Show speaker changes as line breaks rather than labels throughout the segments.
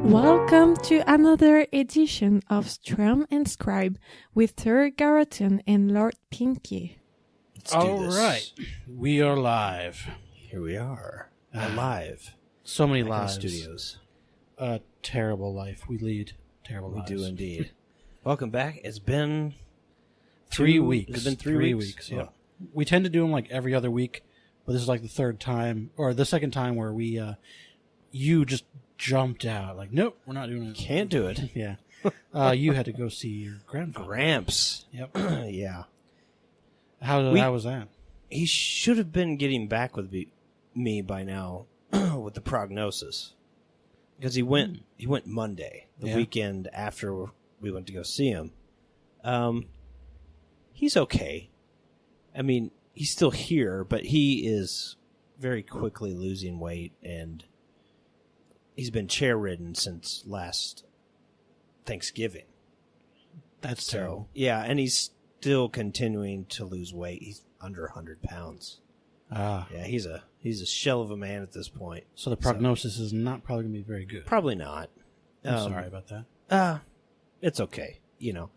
Welcome to another edition of Strum and Scribe with Sir Garroton and Lord Pinky.
All right, we are live.
Here we are, alive.
So many
Back in the
lives.
studios.
A terrible life we lead. Terrible
We
lives.
do indeed. Welcome back. It's been
3 weeks.
It's been 3 weeks.
Yeah. We tend to do them like every other week, but this is like the third time or the second time where we, you just jumped out. Like, nope, we're not doing it.
Can't do it.
Yeah. You had to go see your grandfather.
Gramps.
Yep.
Yeah.
How was that?
He should have been getting back with me by now with the prognosis. Because he went Monday, the weekend after we went to go see him. He's okay. I mean, he's still here, but he is very quickly losing weight, and he's been chair-ridden since last Thanksgiving.
That's terrible.
Yeah, and he's still continuing to lose weight. He's under 100 pounds.
Ah.
Yeah, he's a shell of a man at this point.
So the prognosis is not probably going to be very good.
Probably not.
I'm sorry about that.
It's okay. You know,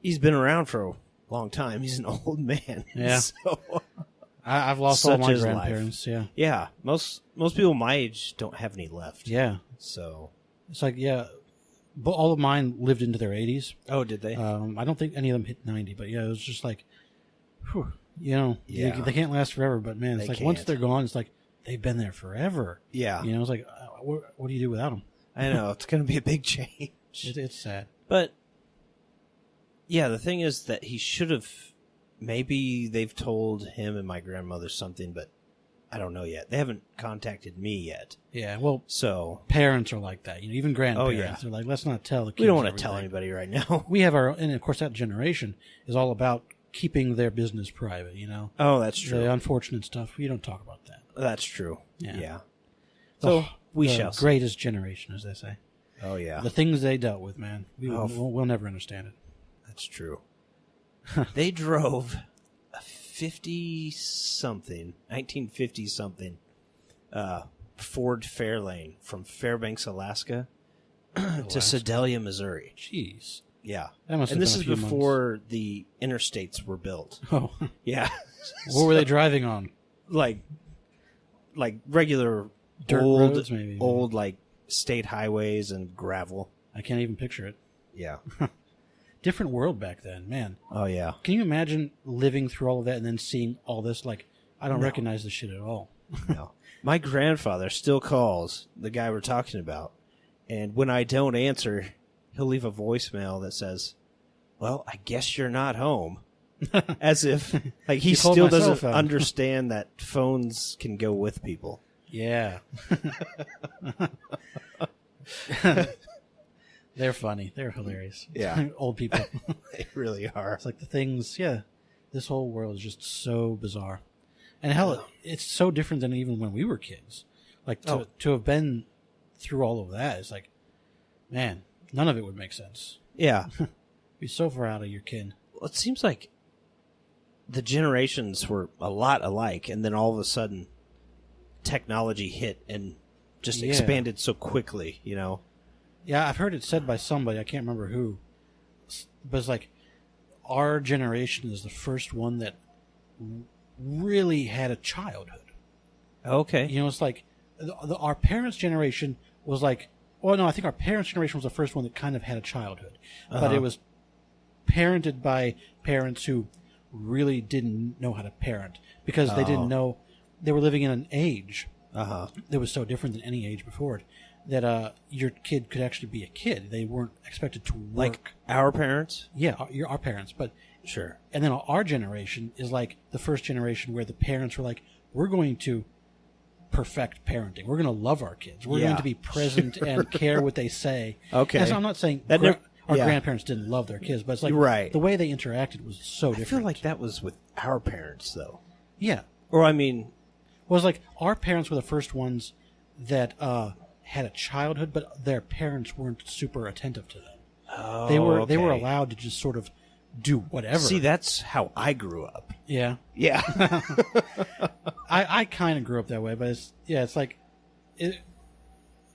he's been around for a long time. He's an old man.
Yeah.
So,
I've lost all
such
my
is life.
grandparents. Yeah.
yeah, most people my age don't have any left.
Yeah.
So,
It's like, yeah, but all of mine lived into their 80s.
oh, did they?
I don't think any of them hit 90, but yeah, it was just like, whew, you know,
Yeah.
they can't last forever, but man, it's
They
like once
can't.
they're gone, it's like they've been there forever.
Yeah,
You know, it's like, what do you do without them?
I know it's going to be a big change.
It's sad.
But yeah, the thing is that he should have. Maybe they've told him and my grandmother something, but I don't know yet. They haven't contacted me yet.
Yeah, well,
So
parents are like that. You know, even grandparents.
yeah.
They're like, let's not tell the kids.
we don't want to tell
everything.
anybody right now.
We have our, and of course, that generation is all about keeping their business private. You know,
Oh, that's true.
the unfortunate stuff. We don't talk about that.
That's true.
Yeah.
Yeah. So we
the
shall see.
greatest generation, as they say.
Oh, yeah.
The things they dealt with, man.
Oh.
We'll never understand it.
That's true. They drove a 1950-something Ford Fairlane from Fairbanks, Alaska to Sedalia, Missouri.
Jeez.
Yeah.
That must have
And this
been
is
a few
before the interstates were built.
Oh.
Yeah.
What were they driving on?
like regular
Dirt
old,
roads, maybe.
old like state highways and gravel.
I can't even picture it.
Yeah.
Different world back then, man.
Oh, yeah.
Can you imagine living through all of that and then seeing all this? Like, I don't
No.
recognize this shit at all.
No. My grandfather still calls the guy we're talking about, and when I don't answer, he'll leave a voicemail that says, "Well, I guess you're not home." As if like he
You called
still
my cell
doesn't
phone.
understand that phones can go with people.
Yeah. They're funny. They're hilarious.
Yeah.
Old people.
They really are.
It's like the things, yeah. This whole world is just so bizarre. And hell, it's so different than even when we were kids. Like, to have been through all of that, it's like, man, none of it would make sense.
Yeah.
Be so far out of your kin.
Well, it seems like the generations were a lot alike, and then all of a sudden, technology hit and just
Yeah.
expanded so quickly, you know?
Yeah, I've heard it said by somebody, I can't remember who, but it's like, our generation is the first one that really had a childhood.
Okay.
You know, it's like, our parents' generation was like, well, no, I think our parents' generation was the first one that kind of had a childhood. But it was parented by parents who really didn't know how to parent because they didn't know, they were living in an age that was so different than any age before it, that your kid could actually be a kid. They weren't expected to work.
Like our parents?
Yeah, our parents. But
Sure.
and then our generation is like the first generation where the parents were like, we're going to perfect parenting. We're going to love our kids. We're going to be present and care what they say.
Okay.
And so I'm not saying
That
our
yeah.
grandparents didn't love their kids, but it's like
Right.
the way they interacted was so
I
different.
feel like that was with our parents, though.
Yeah.
Or, I mean,
Well, it's like our parents were the first ones that had a childhood, but their parents weren't super attentive to them.
oh,
They were
okay.
allowed to just sort of do whatever.
See, that's how I grew up.
Yeah.
Yeah.
I kind of grew up that way, but it's like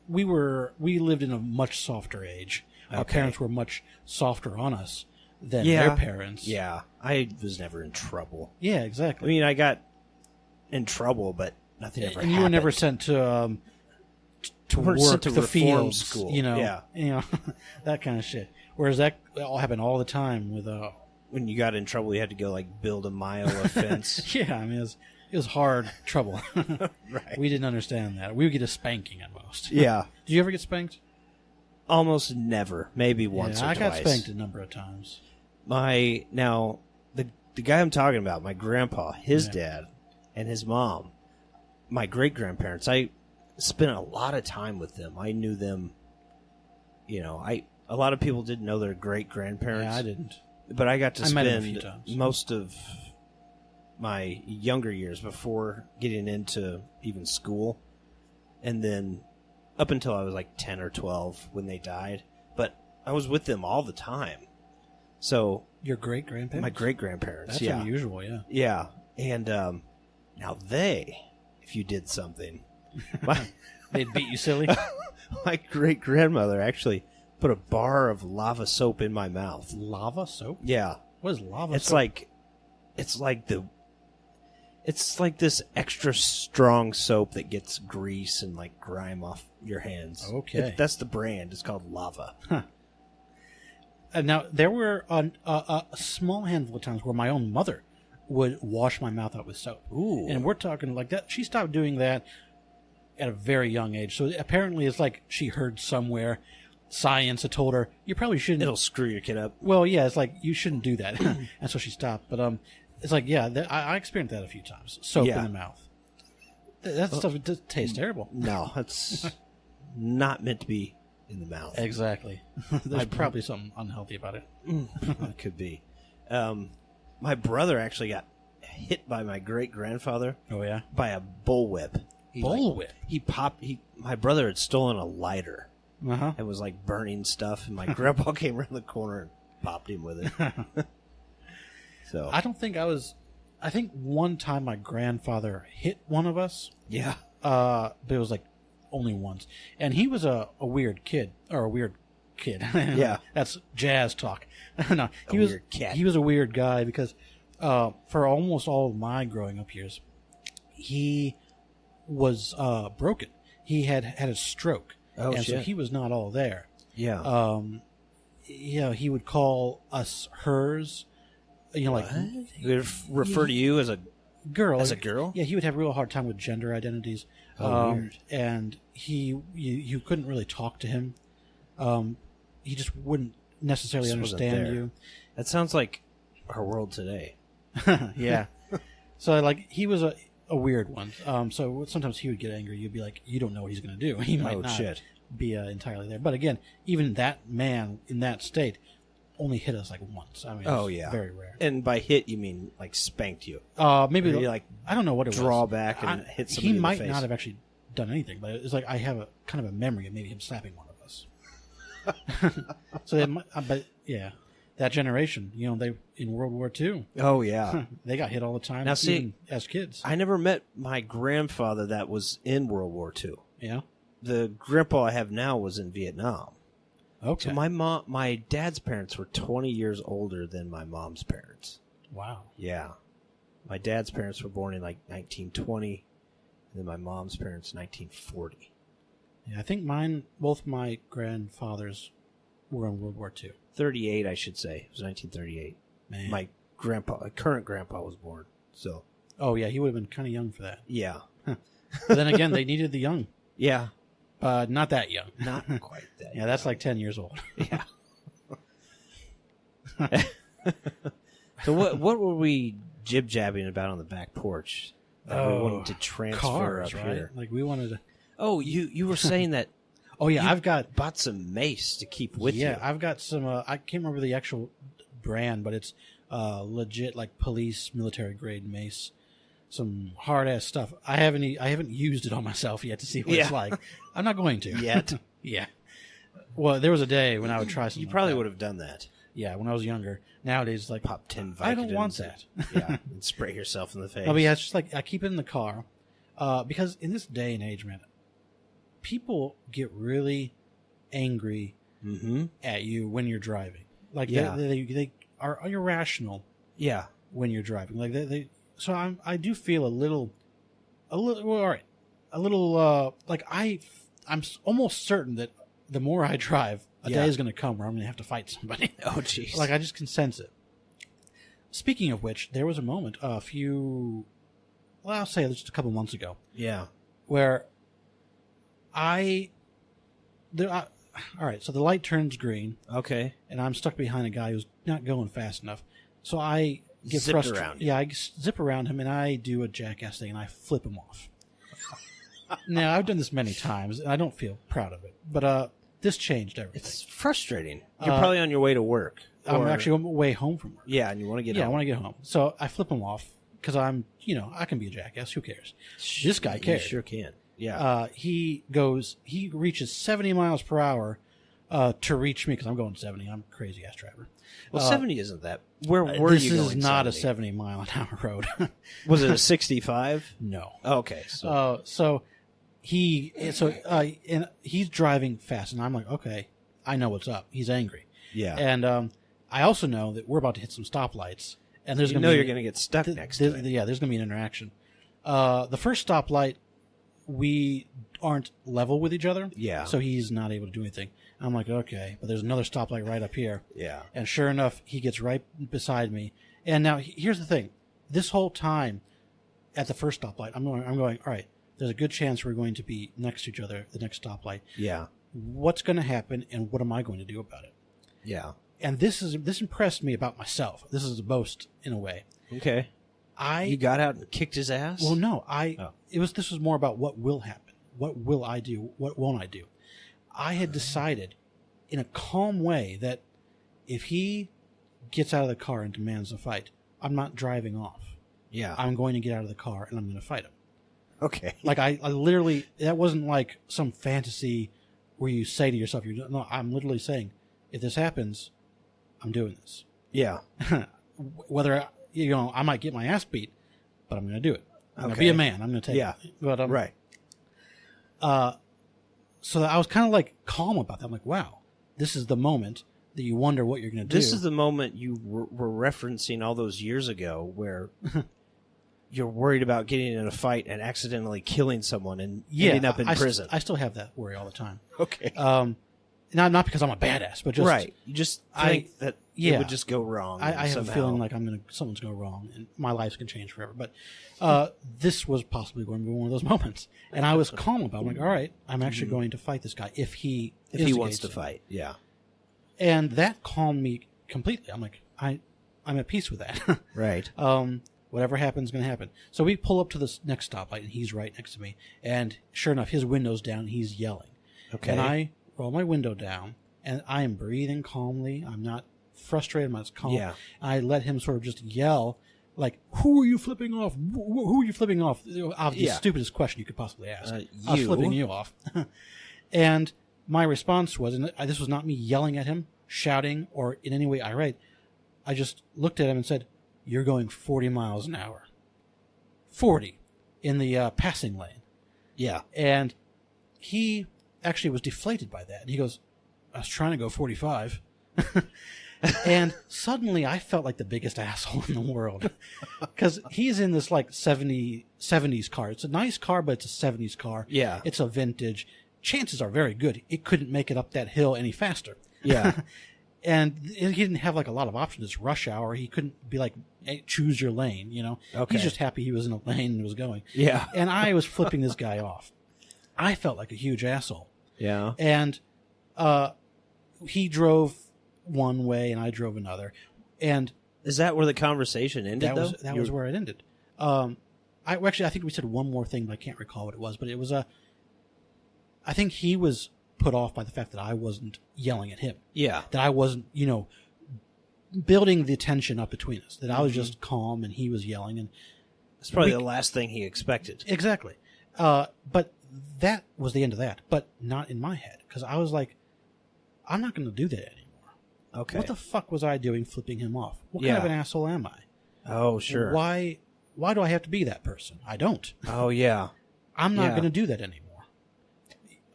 we lived in a much softer age. Our parents were much softer on us than their parents.
Yeah, I was never in trouble.
Yeah,
I
exactly.
mean, I got in trouble, but nothing ever happened.
You were never sent to
weren't
work
sent to
the
reform
fields,
school.
you know,
Yeah.
that kind of shit. Whereas that all happened all the time with
When you got in trouble, you had to go like build a mile of fence.
yeah, I mean, it was hard trouble.
Right.
We didn't understand that. We would get a spanking at most.
Yeah.
Did you ever get spanked?
Almost never. Maybe once or
I
twice.
got spanked a number of times.
The guy I'm talking about, my grandpa, his dad, and his mom, my great grandparents. I spent a lot of time with them. I knew them. You know, a lot of people didn't know their great grandparents.
Yeah, I didn't.
But I got to
met him a few
spend
times.
most of my younger years before getting into even school, and then up until I was like 10 or 12 when they died. But I was with them all the time. So
Your great grandparents?
my great grandparents,
That's unusual, yeah.
yeah, and now if you did something,
They'd beat you silly.
my great grandmother actually put a bar of lava soap in my mouth.
Lava soap?
Yeah,
What is lava
it's
soap?
it's like this extra strong soap that gets grease and like grime off your hands.
Okay.
That's the brand. It's called Lava.
Now, there were a small handful of times where my own mother would wash my mouth out with soap.
Ooh.
And we're talking like that. She stopped doing that at a very young age. So apparently it's like she heard somewhere, science had told her, you probably shouldn't.
It'll screw your kid up.
Well, yeah, it's like, you shouldn't do that. And so she stopped. But it's like, yeah, I experienced that a few times. Soap in the mouth. That stuff just tastes terrible.
No, that's not meant to be in the mouth.
Exactly. There's probably something unhealthy about it.
It could be. My brother actually got hit by my great grandfather.
Oh, yeah?
By a bullwhip.
Bullwhip?
My brother had stolen a lighter
Uh-huh.
and was like burning stuff, and my grandpa came around the corner and popped him with it. So
I think one time my grandfather hit one of us.
yeah.
But it was like only once. And he was a weird kid. Or a weird kid.
Yeah.
That's jazz talk. No, he was
weird cat.
He was a weird guy because for almost all of my growing up years, he was broken. He had a stroke.
Oh,
and
shit.
so he was not all there.
Yeah.
He would call us hers. You know, like
He would refer to you as a
girl.
As a girl?
Yeah, he would have a real hard time with gender identities.
Weird.
And you couldn't really talk to him. He just wouldn't necessarily
Just wasn't
understand
there.
you.
That sounds like our world today.
Yeah. So, like, he was a weird one. So sometimes he would get angry. You'd be like, you don't know what he's going to do. He might not
shit.
be entirely there. But again, even that man in that state only hit us like once. I mean, it's very rare.
And by hit, you mean like spanked you.
Maybe
Or you, like,
I don't know what it was.
draw back and hit somebody
He
in the
might
face.
not have actually done anything, but it's like I have a kind of a memory of maybe him slapping one of us. So they might, but yeah, that generation, you know, they in World War II,
Oh, yeah.
they got hit all the time.
Now, see,
even as kids.
I never met my grandfather that was in World War II.
Yeah.
The grandpa I have now was in Vietnam.
Okay.
So my dad's parents were 20 years older than my mom's parents.
Wow.
Yeah. My dad's parents were born in like 1920, and then my mom's parents 1940.
Yeah, I think both my grandfathers were in World War II.
38, I should say. It was 1938.
Man.
My current grandpa was born. So,
Oh yeah, he would have been kind of young for that.
yeah.
But then again, they needed the young.
Yeah.
Not that young.
Not quite that.
Yeah, that's like 10 years old.
Yeah. So what were we jib-jabbing about on the back porch? That we wanted to transfer
cars,
up
right?
here.
Like we wanted to.
Oh, you were saying that
Oh yeah,
you
I've got
bought some mace to keep with you.
Yeah, I've got some. I can't remember the actual brand, but it's legit like police military grade mace. Some hard ass stuff. I haven't used it on myself yet to see what it's
Yeah.
like. I'm not going to
Yet.
Yeah. Well, there was a day when I would try something.
You probably
like
would have done that.
that. Yeah, when I was younger. Nowadays, like
Pop 10 Vicodins.
I don't want that.
Yeah, and spray yourself in the face.
No, but yeah, it's just like I keep it in the car because in this day and age, man, people get really angry at you when you're driving. Like they are irrational.
Yeah.
When you're driving, like so I do feel a little, well, all right, a little like I'm almost certain that the more I drive, a day is going to come where I'm going to have to fight somebody.
Oh, jeez.
Like I just can sense it. Speaking of which, there was a moment I'll say just a couple months ago.
Yeah.
Where all right, so the light turns green.
Okay.
And I'm stuck behind a guy who's not going fast enough. So I get frustrated.
Around.
Yeah, I zip around him and I do a jackass thing and I flip him off. Now, I've done this many times and I don't feel proud of it. But this changed everything.
It's frustrating. You're probably on your way to work.
I'm actually on my way home from work.
Yeah, and you want to get home.
Yeah, I want to get home. So I flip him off because I can be a jackass. Who cares? This guy cares.
You sure can. Yeah.
He reaches 70 miles per hour to reach me because I'm going 70. I'm a crazy ass driver.
Well, 70 isn't that. Where were you going?
This is not
70?
a 70 mile an hour road.
Was it a 65?
No.
Okay.
So he's driving fast, and I'm like, okay, I know what's up. He's angry.
Yeah.
And I also know that we're about to hit some stoplights, and
you're going to get stuck next to it.
Yeah, there's going to be an interaction. The first stoplight, we aren't level with each other.
Yeah.
So he's not able to do anything. I'm like, okay, but there's another stoplight right up here.
Yeah.
And sure enough, he gets right beside me. And now here's the thing. This whole time at the first stoplight, I'm going, all right, there's a good chance we're going to be next to each other at the next stoplight.
Yeah.
What's going to happen and what am I going to do about it?
Yeah.
And this impressed me about myself. This is a boast in a way.
Okay. You got out and kicked his ass?
Well, no. This was more about what will happen. What will I do? What won't I do? I had decided in a calm way that if he gets out of the car and demands a fight, I'm not driving off.
Yeah.
I'm going to get out of the car and I'm going to fight him.
Okay.
Like I literally, that wasn't like some fantasy where you say to yourself, no, I'm literally saying, if this happens, I'm doing this.
Yeah.
Whether, I might get my ass beat, but I'm going to do it. I'm going to be a man. I'm going to take it. But,
right.
So I was kind of like calm about that. I'm like, wow, this is the moment that you wonder what you're going to do.
This is the moment you were referencing all those years ago where you're worried about getting in a fight and accidentally killing someone and ending up in prison.
I still have that worry all the time.
Okay.
Not because I'm a badass, but just
right. You just think that it would just go wrong.
I have a feeling like something's going to go wrong, and my life's going to change forever. But this was possibly going to be one of those moments, and I was calm about it. I'm like, all right, I'm actually going to fight this guy if he
wants to fight. Yeah,
and that calmed me completely. I'm like, I'm at peace with that.
Right.
Whatever happens is going to happen. So we pull up to the next stoplight, and he's right next to me. And sure enough, his window's down, and he's yelling.
Okay.
And I roll my window down, and I am breathing calmly. I'm not frustrated. I'm just calm.
Yeah.
I let him sort of just yell, like, who are you flipping off? Who are you flipping off? The stupidest question you could possibly ask. I was flipping you off. And my response was, and this was not me yelling at him, shouting, or in any way irate. I just looked at him and said, you're going 40 miles an hour. 40 in the passing lane.
Yeah.
And he actually was deflated by that. And he goes, I was trying to go 45. And suddenly I felt like the biggest asshole in the world. Because he's in this like 70s car. It's a nice car, but it's a 70s car.
Yeah.
It's a vintage. Chances are very good it couldn't make it up that hill any faster.
Yeah.
And he didn't have like a lot of options. It's rush hour. He couldn't be like, hey, choose your lane,
Okay.
He's just happy he was in a lane and was going.
Yeah.
And I was flipping this guy off. I felt like a huge asshole.
Yeah.
And he drove one way and I drove another. And
is that where the conversation ended,
that was where it ended. I think we said one more thing, but I can't recall what it was. But it was I think he was put off by the fact that I wasn't yelling at him.
Yeah.
That I wasn't, building the tension up between us. That I was just calm and he was yelling. And
it's probably the last thing he expected.
Exactly. But that was the end of that. But not in my head. Because I was like, I'm not going to do that anymore.
Okay.
What the fuck was I doing flipping him off? What kind of an asshole am I?
Oh, sure.
Why do I have to be that person? I don't.
Oh, yeah.
I'm not going to do that anymore.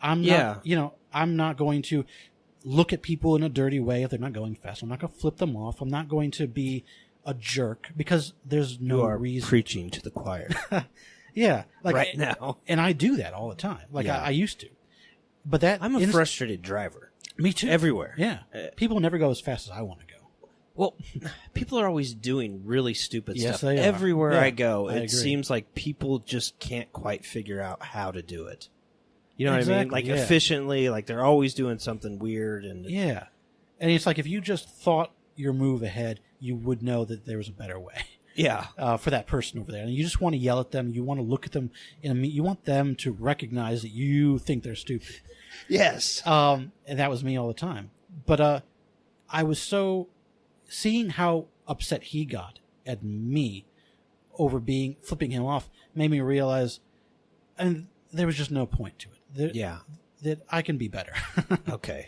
I'm not, I'm not going to look at people in a dirty way if they're not going fast. I'm not going to flip them off. I'm not going to be a jerk because there's no reason.
Preaching to the choir.
Yeah. Like
right now.
And I do that all the time. Like I used to. But
I'm a frustrated driver.
Me too.
Everywhere.
Yeah. People never go as fast as I want to go.
Well, people are always doing really stupid
Yes,
stuff.
they are.
Everywhere I go,
I
it
agree.
seems like people just can't quite figure out how to do it. You know what I mean?
Exactly,
Like efficiently, like they're always doing something weird. And
yeah. And it's like if you just thought your move ahead, you would know that there was a better way.
Yeah.
For that person over there. And you just want to yell at them. You want to look at them. You want them to recognize that you think they're stupid.
Yes.
And that was me all the time. But I was so... Seeing how upset he got at me over flipping him off made me realize... And there was just no point to it. That I can be better.
Okay.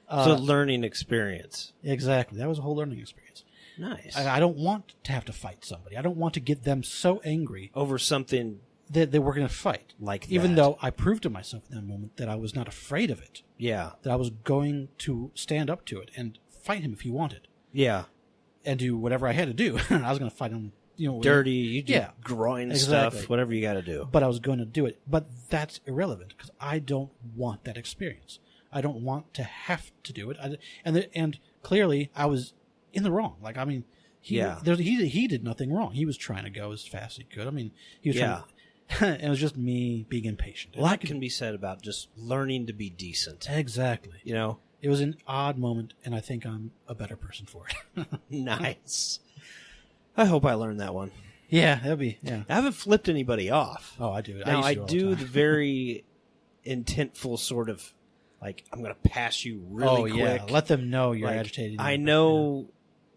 So learning experience.
Exactly. That was a whole learning experience.
Nice.
I don't want to have to fight somebody. I don't want to get them so angry
over something
that we're going to fight.
Like that.
Even though I proved to myself in that moment that I was not afraid of it.
Yeah.
That I was going to stand up to it and fight him if he wanted.
Yeah.
And do whatever I had to do. I was going to fight him.
Dirty, you do groin stuff, whatever you got to do.
But I was going to do it. But that's irrelevant because I don't want that experience. I don't want to have to do it. And clearly I was in the wrong. Like, I mean, he did nothing wrong. He was trying to go as fast as he could. I mean, he was trying to, it was just me being impatient.
A lot can be said about just learning to be decent.
Exactly.
You know?
It was an odd moment, and I think I'm a better person for it.
Nice. I hope I learned that one.
Yeah, that'd be, yeah.
I haven't flipped anybody off.
Oh, I do.
Now, I
do
do the very intentful sort of, like, I'm going to pass you really quick.
Yeah. Let them know you're agitated.
I know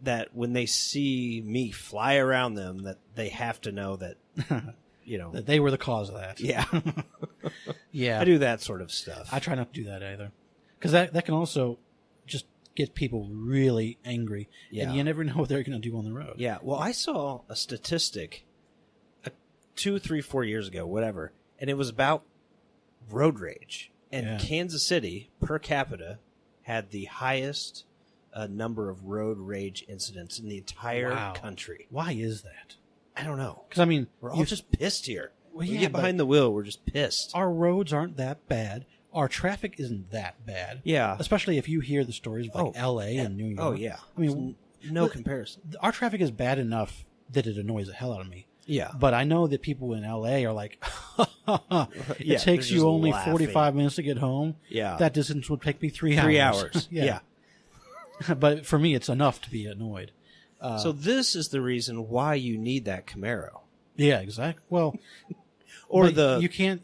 that when they see me fly around them, that they have to know that,
that they were the cause of that.
Yeah.
Yeah.
I do that sort of stuff.
I try not to do that either. Because that can also just get people really angry.
Yeah.
And you never know what they're going to do on the road.
Yeah. Well, I saw a statistic 2, 3, 4 years ago, whatever, and it was about road rage. And Kansas City, per capita, had the highest number of road rage incidents in the entire country.
Why is that?
I don't know.
Because, I mean...
We're all just pissed here.
Well,
when we get behind the wheel, we're just pissed.
Our roads aren't that bad. Our traffic isn't that bad.
Yeah.
Especially if you hear the stories of like L.A. and New York.
Oh, yeah.
I mean...
No comparison.
Our traffic is bad enough that it annoys the hell out of me.
Yeah.
But I know that people in L.A. are like, it takes you only 45 minutes to get home.
Yeah.
That distance would take me 3 hours.
3 hours. Yeah.
But for me, it's enough to be annoyed.
So this is the reason why you need that Camaro.
Yeah, exactly. Well,
or
you can't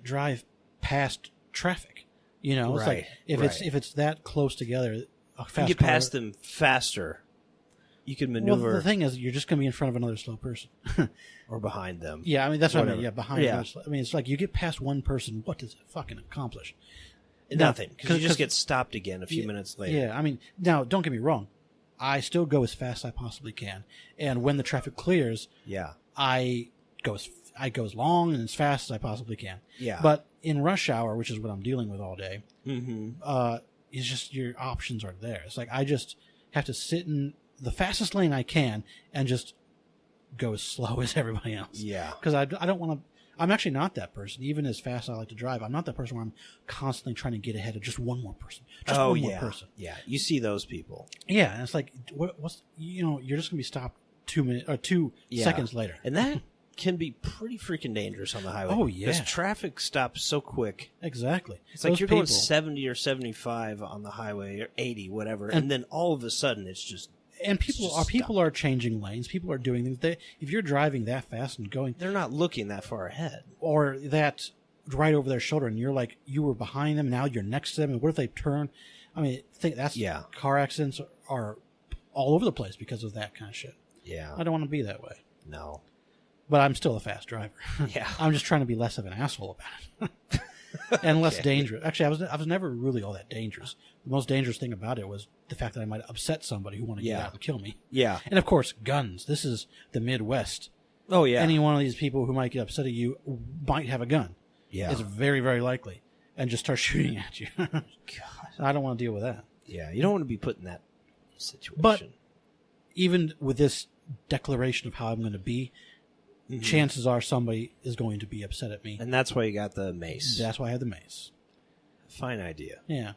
drive past traffic. You know, it's like if it's that close together, a fast
you get past them faster. You can maneuver.
Well, the thing is, you're just going to be in front of another slow person,
or behind them.
Yeah, I mean that's what I mean. Yeah, behind.
Yeah.
I mean, it's like you get past one person. What does it fucking accomplish?
Nothing, because you just get stopped again a few minutes later.
Yeah, I mean, now don't get me wrong. I still go as fast as I possibly can, and when the traffic clears, I go as long and as fast as I possibly can.
Yeah.
But in rush hour, which is what I'm dealing with all day, it's just your options are there. It's like I just have to sit in the fastest lane I can and just go as slow as everybody else.
Yeah.
Because I don't want to. I'm actually not that person. Even as fast as I like to drive, I'm not that person where I'm constantly trying to get ahead of just one more person. Just one more person.
Yeah, you see those people.
Yeah, and it's like, what's you're just going to be stopped 2 minutes or 2 seconds later.
And that can be pretty freaking dangerous on the highway.
Oh, yeah.
Because traffic stops so quick.
Exactly.
It's like you're going 70 or 75 on the highway, or 80, whatever, and then all of a sudden it's just...
And people are changing lanes. People are doing things. If you're driving that fast and going,
they're not looking that far ahead,
or that right over their shoulder, and you're like you were behind them. Now you're next to them, and what if they turn? I mean, car accidents are all over the place because of that kind of shit.
Yeah,
I don't want to be that way.
No,
but I'm still a fast driver.
Yeah,
I'm just trying to be less of an asshole about it. And less dangerous. Actually, I was never really all that dangerous. The most dangerous thing about it was the fact that I might upset somebody who wanted to get out and kill me.
Yeah.
And of course, guns. This is the Midwest.
Oh, yeah.
Any one of these people who might get upset at you might have a gun.
Yeah.
It's very, very likely. And just start shooting at you.
God.
I don't want to deal with that.
Yeah, you don't want to be put in that situation.
But even with this declaration of how I'm going to be, chances are somebody is going to be upset at me.
And that's why you got the mace.
That's why I have the mace.
Fine idea.
Yeah.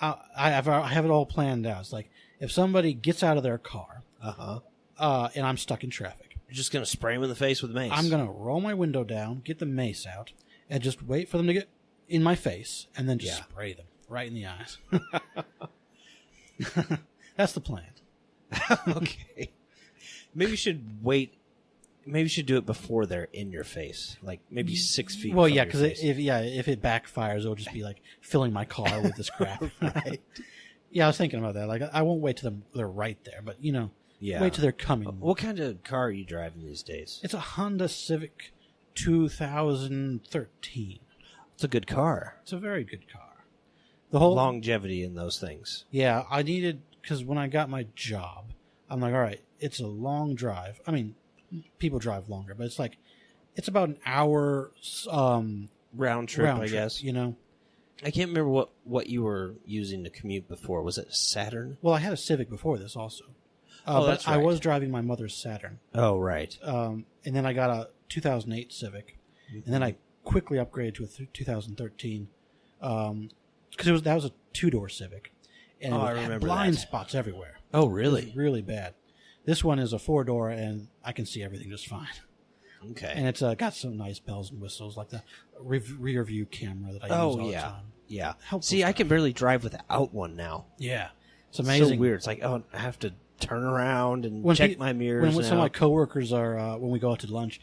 I have it all planned out. It's like, if somebody gets out of their car and I'm stuck in traffic,
You're just going to spray him in the face with mace.
I'm going to roll my window down, get the mace out, and just wait for them to get in my face, and then just spray them right in the eyes. That's the plan.
Okay. Maybe you should wait. Maybe you should do it before they're in your face, like maybe 6 feet.
Well,
from
yeah,
your
because
face.
if it backfires, it'll just be like filling my car with this crap.
Right.
Yeah, I was thinking about that. Like, I won't wait till they're right there, but wait till they're coming.
What kind of car are you driving these days?
It's a Honda Civic 2013.
It's a good car.
It's a very good car. The whole
Longevity in those things.
Yeah, I needed, because when I got my job, I'm like, all right, it's a long drive. I mean, people drive longer, but it's about an hour
Round trip, I guess. I can't remember what you were using to commute before. Was it a Saturn?
Well, I had a Civic before this also.
Oh,
but
that's right.
I was driving my mother's Saturn.
Oh, right.
And then I got a 2008 Civic. And then I quickly upgraded to a 2013. Because that was a two-door Civic. And
I
it had
remember
blind
that.
spots everywhere.
Oh,
It
really?
was really bad. This one is a four-door, and I can see everything just fine.
Okay.
And it's got some nice bells and whistles, like the rear view camera that I use all the time.
Yeah.
Helpful
See, I
stuff.
can barely drive without one now.
Yeah. It's
It's
amazing.
so weird. It's like, oh, I have to turn around and
When
check
pe-
my mirrors
When
now.
some of my coworkers are, when we go out to lunch,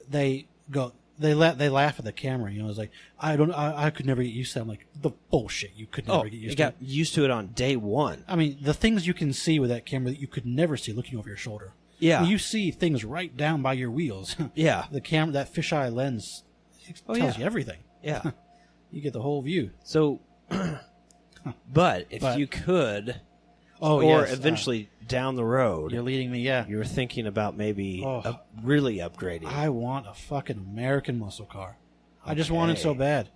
they laugh at the camera. It's like, I could never get used to that. I'm like, the bullshit. You could never get
you
used to
got
it.
used to it on day one.
I mean, the things you can see with that camera that you could never see looking over your shoulder.
Yeah.
You see things right down by your wheels.
Yeah.
The camera, that fisheye lens, tells you everything.
Yeah.
You get the whole view.
So, but if you could, or
yes,
eventually down the road,
you're leading me. Yeah,
you were thinking about maybe
Oh.
really upgrading.
I want a fucking American muscle car. I just want it so bad.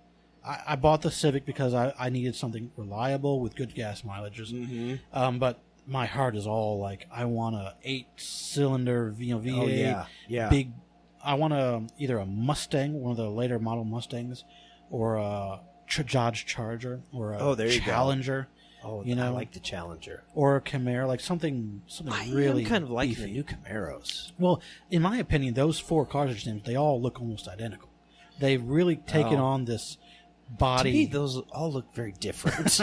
I bought the Civic because I needed something reliable with good gas mileages. But my heart is all like, I want a 8-cylinder V8.
Oh, yeah.
Big. I want either a Mustang, one of the later model Mustangs, or a Dodge Charger, or a
there you go.
Challenger.
Oh,
you know,
I like the Challenger.
or a Camaro, like something really
I'm kind of liking
beefy.
the new Camaros.
Well, in my opinion, those four cars are names. They all look almost identical. They've really taken on this body.
To me, those all look very different.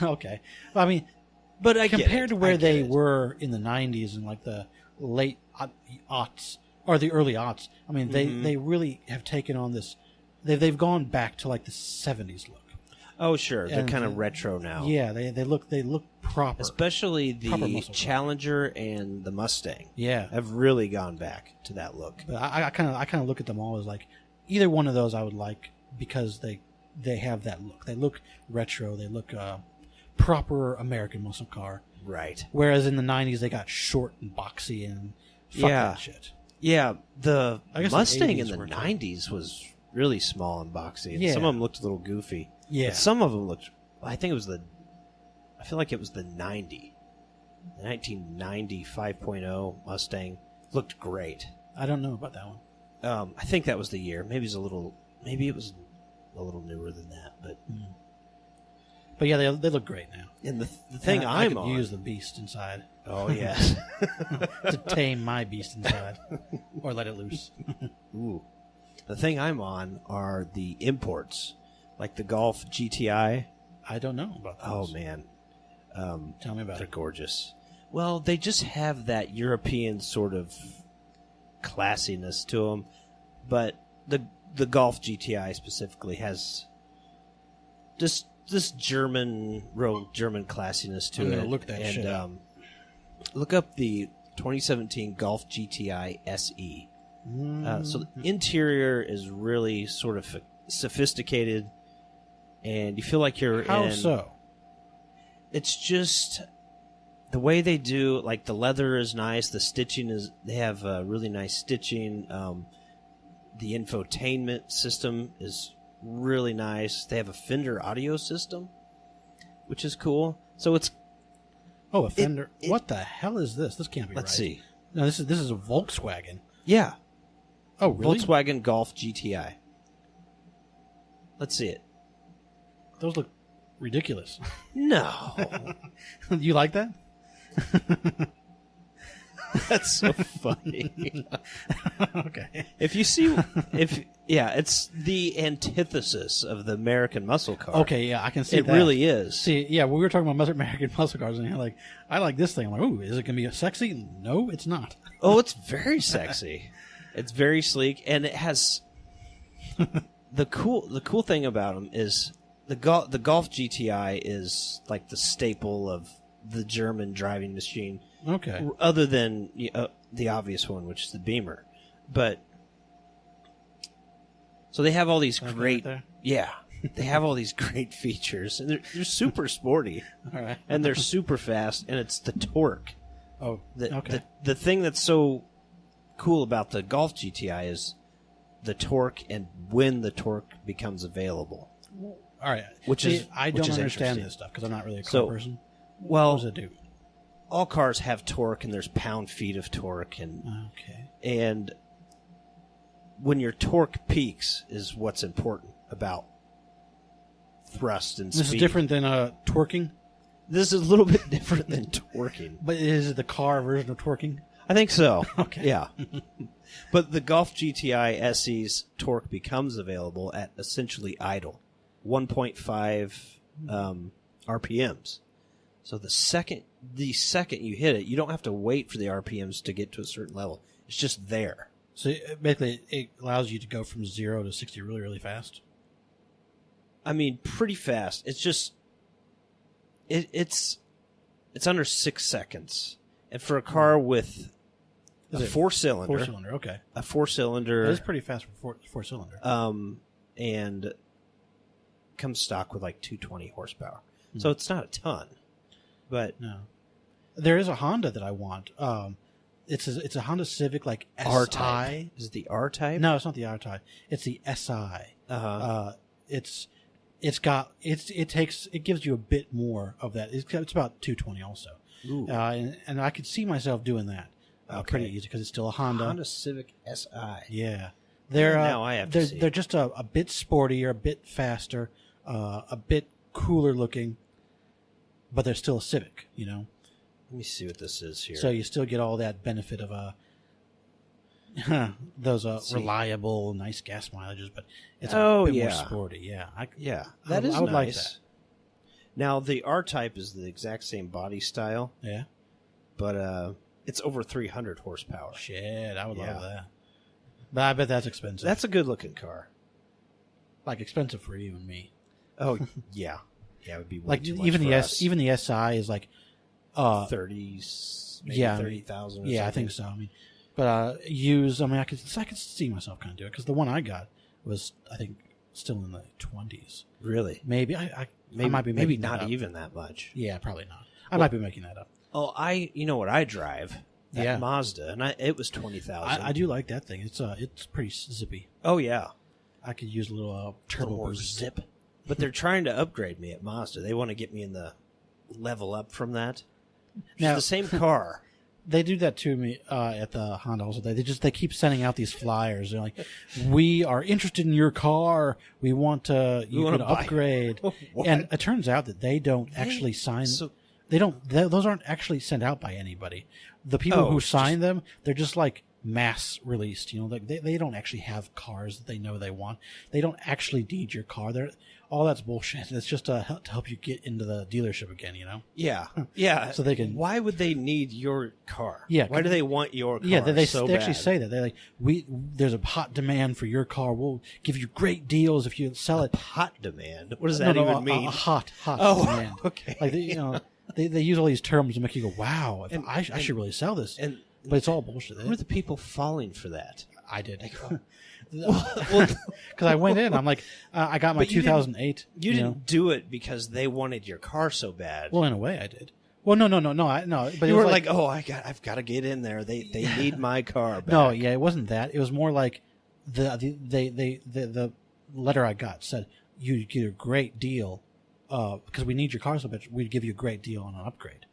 Okay, well, I mean,
but I
compared to where
get
they
it.
were in the '90s and like the late aughts or the early aughts, I mean, they really have taken on this. They've gone back to like the '70s look.
Oh, sure, they're
And,
kind of retro now.
Yeah, they look proper.
Especially
Proper
the
muscle car.
Challenger and the Mustang.
Yeah,
Have really gone back to that look.
but I kind of look at them all as like either one of those I would like because they have that look. They look retro. They look proper American muscle car.
Right.
Whereas in the '90s they got short and boxy and fuck that shit.
Yeah, the
I guess the
Mustang in
80s
the
were too.
90s was really small and boxy. And
Yeah.
some of them looked a little goofy.
Yeah.
But some of them looked, I feel like it was the 1990 5.0 Mustang. Looked great.
I don't know about that one.
I think that was the year. Maybe it was a little newer than that.
But yeah, they look great now.
And the thing
And I
I'm
could
on.
use the beast inside
Oh, yes.
to tame my beast inside or let it loose.
Ooh. The thing I'm on are the imports, like the Golf GTI.
I don't know about
Oh,
those.
man.
Tell me about
They're
it.
gorgeous. Well, they just have that European sort of classiness to them, but the Golf GTI specifically has just this real German classiness to
I'm
it.
gonna look that
and,
shit up.
Look up the 2017 Golf GTI SE. So the interior is really sort of sophisticated, and you feel like you're
How
in...
so?
It's just the way they do, like the leather is nice. The stitching is, they have really nice stitching. The infotainment system is really nice. They have a Fender audio system, which is cool. So it's
a Fender. What the hell is this? This can't be
let's
right.
see.
No, this is a Volkswagen.
Yeah.
Oh, really?
Volkswagen Golf GTI. Let's see it.
Those look ridiculous.
No.
You like that?
That's so funny.
Okay.
If you see, it's the antithesis of the American muscle car.
Okay, yeah, I can see
it
that.
really is.
See, yeah, we were talking about American muscle cars, and you're like, I like this thing. I'm like, ooh, is it going to be sexy? No, it's not.
Oh, it's very sexy. It's very sleek, and it has the cool thing about them is the Golf GTI is like the staple of the German driving machine.
Okay.
Other than the obvious one, which is the Beamer. But so they have all these great, they have all these great features, and they're super sporty,
All right.
and they're super fast, and it's the torque.
Oh, okay.
The thing that's so cool about the Golf GTI is the torque, and when the torque becomes available.
All right. I
which
don't
is
understand
interesting.
this stuff because I'm not really a car person.
Well,
what does it do?
All cars have torque, and there's pound-feet of torque, and when your torque peaks is what's important about thrust and speed.
This is different than twerking?
This is a little bit different than twerking.
But is it the car version of twerking?
I think so.
Okay.
Yeah. But the Golf GTI SE's torque becomes available at essentially idle, 1.5 RPMs. So the second you hit it, you don't have to wait for the RPMs to get to a certain level. It's just there.
So basically, it allows you to go from 0 to 60 really, really fast.
I mean, pretty fast. It's just it's under 6 seconds, and for a car with a 4-cylinder,
4-cylinder, okay,
a 4-cylinder,
it's pretty fast for four-cylinder.
And comes stock with like 220 horsepower, so it's not a ton. But
no, there is a Honda that I want. It's a Honda Civic like SI.
R-Type. Is it the R-Type?
No, it's not the R-Type. It's the SI. It gives you a bit more of that. It's about 220 also. And I could see myself doing that pretty easy because it's still a Honda.
Honda Civic SI.
Yeah,
now I have to see.
They're just a bit sportier, a bit faster, a bit cooler looking, but they're still a Civic, you know.
Let me see what this is here.
So you still get all that benefit of those reliable, nice gas mileages, but it's a bit more sporty. Yeah, I would
nice.
like that.
Now the R-Type is the exact same body style.
Yeah,
but it's over 300 horsepower.
Shit, I would love that. But I bet that's expensive.
That's a good looking car.
Like expensive for you and me.
Oh yeah, it would be way
like
too much
even
for
the
us.
Even the SI is like
30s, maybe 30,000.
Yeah, I think so. I mean, but used. I mean, I could see myself kind of do it because the one I got was, I think, still in the 20s.
Really?
Maybe I might be
maybe
making
not
that up.
even that much.
Yeah, probably not. I might be making that up.
Oh, you know what I drive? That Mazda, and it was 20,000.
I do like that thing. It's pretty zippy.
Oh yeah,
I could use a little turbo boost.
Zip. But they're trying to upgrade me at Mazda. They want to get me in the level up from that. Now, it's the same car.
They do that to me at the Honda also. They keep sending out these flyers. They're like, "We are interested in your car. We want to upgrade." And it turns out that they don't actually sign. Those aren't actually sent out by anybody. The people who sign them, they're just like mass released. You know, like they don't actually have cars that they know they want. They don't actually need your car. All that's bullshit. It's just to help you get into the dealership again, you know?
Yeah. Yeah.
So they can.
Why would they need your car?
Yeah.
Why do they want your car?
Yeah, they
bad?
actually say that. They're like, there's a hot demand for your car. We'll give you great deals if you sell it.
Hot demand? What does that even mean?
A hot demand.
Okay.
Like, they use all these terms to make you go, wow, I should really sell this. But it's all bullshit.
Who are the people falling for that?
I did. Because I went in, I'm like, I got my 2008.
You didn't do it because they wanted your car so bad.
Well, in a way, I did. Well, no. But
you were I've got to get in there. They need my car back.
No, yeah, it wasn't that. It was more like, the letter I got said you get a great deal because we need your car so much. We'd give you a great deal on an upgrade.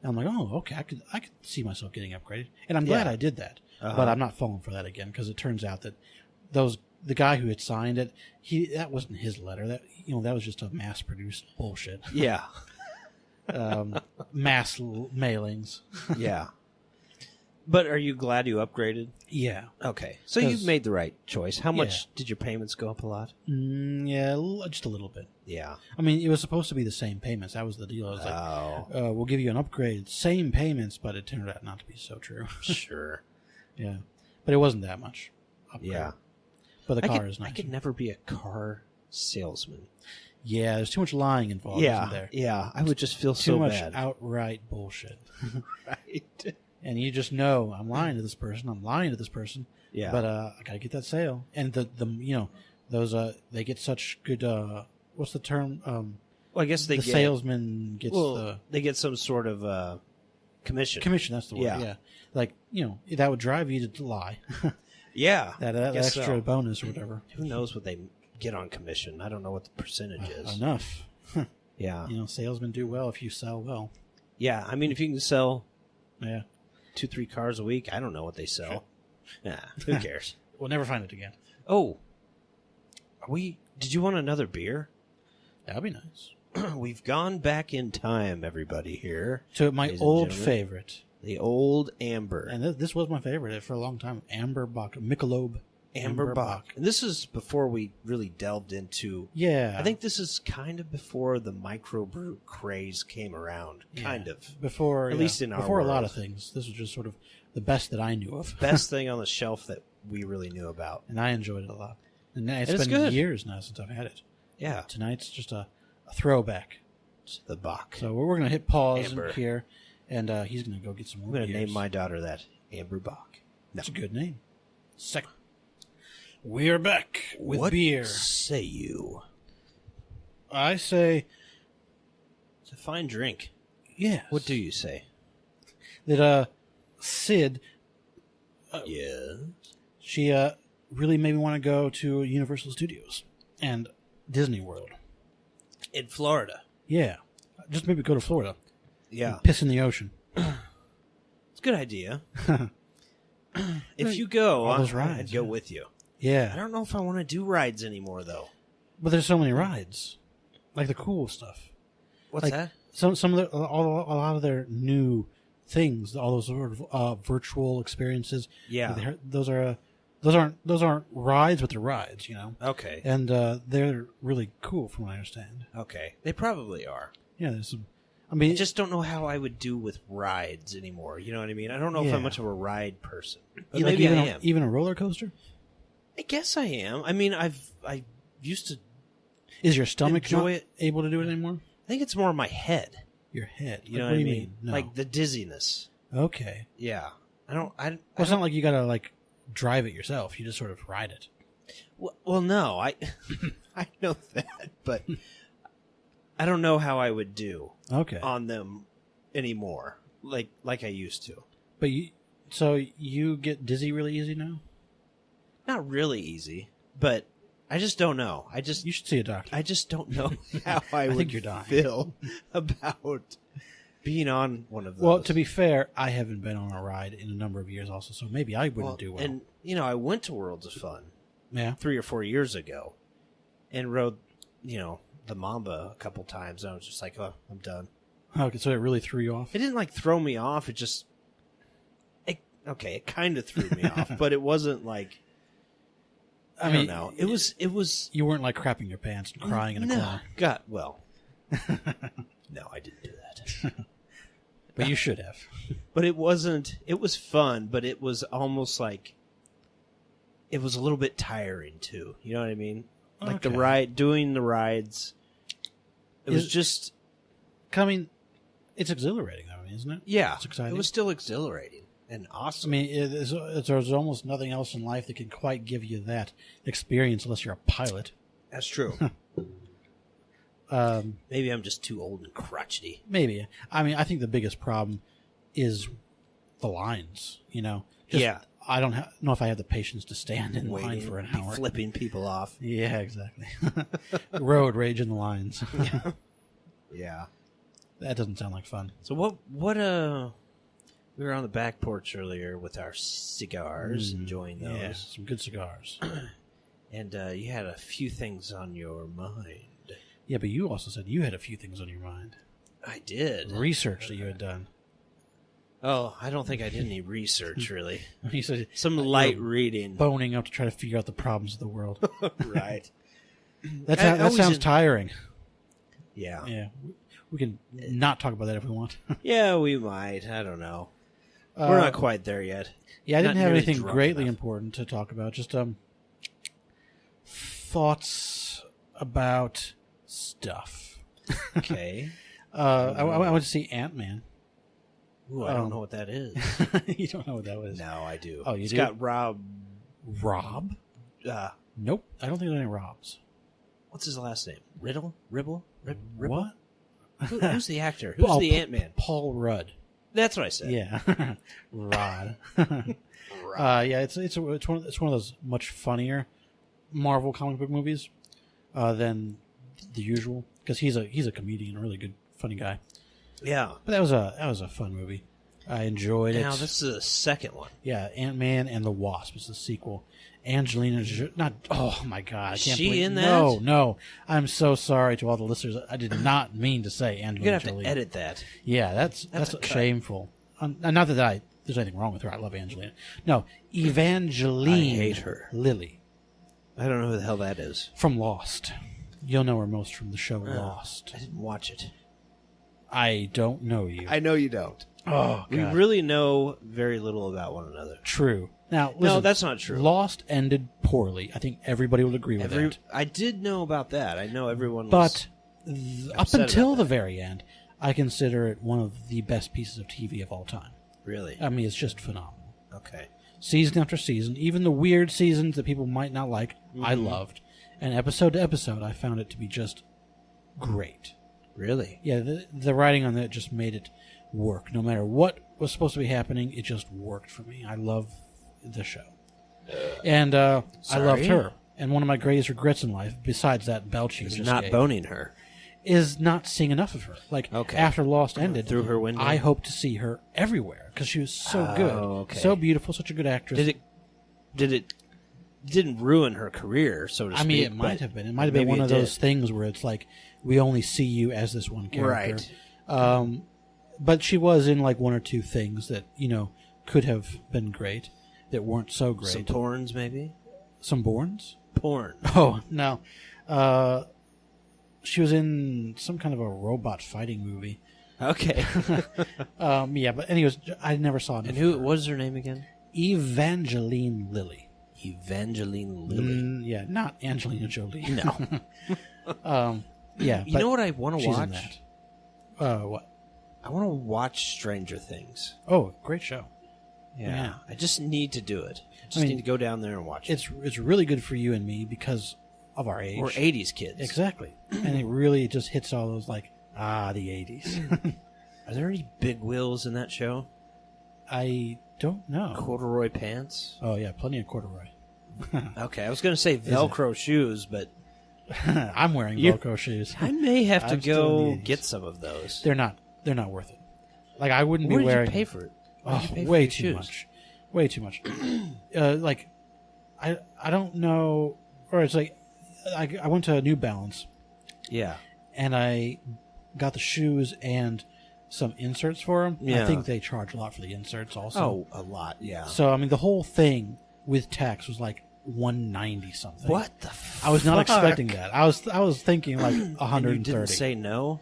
And I'm like, oh, okay, I could see myself getting upgraded, and I'm glad I did that. But I'm not falling for that again because it turns out that the guy who had signed it, that wasn't his letter. That that was just a mass produced bullshit.
Yeah.
Mass mailings.
Yeah. But are you glad you upgraded?
Yeah.
Okay. So you've made the right choice. How much did your payments go up a lot?
Yeah, just a little bit.
Yeah.
I mean, it was supposed to be the same payments. That was the deal. I was like, we'll give you an upgrade, same payments, but it turned out not to be so true.
Sure.
Yeah. But it wasn't that much upgrade.
Yeah.
But the car is nice.
I could never be a car salesman.
Yeah, there's too much lying involved, isn't there?
Yeah. I would just feel
so bad. Too much
bad.
outright bullshit.
Right.
And you just know, I'm lying to this person. I'm lying to this person.
Yeah.
But I gotta get that sale. And the those they get such good. What's the term?
Well, I guess the
salesman gets
they get some sort of commission.
Commission. That's the word. Yeah. Like that would drive you to lie.
Yeah.
that extra bonus or whatever.
Who knows what they get on commission? I don't know what the percentage is.
Enough.
Yeah.
Salesmen do well if you sell well.
Yeah. I mean, if you can sell.
Yeah.
2-3 cars a week. I don't know what they sell. Nah, who cares?
We'll never find it again.
Oh, did you want another beer?
That'd be nice.
We've gone back in time, everybody here.
To my old favorite.
The old Amber.
And this was my favorite for a long time. Amber Bock. Michelob
Amber Bock. And this is before we really delved into...
Yeah.
I think this is kind of before the microbrew craze came around. Kind of.
Before...
At least in our
Before
world.
a lot of things. This was just sort of the best that I knew of.
Best thing on the shelf that we really knew about.
And I enjoyed it a lot. And it's
been
good. Years now since I've had it.
Yeah.
Tonight's just a throwback.
It's the Bock.
So we're going to hit pause
Amber.
here, and he's going to go get some more
I'm going to
beers.
name my daughter that. Amber Bock.
That's a good name. We're back with
what
beer.
Say you?
I say...
It's a fine drink.
Yes.
What do you say?
That, Sid...
Yeah?
She, really made me want to go to Universal Studios and Disney World.
In Florida?
Yeah. Just maybe go to Florida.
Yeah.
And piss in the ocean.
It's a good idea. If you go,
all those rides,
I'd go with you.
Yeah.
I don't know if I want to do rides anymore, though.
But there's so many rides. Like the cool stuff.
What's that?
Some of a lot of their new things, all those sort of virtual experiences.
Yeah.
Those aren't rides, but they're rides,
Okay.
And they're really cool from what I understand.
Okay. They probably are.
Yeah, there's some. I mean,
I just don't know how I would do with rides anymore. You know what I mean? I don't know if I'm much of a ride person. But maybe I am.
Even a roller coaster?
I guess I am. I mean, I used to.
Is your stomach
enjoy it.
able to do it anymore?
I think it's more my head.
Your head.
You know
what
what I
do you
mean?
No.
Like the dizziness.
Okay.
Yeah.
Well, it's not like you gotta drive it yourself. You just sort of ride it.
Well, no, I know that, but I don't know how I would do on them anymore, like I used to.
But you get dizzy really easy now?
Not really easy, but I just don't know.
You should see a doctor.
I just don't know how I would
think you're dying.
feel about being on one of those.
Well, to be fair, I haven't been on a ride in a number of years also, so maybe I wouldn't do well.
And, I went to Worlds of Fun 3 or 4 years ago and rode, the Mamba a couple times. And I was just like, oh, I'm done.
Okay, so it really threw you off?
It didn't, throw me off. It just... it kind of threw me off, but it wasn't like... I don't know. It was...
You weren't, crapping your pants and crying in a corner?
No, I didn't do that.
But you should have.
But it wasn't... It was fun, but it was almost like... It was a little bit tiring, too. You know what I mean? Like the ride... Doing the rides... It was just...
It's exhilarating, though, isn't it?
Yeah.
It's exciting.
It was still exhilarating and awesome.
I mean, there's almost nothing else in life that can quite give you that experience unless you're a pilot.
That's true. Maybe I'm just too old and crotchety.
Maybe. I mean, I think the biggest problem is the lines, Just I don't know if I have the patience to stand in line for an hour.
Flipping people off.
Yeah, exactly. Road rage in the lines.
Yeah.
That doesn't sound like fun.
So what we were on the back porch earlier with our cigars, enjoying those.
Yeah, some good cigars.
And you had a few things on your mind.
Yeah, but you also said you had a few things on your mind.
I did.
Research that you had done.
Oh, I don't think I did any research, really.
You said
Some light reading.
boning up to try to figure out the problems of the world.
Right.
That sounds tiring.
Yeah.
Yeah. We can not talk about that if we want.
Yeah, we might. I don't know. We're not quite there yet.
Yeah, I didn't
Not
have
nearly
anything
drunk
greatly
enough.
important to talk about. Just thoughts about stuff.
Okay.
I went to see Ant-Man.
Ooh, I don't know what that is.
You don't know what that was?
No, I do.
Oh, you
It's
do?
got Rob.
Rob? Nope. I don't think there's any Robs.
What's his last name? Riddle? Ribble? Ribble?
What?
Who's the actor? Who's the Ant-Man?
Paul Rudd.
That's what I said.
Yeah. Rod. Yeah, it's one of those much funnier Marvel comic book movies than the usual, because he's a comedian, a really good, funny guy.
Yeah.
But that was a fun movie. I enjoyed it.
Now, this is the second one.
Yeah, Ant-Man and the Wasp is the sequel. Angelina not oh my god, I can't
she
believe
in that?
No. I'm so sorry to all the listeners. I did not mean to say
You're
Angelina
going to have
Jolie.
to edit that.
Yeah, that's
a cut.
shameful. Not that there's anything wrong with her. I love Angelina. No, Evangeline
I hate her.
Lilly
I don't know who the hell that is.
from Lost. You'll know her most from the show Lost.
I didn't watch it.
I don't know you.
I know you don't.
Oh, God.
We really know very little about one another.
True. Now, listen,
No, that's not true.
Lost ended poorly. I think everybody would agree with that.
I did know about that. I know everyone was
But up
upset
until
about
the
that.
very end, I consider it one of the best pieces of TV of all time.
Really?
I mean, it's just phenomenal.
Okay.
Season after season, even the weird seasons that people might not like, I loved. And episode to episode, I found it to be just great.
Really?
Yeah, the writing on that just made it work. No matter what was supposed to be happening, it just worked for me. I love the show. And I loved her. And one of my greatest regrets in life, besides that belch you
Is
just
not
gave,
boning her.
is not seeing enough of her. Like,
Okay.
after Lost ended,
Through her window?
I hope to see her everywhere, because she was so good.
okay.
So beautiful, such a good actress.
Did it didn't ruin her career, so to speak?
I mean, it might have been. It might have been one of those things where it's like, we only see you as this one character.
Right.
But she was in like one or two things that, could have been great, that weren't so great.
Some porns, maybe?
Some Bournes?
Porn.
Oh, no. She was in some kind of a robot fighting movie.
Okay.
Yeah, but anyways, I never saw it.
And what was her name again?
Evangeline Lilly.
Evangeline Lilly.
Yeah, not Angelina Jolie.
No.
Yeah.
You know what I want to
she's in
watch?
that. What?
I want to watch Stranger Things.
Oh, great show.
Yeah.
Yeah.
I just need to do it. I just need to go down there and watch it.
It's really good for you and me because of our age.
We're 80s kids.
Exactly. And it really just hits all those, like, the 80s.
Are there any big wheels in that show?
I don't know.
Corduroy pants?
Oh, yeah, plenty of corduroy.
Okay, I was going to say Velcro shoes, but
I'm wearing Velcro shoes.
I may have to
I'm still in
go
the 80s.
get some of those.
They're not worth it. Like, I wouldn't
Where
be
did
wearing...
you pay for it? Why did you pay for
way
your
too
shoes?
much. Way too much. Like, I don't know... Or it's like, I went to New Balance,
Yeah.
and I got the shoes and some inserts for them.
Yeah.
I think they charge a lot for the inserts also.
Oh, a lot, yeah.
So, I mean, the whole thing with tax was like $190 something.
What the fuck?
I was not expecting that. I was thinking like
And
$130.
you didn't say no?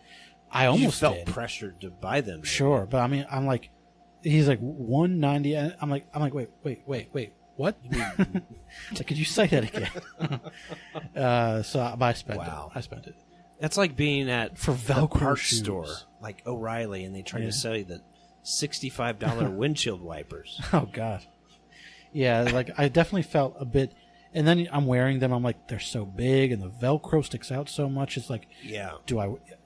I almost
felt
did.
pressured to buy them.
Sure, but I mean, I'm like, he's like $190, and I'm like, wait, what? Like, could you say that again? But I spent
Wow.
it. I spent it.
That's like being at
For
the
Velcro
parts
shoes.
store, like O'Reilly, and they try
Yeah.
to sell you the $65 windshield wipers.
Oh God. Yeah, like I definitely felt a bit, and then I'm wearing them. I'm like, they're so big, and the Velcro sticks out so much. It's like,
Yeah.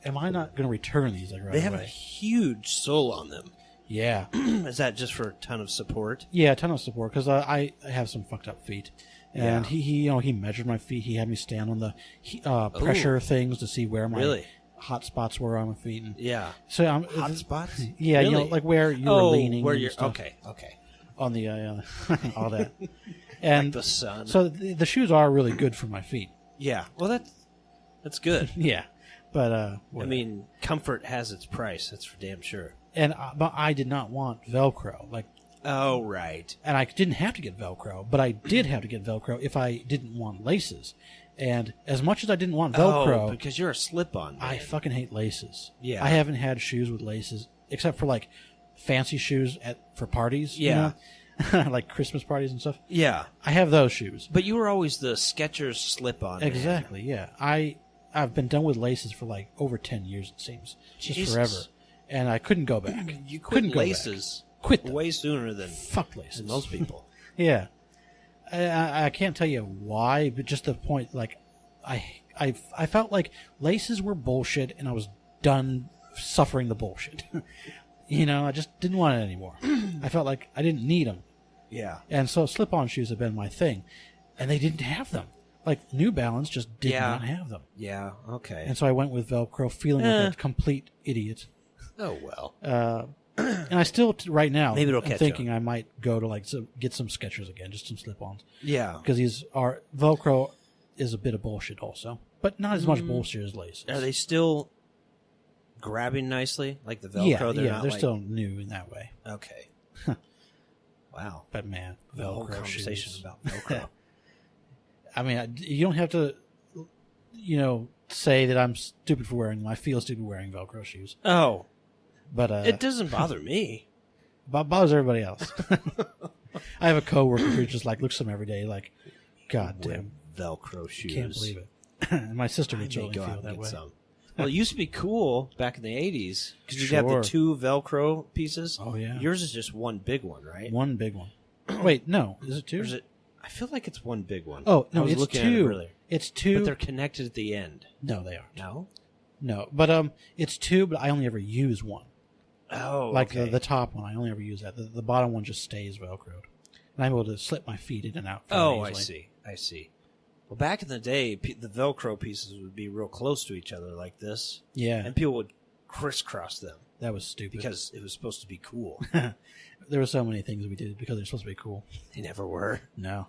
am I not going to return these like right
They have a
away?
huge sole on them.
Yeah.
Is that just for a ton of support?
Yeah, a ton of support because I have some fucked up feet, and
Yeah.
he measured my feet. He had me stand on the pressure things to see where my
Really?
hot spots were on my feet. And
Yeah.
so
Hot spots?
Yeah,
Really?
like where you were leaning,
where
and
you're
stuff
okay.
on the all that, and
Like the sun.
So the shoes are really good for my feet.
Yeah. Well, that's good.
Yeah, but
I
whatever.
mean, comfort has its price. That's for damn sure.
And but I did not want Velcro, like.
Oh, right.
And I didn't have to get Velcro, but I did have to get Velcro if I didn't want laces. And as much as I didn't want Velcro,
because you're a slip-on.
I fucking hate laces.
Yeah.
I haven't had shoes with laces except for like fancy shoes for parties.
Yeah.
You know? Like Christmas parties and stuff.
Yeah.
I have those shoes.
But you were always the Skechers slip-on.
Exactly. Yeah. I've been done with laces for like over 10 years. It seems just
Jesus.
forever, and I couldn't go back.
You quit
couldn't go
laces.
Back. Quit them.
Way sooner than
Fuck laces.
most people.
Yeah. I can't tell you why, but just the point, like, I felt like laces were bullshit, and I was done suffering the bullshit. You know, I just didn't want it anymore. I felt like I didn't need them.
Yeah.
And so slip-on shoes have been my thing, and they didn't have them. Like, New Balance just did not have them.
Yeah, okay.
And so I went with Velcro, feeling like a complete idiot.
Oh, well.
And I still, right now,
Maybe it'll
I'm
catch
thinking I might go to get some Skechers again, just some slip-ons.
Yeah.
Because Velcro is a bit of bullshit also, but not as much bullshit as laces.
Are they still grabbing nicely? Like the Velcro?
Yeah,
they're not
they're
like...
still new in that way.
Okay. Wow.
But man,
The whole
Velcro
conversation
shoes.
about Velcro.
I mean, you don't have to, say that I'm stupid for wearing them. I feel stupid wearing Velcro shoes.
Oh.
But
It doesn't bother me.
bothers everybody else. I have a coworker who just like looks at them every day, like, God damn,
Velcro shoes.
can't believe it. And my sister
I
would
may
totally
go out
feel
and
that
get
way.
some. Well, it used to be cool back in the 80s because you got
Sure.
the two Velcro pieces.
Oh, yeah.
Yours is just one big one, right?
One big one. Wait, no, is it two?
Or is it? I feel like it's one big one.
Oh
I
no,
was
it's
looking at it
two.
earlier.
It's two.
But they're connected at the end.
No, they aren't.
No.
No, but it's two. But I only ever use one.
Oh,
Like
okay.
the top one, I only ever use that. The bottom one just stays Velcroed, and I'm able to slip my feet in and out.
Oh,
fairly
I
easily.
see. I see. Well, back in the day, the Velcro pieces would be real close to each other like this,
Yeah,
and people would crisscross them
that was stupid.
because it was supposed to be cool.
there were so many things we did because they're supposed to be cool.
They never were.
No,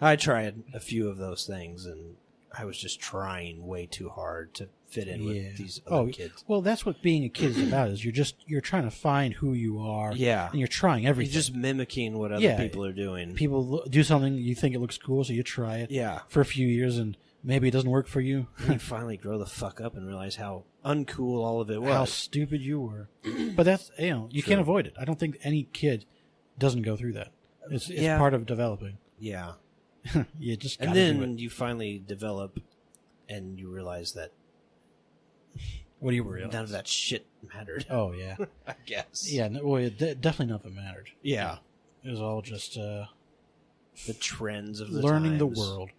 I tried a few of those things, and I was just trying way too hard to fit in with these other kids.
Well, that's what being a kid is about. Is you're trying to find who you are.
Yeah.
and you're trying everything.
You're just mimicking what other
Yeah.
people are doing.
People do something, you think it looks cool, so you try it.
Yeah.
For a few years, and maybe it doesn't work for you.
And you finally grow the fuck up and realize how uncool all of it was.
How stupid you were. But that's you can't avoid it. I don't think any kid doesn't go through that. It's
Yeah.
part of developing.
Yeah.
You just
And
gotta do
then
it.
you finally develop and you realize that
What do you realize?
none of that shit mattered.
Oh yeah,
I guess.
yeah. No, well, definitely none of it mattered.
Yeah.
It was all just
The trends of the
learning the
times.
world.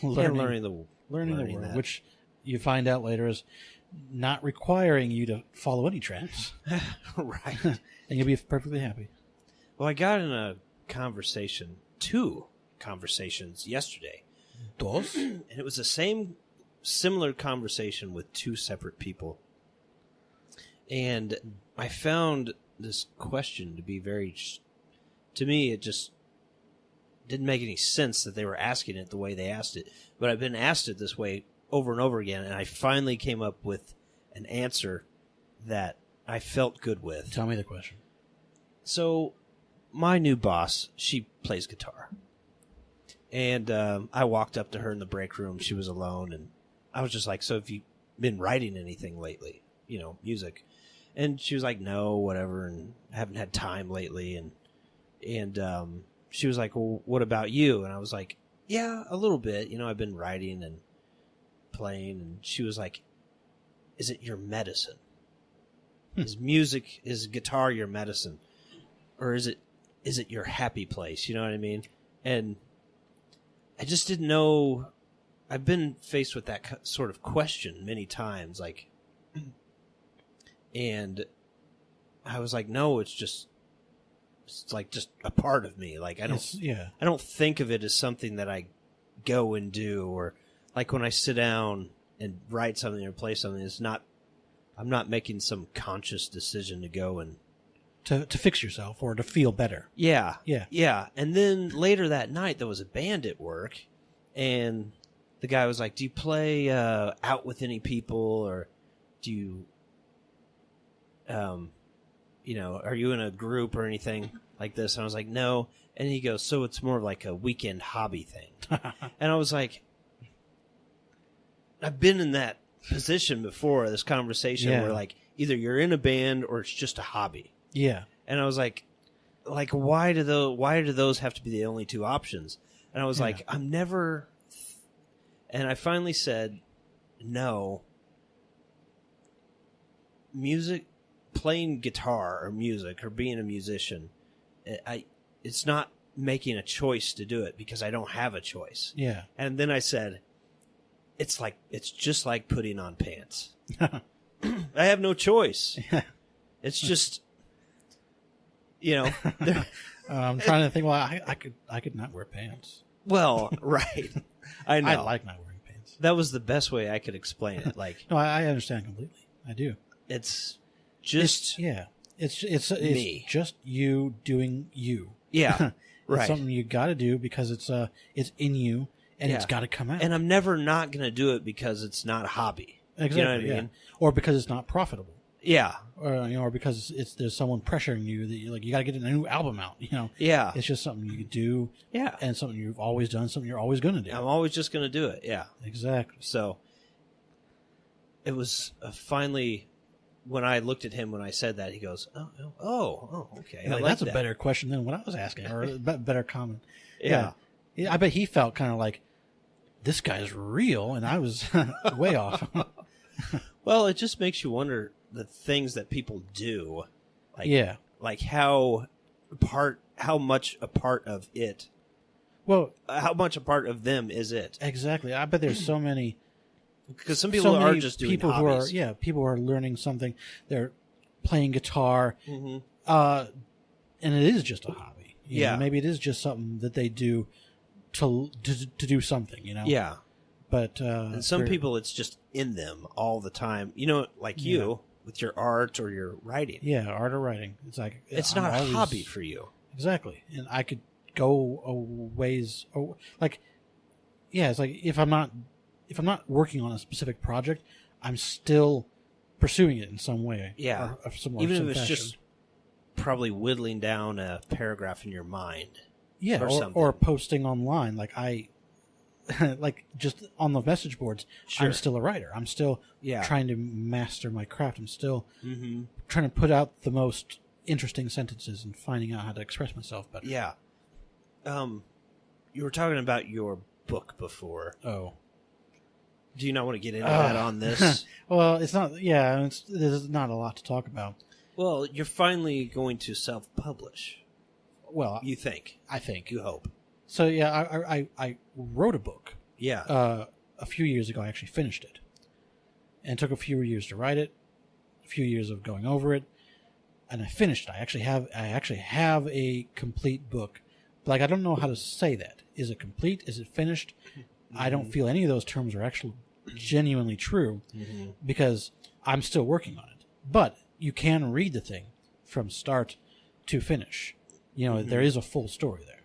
Learning the
world,
that.
which you find out later is not requiring you to follow any trends,
Right.
and you'll be perfectly happy.
Well, I got in a conversation, 2 conversations yesterday.
Dos?
And it was the similar conversation with 2 separate people. And I found this question to be to me, it just didn't make any sense that they were asking it the way they asked it. But I've been asked it this way over and over again, and I finally came up with an answer that I felt good with.
Tell me the question.
So, my new boss, she plays guitar. And I walked up to her in the break room. She was alone, and I was just like, so have you been writing anything lately? Music. And she was like, no, whatever, and I haven't had time lately. And she was like, well, what about you? And I was like, yeah, a little bit. I've been writing and playing. And she was like, is it your medicine? Is guitar your medicine? Or is it your happy place? You know what I mean? And I just didn't know. I've been faced with that sort of question many times, and I was like, no, it's like just a part of me. Like I don't think of it as something that I go and do, or like when I sit down and write something or play something, I'm not making some conscious decision to go and
to fix yourself or to feel better.
Yeah.
Yeah.
Yeah. And then later that night there was a band at work, and the guy was like, do you play out with any people, or do you are you in a group or anything like this? And I was like, no. And he goes, so it's more like a weekend hobby thing. And I was like, I've been in that position before, this conversation where like either you're in a band or it's just a hobby.
Yeah.
And I was like why do those have to be the only two options? And I was like, I'm never. And I finally said, no. Music, playing guitar or music or being a musician, it's not making a choice to do it because I don't have a choice.
Yeah.
And then I said, it's just like putting on pants. I have no choice. It's just,
I'm trying to think. Well, I could not wear pants.
Well, right. I know.
I like not wearing pants.
That was the best way I could explain it. Like,
no, I understand completely. I do.
It's just
it's
me.
Just you doing you.
Yeah. Right.
It's something you got to do because it's in you and it's got to come out.
And I'm never not going to do it because it's not a hobby.
Exactly.
You know what I mean?
Or because it's not profitable.
Yeah.
Or because there's someone pressuring you that you got to get a new album out.
Yeah.
It's just something you do.
Yeah.
And something you've always done. Something you're always going to do.
I'm always just going to do it. Yeah.
Exactly.
So it was finally. When I looked at him when I said that, he goes, "Oh, okay."
Like, that's a better question than what I was asking, or a better comment. Yeah, I bet he felt kind of like this guy's real, and I was way off.
Well, it just makes you wonder the things that people do, like how much a part of it.
Well,
how much a part of them is it?
Exactly. I bet there's so many.
Because some people are just doing
people
hobbies.
People who are learning something. They're playing guitar, and it is just a hobby. You know, maybe it is just something that they do to do something.
Yeah.
But
and some people, it's just in them all the time. Like you with your art or your writing.
Yeah, art or writing. It's like
it's not a hobby for you.
Exactly, and I could go a ways. Like, it's like if I'm not working on a specific project, I'm still pursuing it in some way.
Yeah. Even if it's just probably whittling down a paragraph in your mind.
Yeah. Or posting online. Like like just on the message boards, sure. I'm still a writer. I'm still trying to master my craft. I'm still trying to put out the most interesting sentences and finding out how to express myself better.
Yeah. You were talking about your book before.
Oh.
Do you not want to get into that on this?
Well, it's not. Yeah, there's not a lot to talk about.
Well, you're finally going to self-publish.
Well,
you think?
I think.
You hope.
So I wrote a book.
Yeah.
A few years ago, I actually finished it, and it took a few years to write it, a few years of going over it, and I finished it. I actually have a complete book. Like, I don't know how to say that. Is it complete? Is it finished? I don't feel any of those terms are actually genuinely true because I'm still working on it. But you can read the thing from start to finish. There is a full story there.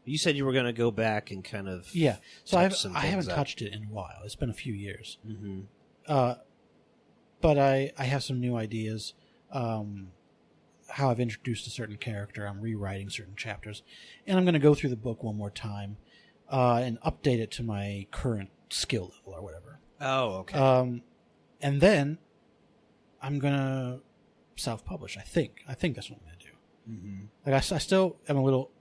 You said you were going to go back and kind of
So I haven't touched it in a while. It's been a few years. But I have some new ideas. How I've introduced a certain character. I'm rewriting certain chapters, and I'm going to go through the book one more time. And update it to my current skill level or whatever.
Oh, okay.
And then I'm gonna self-publish. I think that's what I'm gonna do. Like I still am a little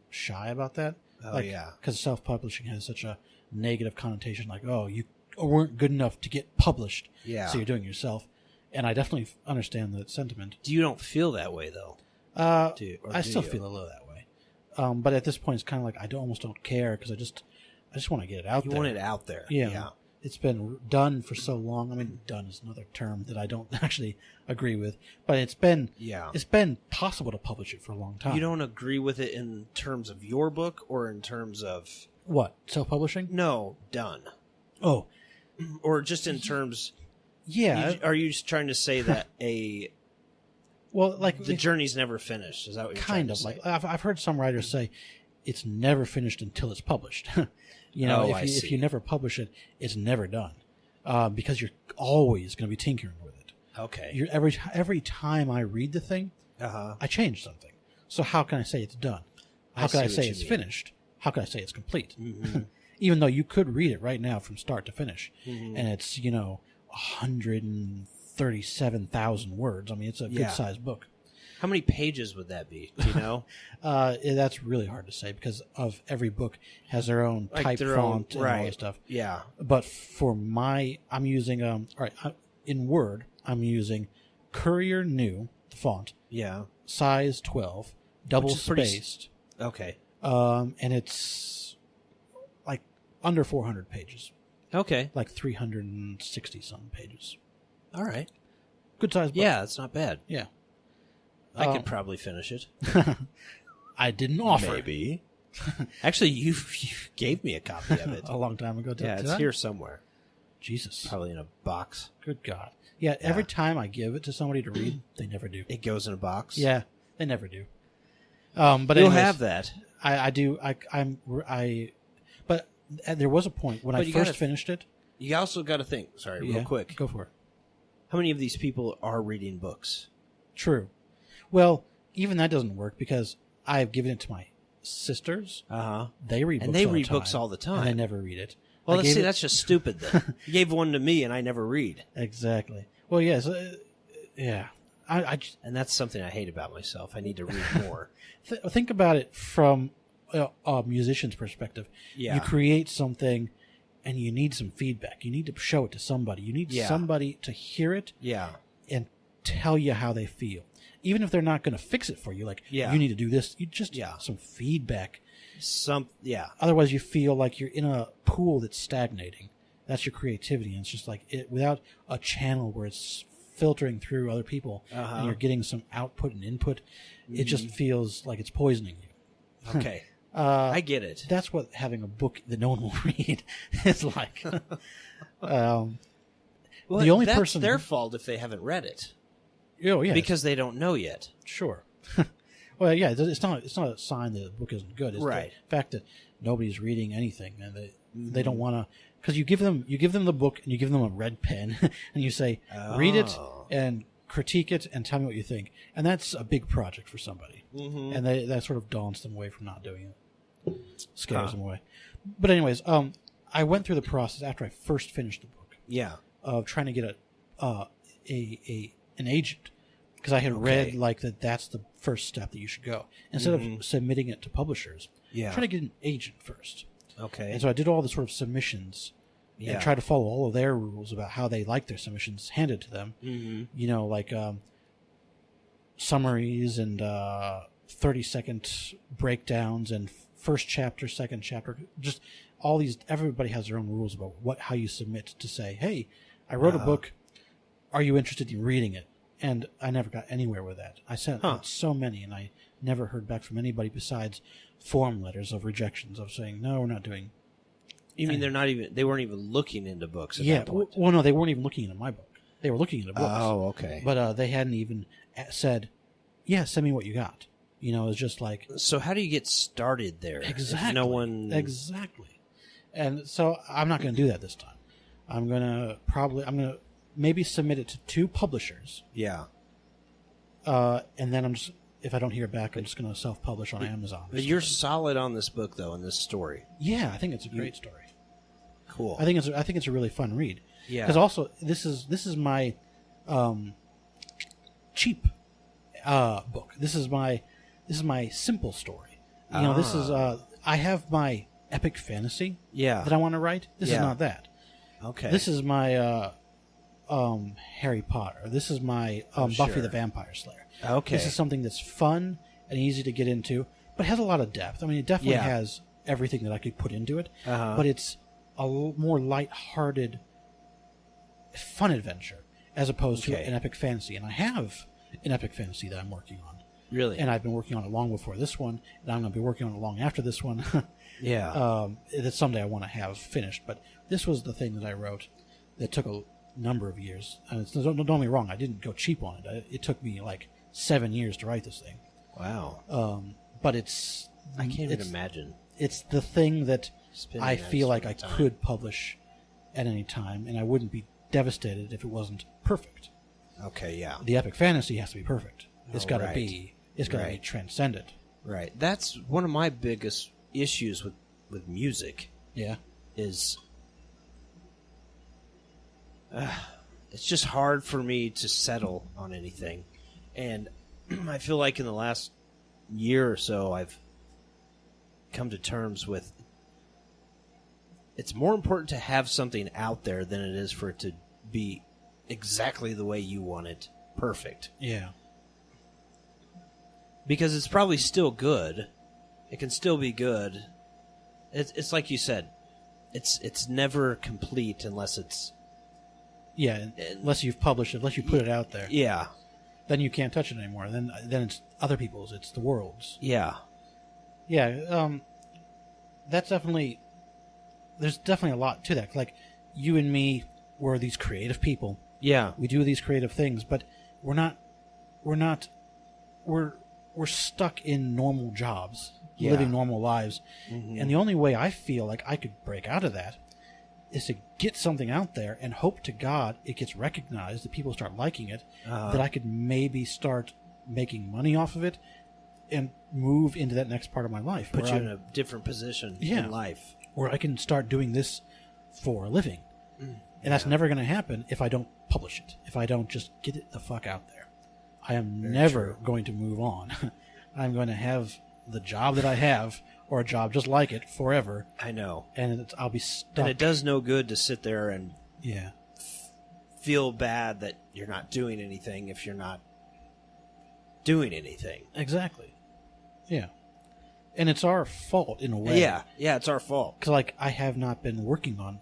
shy about that.
Oh, yeah.
Because self-publishing has such a negative connotation. Like, oh, you weren't good enough to get published.
Yeah.
So you're doing it yourself. And I definitely understand that sentiment.
You don't feel that way though.
I still feel a little that way. But at this point, it's kind of like I almost don't care because I just want to get it out there.
You want it out there.
Yeah. it's been done for so long. I mean, done is another term that I don't actually agree with, but it's been possible to publish it for a long time.
You don't agree with it in terms of your book or in terms of
what, self-publishing?
No, done.
Oh,
or just in terms.
Yeah.
Are you trying to say that
well, like
the journey's never finished? Is that what you're trying to say?
Like I've heard some writers say it's never finished until it's published. If you never publish it, it's never done, because you're always going to be tinkering with it.
Okay.
Every time I read the thing, I change something. So how can I say it's done? How can I say it's finished? How can I say it's complete? Mm-hmm. Even though you could read it right now from start to finish, and it's 137,000 words. I mean, it's a good sized book.
How many pages would that be? Do you know?
That's really hard to say because of every book has their own type font and all that stuff.
Yeah.
But for I'm using in Word, I'm using Courier New, the font.
Yeah.
Size 12, double spaced.
Okay.
And it's like under 400 pages.
Okay.
Like 360 some pages.
All right.
Good size book.
Yeah, it's not bad.
Yeah.
I could probably finish it.
I didn't offer.
Maybe. Actually, you gave me a copy of it.
A long time ago.
Yeah, it's here somewhere.
Jesus.
Probably in a box.
Good God. Yeah, every time I give it to somebody to read, they never do.
It goes in a box?
Yeah, they never do. But
you'll
anyways,
have that.
I do. But there was a point when I first finished it.
You also got to think, real quick.
Go for it.
How many of these people are reading books?
True. Well, even that doesn't work because I've given it to my sisters. They read books
and they
all
read
the time,
books all the time.
And they never read it.
Well, let's see, that's just stupid then. You gave one to me and I never read.
Exactly. Well, yes. Yeah.
And that's something I hate about myself. I need to read more.
Think about it from a musician's perspective.
Yeah.
You create something and you need some feedback. You need to show it to somebody. You need somebody to hear it and tell you how they feel. Even if they're not going to fix it for you, like, you need to do this, you just some feedback. Otherwise, you feel like you're in a pool that's stagnating. That's your creativity. And it's just like without a channel where it's filtering through other people and you're getting some output and input, it just feels like it's poisoning you.
Okay. I get it.
That's what having a book that no one will read is like.
Well,
the only
that's
person
their fault if they haven't read it.
Oh, yeah.
Because they don't know yet.
Sure. Well, yeah, it's not a sign that the book isn't good. It's the fact that nobody's reading anything and they don't want to, because you give them the book and you give them a red pen and you say, read it and critique it and tell me what you think. And that's a big project for somebody. Mm-hmm. And that sort of daunts them away from not doing it. Scares them away. But anyways, I went through the process after I first finished the book.
Yeah.
Of trying to get an agent. Because I had read like that's the first step that you should go. Instead of submitting it to publishers, try to get an agent first.
Okay.
And so I did all the sort of submissions and tried to follow all of their rules about how they like their submissions handed to them. Mm-hmm. Like summaries and 30-second breakdowns and first chapter, second chapter. Just all these. Everybody has their own rules about how you submit to say, hey, I wrote a book. Are you interested in reading it? And I never got anywhere with that. I sent out so many, and I never heard back from anybody besides form letters of rejections of saying, no, we're not doing.
You mean they weren't even looking into books at that point?
Well, no, they weren't even looking into my book. They were looking into books.
Oh, okay.
But they hadn't even said, send me what you got. It was just like.
So how do you get started there?
Exactly.
If no one.
Exactly. And so I'm not going to do that this time. I'm going to maybe submit it to 2 publishers.
Yeah.
And then if I don't hear back, I'm just going to self-publish on Amazon.
But you're solid on this book, though, in this story.
Yeah, I think it's a great story.
Cool.
I think it's a really fun read.
Yeah.
Because also this is my cheap book. This is my simple story. This is I have my epic fantasy. That I want to write. This is not that.
Okay.
This is my Harry Potter. This is my Buffy the Vampire Slayer.
Okay.
This is something that's fun and easy to get into, but has a lot of depth. I mean, it definitely has everything that I could put into it, but it's more light-hearted, fun adventure as opposed to
Okay.
an epic fantasy. And I have an epic fantasy that I'm working on.
Really?
And I've been working on it long before this one, and I'm going to be working on it long after this one.
Yeah.
That someday I want to have finished. But this was the thing that I wrote that took a number of years. And don't get me wrong, I didn't go cheap on it. It took me like 7 years to write this thing.
Wow.
But it's...
I can't even imagine.
It's the thing that
Spending
I
that
feel like
sort
I
of time.
could publish at any time, and I wouldn't be devastated if it wasn't perfect.
Okay, yeah.
The epic fantasy has to be perfect. It's got to
right.
be. It's got to be
Right.
transcendent.
Right. That's one of my biggest issues with music
Yeah.
is it's just hard for me to settle on anything. And I feel like in the last year or so I've come to terms with it's more important to have something out there than it is for it to be exactly the way you want it, perfect.
Yeah.
Because it's probably still good. It can still be good. It's like you said. It's never complete unless it's
Yeah. Unless you've published it, unless you put it out there,
yeah,
then you can't touch it anymore. Then it's other people's. It's the world's.
yeah,
Yeah. That's definitely. There's definitely a lot to that. Like you and me were these creative people.
yeah.
We do these creative things, but we're stuck in normal jobs,
Yeah.
living normal lives.
Mhm.
And the only way I feel like I could break out of that is to get something out there and hope to God it gets recognized, that people start liking it, that I could maybe start making money off of it and move into that next part of my life.
Put
where
you
I-
in a different position
Yeah.
in life.
where I can start doing this for a living. And that's never going to happen if I don't publish it, if I don't just get it the fuck out there. I am never going to move on. I'm going to have the job that I have, or a job just like it, forever,
I know.
and I'll be stuck.
And it does no good to sit there and
Yeah.
feel bad that you're not doing anything if you're not doing anything.
Exactly. Yeah. And it's our fault in a way.
Yeah, it's our fault.
Because, like, I have not been working on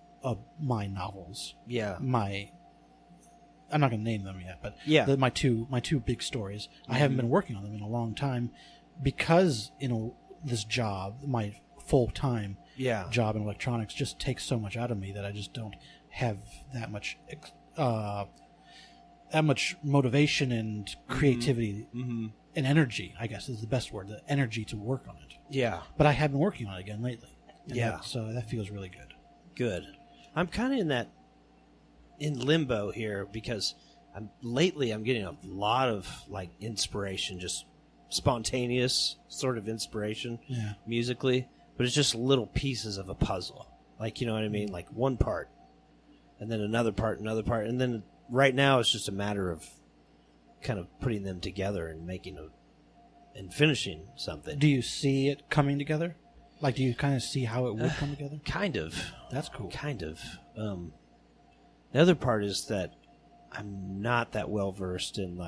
my novels.
Yeah.
I'm not going to name them yet, but
Yeah.
my two big stories. I haven't been working on them in a long time because this job, my full-time
Yeah.
job in electronics, just takes so much out of me that I just don't have that much motivation and creativity and energy, I guess is the best word, the energy to work on it.
Yeah.
But I have been working on it again lately. And
Yeah.
so that feels really good.
Good. I'm kind of in limbo here because lately I'm getting a lot of like inspiration, just spontaneous sort of inspiration
Yeah.
musically, but it's just little pieces of a puzzle. Like, you know what I mean? Like one part and then another part, and then right now it's just a matter of kind of putting them together and and finishing something.
Do you see it coming together? Like, do you kind of see how it would come together?
Kind of.
That's cool.
Kind of. The other part is that I'm not that well versed in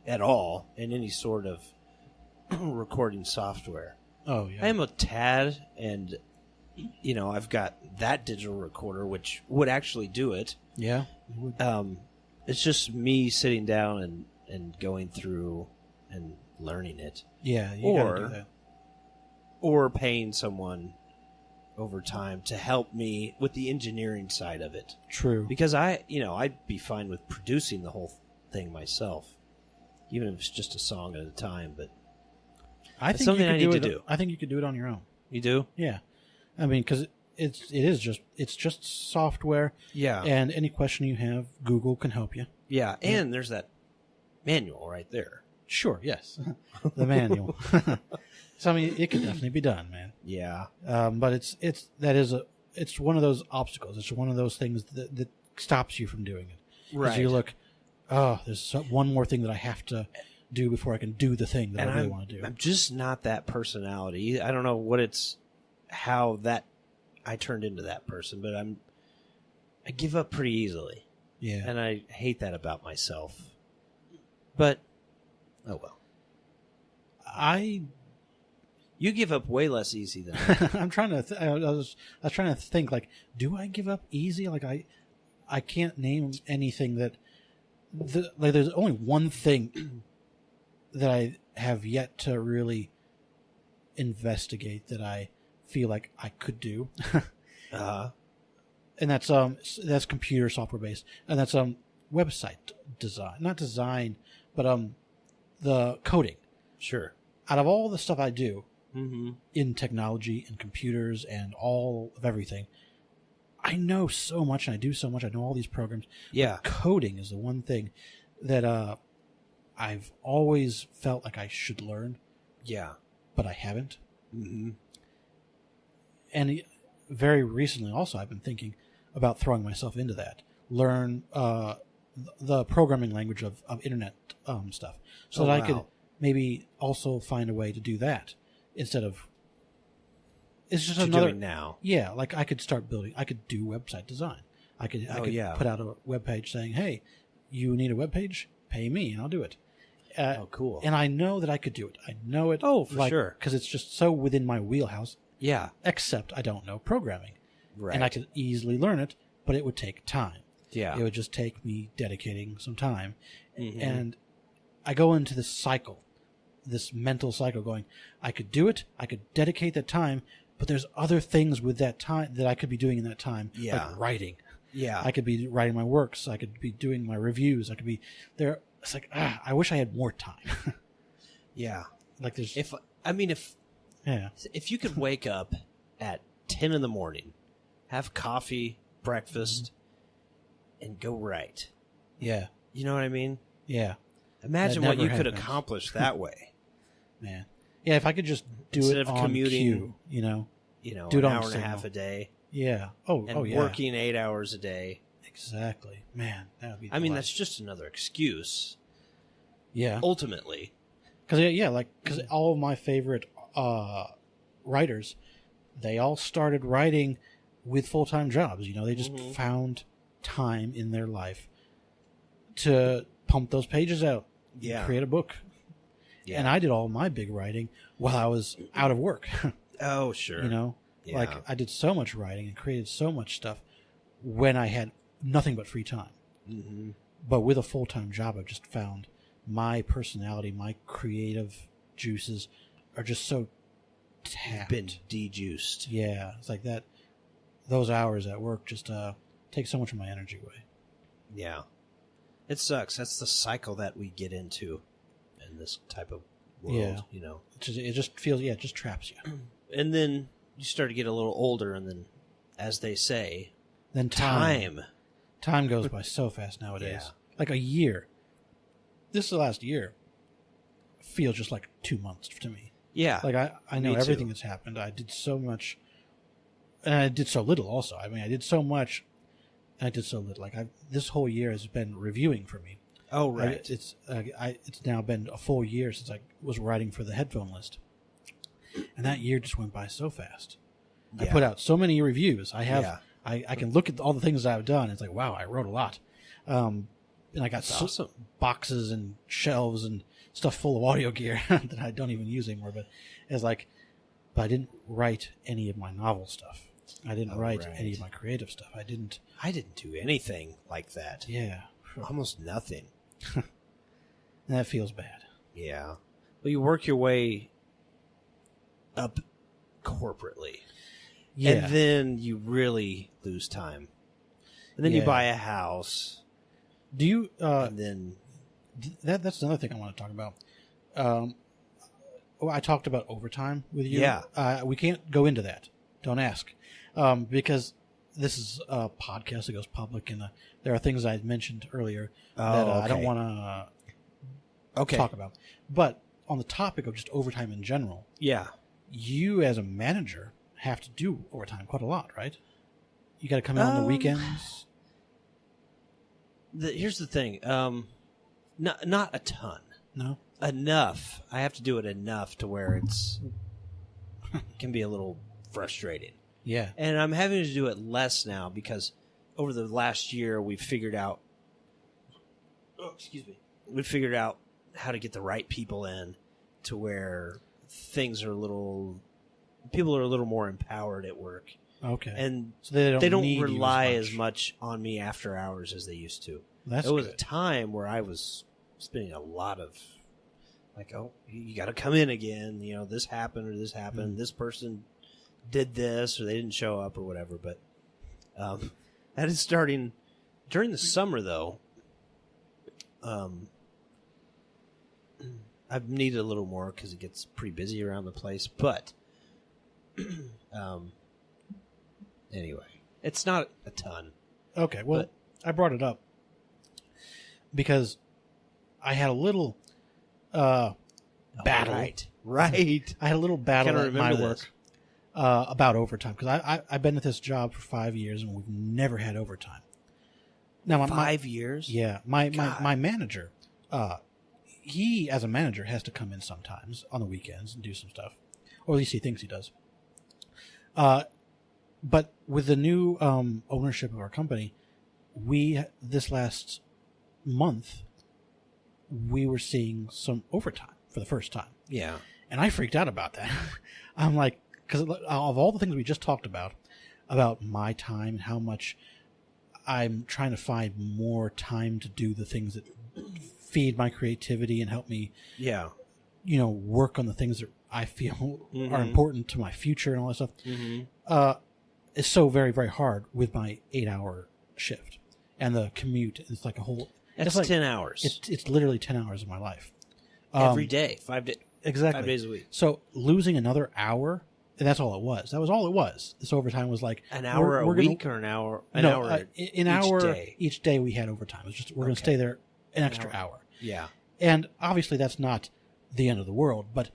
at all in any sort of recording software.
Oh, yeah.
I am a tad, and I've got that digital recorder which would actually do it.
Yeah?
It's just me sitting down and going through and learning it,
Yeah, you gotta do that.
or paying someone over time to help me with the engineering side of it.
True.
Because I'd be fine with producing the whole thing myself, even if it's just a song at a time. But
I
it's
think
something
you could
I need to
it,
do.
I think you could do it on your own.
You do?
Yeah. I mean, because it's just software.
Yeah.
And any question you have, Google can help you.
Yeah, and there's that manual right there.
Sure, yes. The manual. So, I mean, it could definitely be done, man.
Yeah.
But it's one of those obstacles. It's one of those things that stops you from doing it. Because you look, there's one more thing that I have to do before I can do the thing that I really want to do.
I'm just not that personality. I don't know how I turned into that person, but I give up pretty easily.
Yeah.
And I hate that about myself. But, oh well. You give up way less easy than I do.
I'm trying to. I was trying to think. Like, do I give up easy? Like, I can't name anything that. Like, there's only one thing that I have yet to really investigate that I feel like I could do. And that's computer software based, and that's website design, not design, but the coding.
Sure.
Out of all the stuff I do
Mm-hmm.
in technology and computers and all of everything, I know so much and I do so much. I know all these programs.
Yeah.
But coding is the one thing that I've always felt like I should learn,
Yeah.
but I haven't.
Mm-hmm.
And very recently also I've been thinking about throwing myself into that. Learn the programming language of internet stuff so that I could maybe also find a way to do that instead of it's just another
doing now.
Yeah, like I could start building. I could do website design. I could put out a web page saying, "Hey, you need a web page? Pay me, and I'll do it."
Cool.
And I know that I could do it. I know it.
Oh, for sure.
Because it's just so within my wheelhouse.
Yeah.
Except I don't know programming,
Right.
and I could easily learn it, but it would take time.
Yeah.
It would just take me dedicating some time,
Mm-hmm.
and I go into this cycle, this mental cycle, going, I could do it. I could dedicate that time. But there's other things with that time that I could be doing in that time, like writing.
Yeah.
I could be writing my works. I could be doing my reviews. I could be there. It's like, I wish I had more time.
Yeah.
Like there's,
If you could wake up at 10 in the morning, have coffee, breakfast, and go write.
Yeah.
You know what I mean?
Yeah.
Imagine
That
what you
never
could
happens.
accomplish that way.
Man. Yeah, if I could just do
Instead
it
of
on
commuting,
cue, you know. Do
an
it on
hour and a
signal.
half a day.
Yeah.
And
Yeah.
working 8 hours a day.
Exactly. Man, that would be
I mean,
life.
that's just another excuse.
Yeah.
Ultimately.
Because all of my favorite writers, they all started writing with full-time jobs. You know, they just found time in their life to pump those pages out,
Yeah.
create a book. Yeah. And I did all my big writing while I was out of work.
Oh, sure.
You know,
Yeah.
like I did so much writing and created so much stuff when I had nothing but free time.
Mm-hmm.
But with a full-time job, I've just found my personality, my creative juices are just so tapped.
Been dejuiced.
Yeah, it's like that. Those hours at work just take so much of my energy away.
Yeah. It sucks. That's the cycle that we get into in this type of world,
Yeah.
you know.
It just feels, it just traps you.
And then you start to get a little older, and then, as they say,
Then time goes by so fast nowadays.
Yeah.
Like a year. This is the last year. Feels just like 2 months to me.
Yeah.
Like I know
Me
everything
too.
that's happened. I did so much, and I did so little. Also, I mean, I did so much, and I did so little. Like this whole year has been reviewing for me.
Oh, right.
It's now been a full year since I was writing for the headphone list, and that year just went by so fast. I
Yeah.
put out so many reviews. I have
Yeah.
I can look at all the things that I've done. It's like, wow, I wrote a lot, and I got
awesome.
boxes and shelves and stuff full of audio gear that I don't even use anymore. But it's like, but I didn't write any of my novel stuff. I didn't write any of my creative stuff. I didn't
do anything like that.
Yeah,
Almost nothing.
and that feels bad.
Yeah. Well, you work your way up corporately.
Yeah,
And then you really lose time. And then you
Yeah.
buy a house.
do you?
And then
That's another thing I want to talk about. I talked about overtime with you.
Yeah.
We can't go into that. Don't ask, because this is a podcast that goes public, and there are things I mentioned earlier that I don't
okay.
want to
Okay.
talk about. But on the topic of just overtime in general,
Yeah.
you as a manager have to do overtime quite a lot, right? You got to come in on the weekends.
Here's the thing. Not a ton.
No.
Enough. I have to do it enough to where it's can be a little frustrating.
Yeah.
And I'm having to do it less now because over the last year we've figured out we figured out how to get the right people in to where things are people are a little more empowered at work.
Okay.
And
so they don't need you
rely as much on me after hours as they used to. There was a time where I was spending a lot of, like, oh, you got to come in again. You know, this happened or this happened. Mm-hmm. This person did this or they didn't show up or whatever. But that is starting during the summer, though. I've needed a little more because it gets pretty busy around the place. But anyway, it's not a ton.
Okay, well, I brought it up because I had a little battle.
Right.
I had a little battle at my work about overtime because I've been at this job for 5 years and we've never had overtime. Now,
5 years?
Yeah. My manager, he, as a manager, has to come in sometimes on the weekends and do some stuff. Or at least he thinks he does. But with the new ownership of our company, this last month, we were seeing some overtime for the first time.
Yeah.
And I freaked out about that. I'm like, because of all the things we just talked about my time and how much I'm trying to find more time to do the things that feed my creativity and help me, work on the things that I feel are important to my future and all that stuff. Mm-hmm. It's so very, very hard with my 8-hour shift and the commute. It's like a whole.
It's like 10 hours.
It's literally 10 hours of my life.
Every day, 5 days.
Exactly.
5 days a week.
So losing another hour, and that's all it was. That was all it was. This overtime was like
an hour a week or an hour. An hour
each day we had overtime. It was just we're going to stay there an extra hour.
Yeah.
And obviously that's not the end of the world, but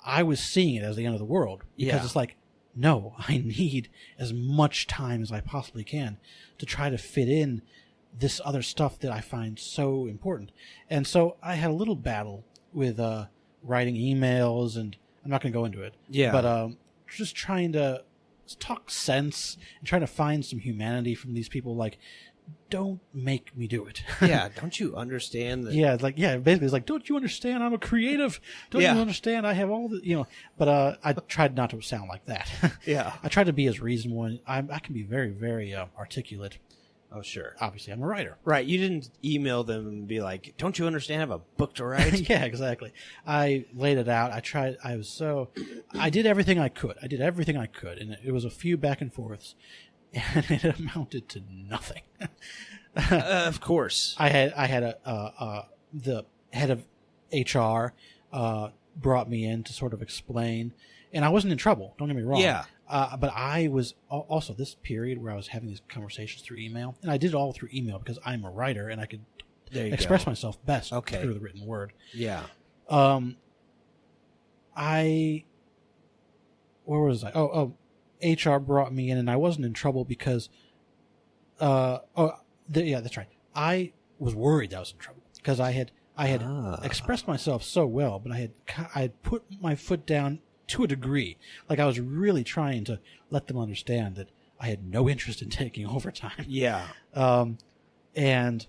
I was seeing it as the end of the world because it's like, no, I need as much time as I possibly can to try to fit in this other stuff that I find so important. And so I had a little battle with writing emails, and I'm not going to go into it. Yeah. But just trying to talk sense and trying to find some humanity from these people. Like, don't make me do it.
Yeah. Don't you understand that?
Yeah. Basically it's like, don't you understand I'm a creative? Don't you understand I have all the, but I tried not to sound like that.
Yeah.
I tried to be as reasonable, and I can be very, very articulate.
Oh, sure.
Obviously, I'm a writer.
Right. You didn't email them and be like, don't you understand I have a book to write?
Yeah, exactly. I laid it out. I did everything I could. And it was a few back and forths, and it amounted to nothing.
Of course.
I had the head of HR brought me in to sort of explain, and I wasn't in trouble. Don't get me wrong.
Yeah.
But I was also this period where I was having these conversations through email, and I did it all through email because I'm a writer and I could express myself best through the written word.
Yeah.
Where was I? HR brought me in, and I wasn't in trouble because, that's right. I was worried I was in trouble because I had expressed myself so well, but I had put my foot down to a degree. Like, I was really trying to let them understand that I had no interest in taking overtime.
Yeah.
And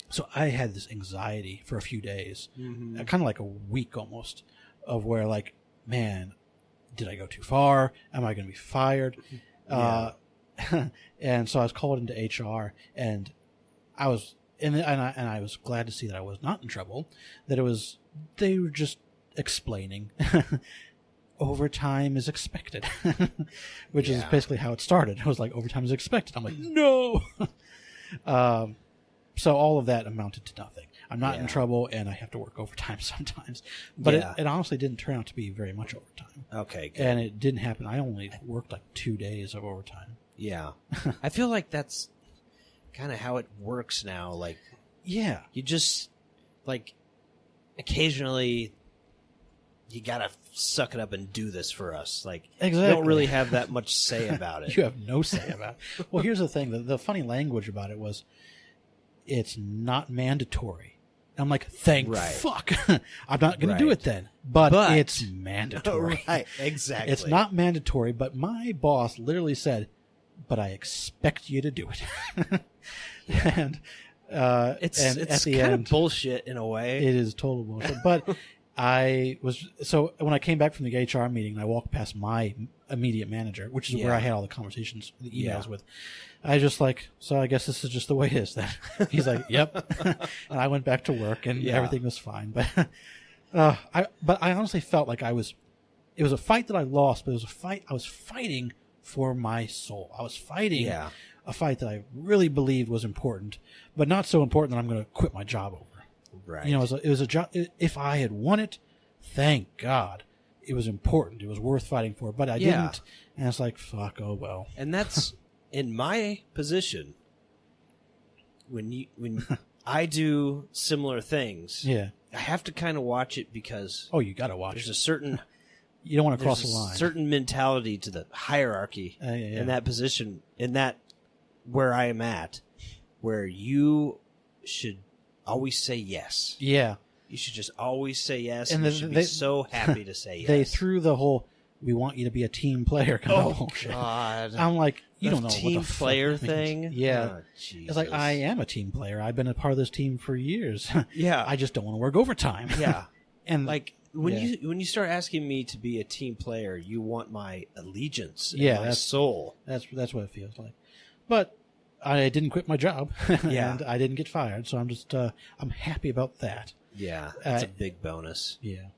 so I had this anxiety for a few days, kind of like a week almost, of where, like, man, did I go too far? Am I going to be fired? Yeah. And so I was called into HR, and I was I was glad to see that I was not in trouble. That they were just explaining overtime is expected, which is basically how it started. It was like, overtime is expected. I'm like, no. So all of that amounted to nothing. I'm not in trouble, and I have to work overtime sometimes. But it honestly didn't turn out to be very much overtime.
Okay, good.
And it didn't happen. I only worked like 2 days of overtime.
Yeah. I feel like that's kind of how it works now. Like, you just, like, occasionally you gotta suck it up and do this for us. Like, exactly. You don't really have that much say about it.
You have no say about it. Well, here's the thing. The funny language about it was, it's not mandatory. I'm like, thank fuck. I'm not going to do it then. But it's mandatory.
Right, exactly.
It's not mandatory, but my boss literally said, but I expect you to do it. And
it's kind of bullshit in a way.
It is total bullshit. But So when I came back from the HR meeting, I walked past my immediate manager, which is where I had all the conversations, the emails with. I just like, so I guess this is just the way it is then. He's like, yep. And I went back to work and everything was fine. But, I honestly felt like it was a fight that I lost, but it was a fight I was fighting for my soul. I was fighting a fight that I really believed was important, but not so important that I'm going to quit my job over.
Right.
You know, it was a job. If I had won it, thank God. It was important. It was worth fighting for, but I didn't. And it's like, fuck, oh well.
And that's in my position. When I do similar things, I have to kind of watch it because
you got to watch.
There's a certain
you don't want to cross the line.
Certain mentality to the hierarchy in that position, in that where I am at, where you should always say yes.
Yeah.
You should just always say yes, and you should be so happy to say yes.
They threw the whole, we want you to be a team player kind of bullshit.
God.
I'm like, you don't know
team
what the
player
fuck
thing?
Yeah.
Oh,
it's like, I am a team player. I've been a part of this team for years.
Yeah.
I just don't want to work overtime.
Yeah.
And
like, when you start asking me to be a team player, you want my allegiance and my soul.
That's what it feels like. But I didn't quit my job, and I didn't get fired, so I'm just I'm happy about that.
Yeah, that's a big bonus.
Yeah,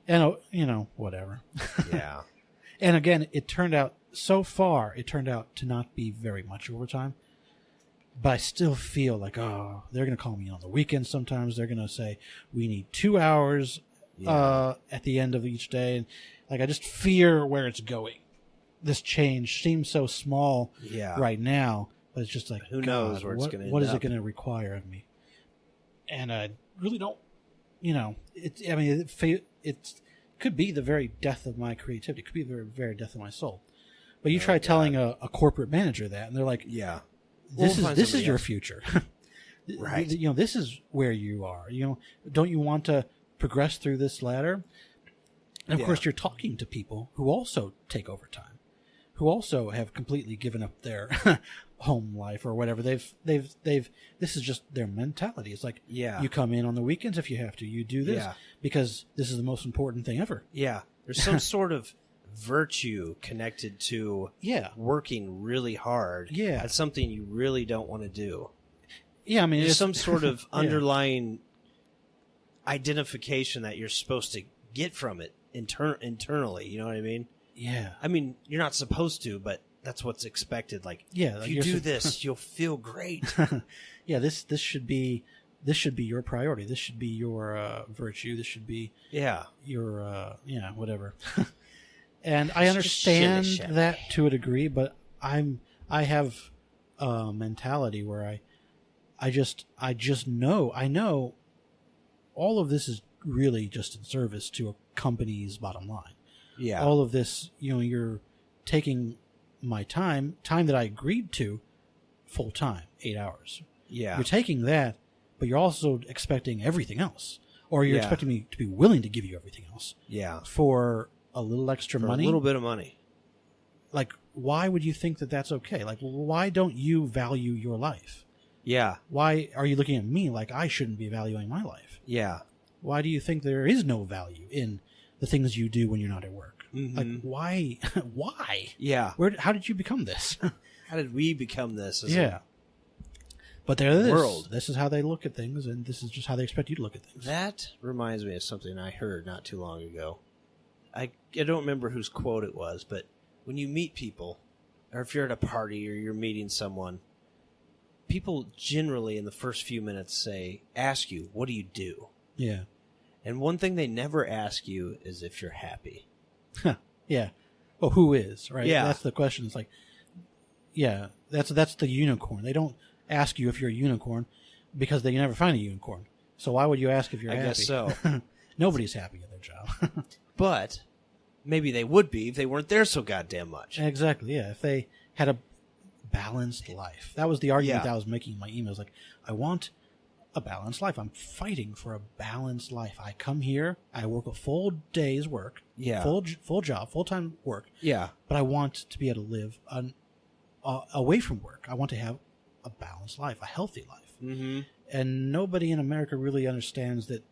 and whatever.
Yeah,
and again, it turned out to not be very much overtime, but I still feel like they're going to call me on the weekends. Sometimes they're going to say we need 2 hours at the end of each day, and like I just fear where it's going. This change seems so small right now. But it's just like,
who knows where it's going to end up.
What is it going to require of me? And I really don't, it could be the very death of my creativity. It could be the very, very death of my soul. But you try telling a corporate manager that, and they're like, this is your future.
Right.
This is where you are. Don't you want to progress through this ladder? And of course, you're talking to people who also take overtime, who also have completely given up their home life or whatever. They've this is just their mentality. It's like, you come in on the weekends if you have to. You do this because this is the most important thing ever.
Yeah. There's some sort of virtue connected to working really hard at something you really don't want to do.
Yeah, I mean,
there's some sort of underlying identification that you're supposed to get from it internally. You know what I mean?
Yeah.
I mean, you're not supposed to, but that's what's expected. Like, if you do this, you'll feel great.
Yeah, this should be your priority. This should be your virtue. This should be your whatever. And I understand that to a degree, but I have a mentality where I just know all of this is really just in service to a company's bottom line. Yeah. All of this, you're taking my time that I agreed to full time, 8 hours. Yeah. You're taking that, but you're also expecting everything else. Or you're expecting me to be willing to give you everything else. Yeah. For a little extra money.
A little bit of money.
Like, why would you think that that's okay? Like, why don't you value your life? Yeah. Why are you looking at me like I shouldn't be valuing my life? Yeah. Why do you think there is no value in the things you do when you're not at work? Mm-hmm. Like, why? Why? Yeah. How did you become this?
How did we become this?
But they're this. World. This is how they look at things, and this is just how they expect you to look at things.
That reminds me of something I heard not too long ago. I don't remember whose quote it was, but when you meet people, or if you're at a party or you're meeting someone, people generally in the first few minutes ask you, what do you do? Yeah. And one thing they never ask you is if you're happy.
Yeah. Well, who is, right? Yeah. That's the question. It's like, yeah, that's the unicorn. They don't ask you if you're a unicorn because they never find a unicorn. So why would you ask if you're happy? I guess so. Nobody's happy at their job.
But maybe they would be if they weren't there so goddamn much.
Exactly, yeah. If they had a balanced life. That was the argument that I was making in my emails. Like, I want a balanced life. I'm fighting for a balanced life. I come here, I work a full day's work, full job, full-time work. Yeah. But I want to be able to live away from work. I want to have a balanced life, a healthy life. Mm-hmm. And nobody in America really understands that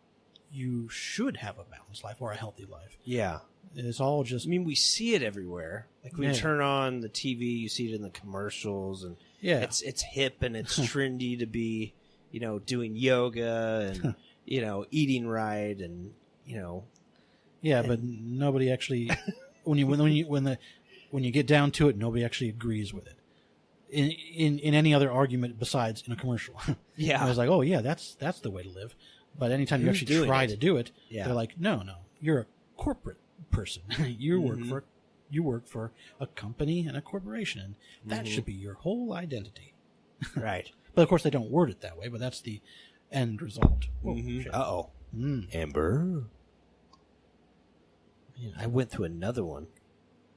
you should have a balanced life or a healthy life.
Yeah.
It's all just...
I mean, we see it everywhere. Like, when you turn on the TV, you see it in the commercials, and it's hip and it's trendy to be, doing yoga and, eating right and,
Yeah, but nobody actually... when you get down to it, nobody actually agrees with it. In any other argument besides in a commercial.
Yeah.
I was like, oh, yeah, that's the way to live. But anytime you actually try to do it, they're like, no, you're a corporate person. You work for a company and a corporation, and that should be your whole identity.
Right.
But of course they don't word it that way, but that's the end result.
Uh-oh. Amber. Man, I went through another one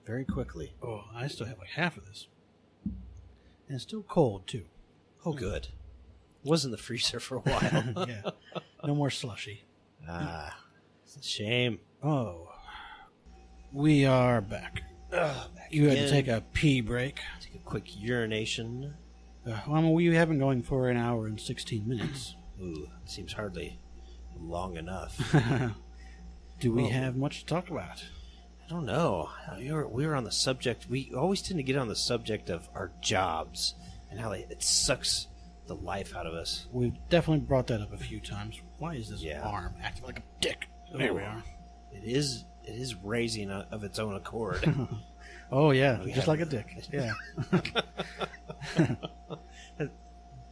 very quickly.
Oh, I still have like half of this. And it's still cold, too.
Oh, good. It was in the freezer for a while.
Yeah. No more slushy.
It's a shame.
Oh. We are back. You had to take a pee break.
Take a quick urination.
We have been going for an hour and 16 minutes.
Ooh, it seems hardly long enough.
Do we have much to talk about?
I don't know. We were on the subject. We always tend to get on the subject of our jobs and how it sucks the life out of us.
We've definitely brought that up a few times. Why is this arm acting like a dick? There we are.
It is raising of its own accord.
Oh, yeah. Just like a dick. Yeah.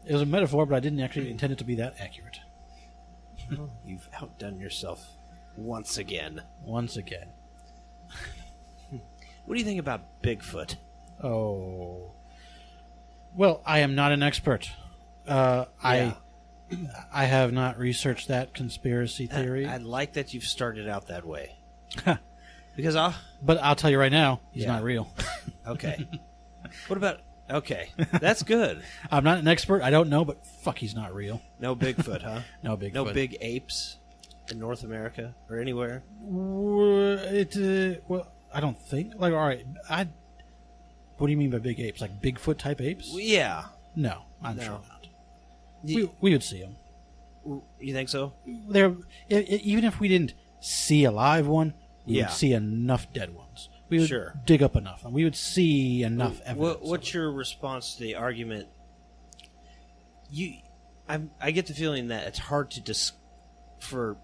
It was a metaphor, but I didn't actually intend it to be that accurate.
Well, you've outdone yourself once again.
Once again.
What do you think about Bigfoot?
Oh. Well, I am not an expert. I have not researched that conspiracy theory.
I like that you've started out that way. Because
But I'll tell you right now, he's not real.
Okay. What about... Okay. That's good.
I'm not an expert. I don't know, but fuck, he's not real.
No Bigfoot, huh?
No Bigfoot.
No big apes in North America or anywhere?
Well, I don't think. Like, all right, what do you mean by big apes? Like Bigfoot type apes?
Well, yeah.
No, I'm sure not. We would see them.
You think so?
Even if we didn't see a live one, we would see enough dead ones. We would dig up enough, and we would see enough evidence.
What's your response to the argument? I get the feeling that it's hard to for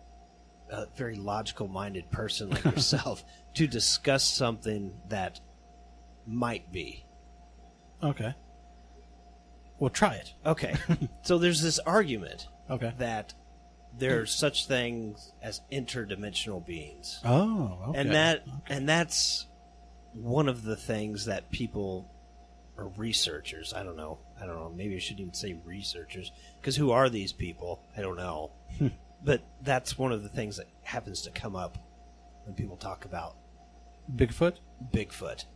a very logical-minded person like yourself to discuss something that might be.
Okay. Well, try it.
Okay. So there's this argument
that
there's such things as interdimensional beings.
Oh, okay.
And that's one of the things that people or researchers, I don't know, maybe I shouldn't even say researchers, because who are these people? I don't know. But that's one of the things that happens to come up when people talk about
Bigfoot.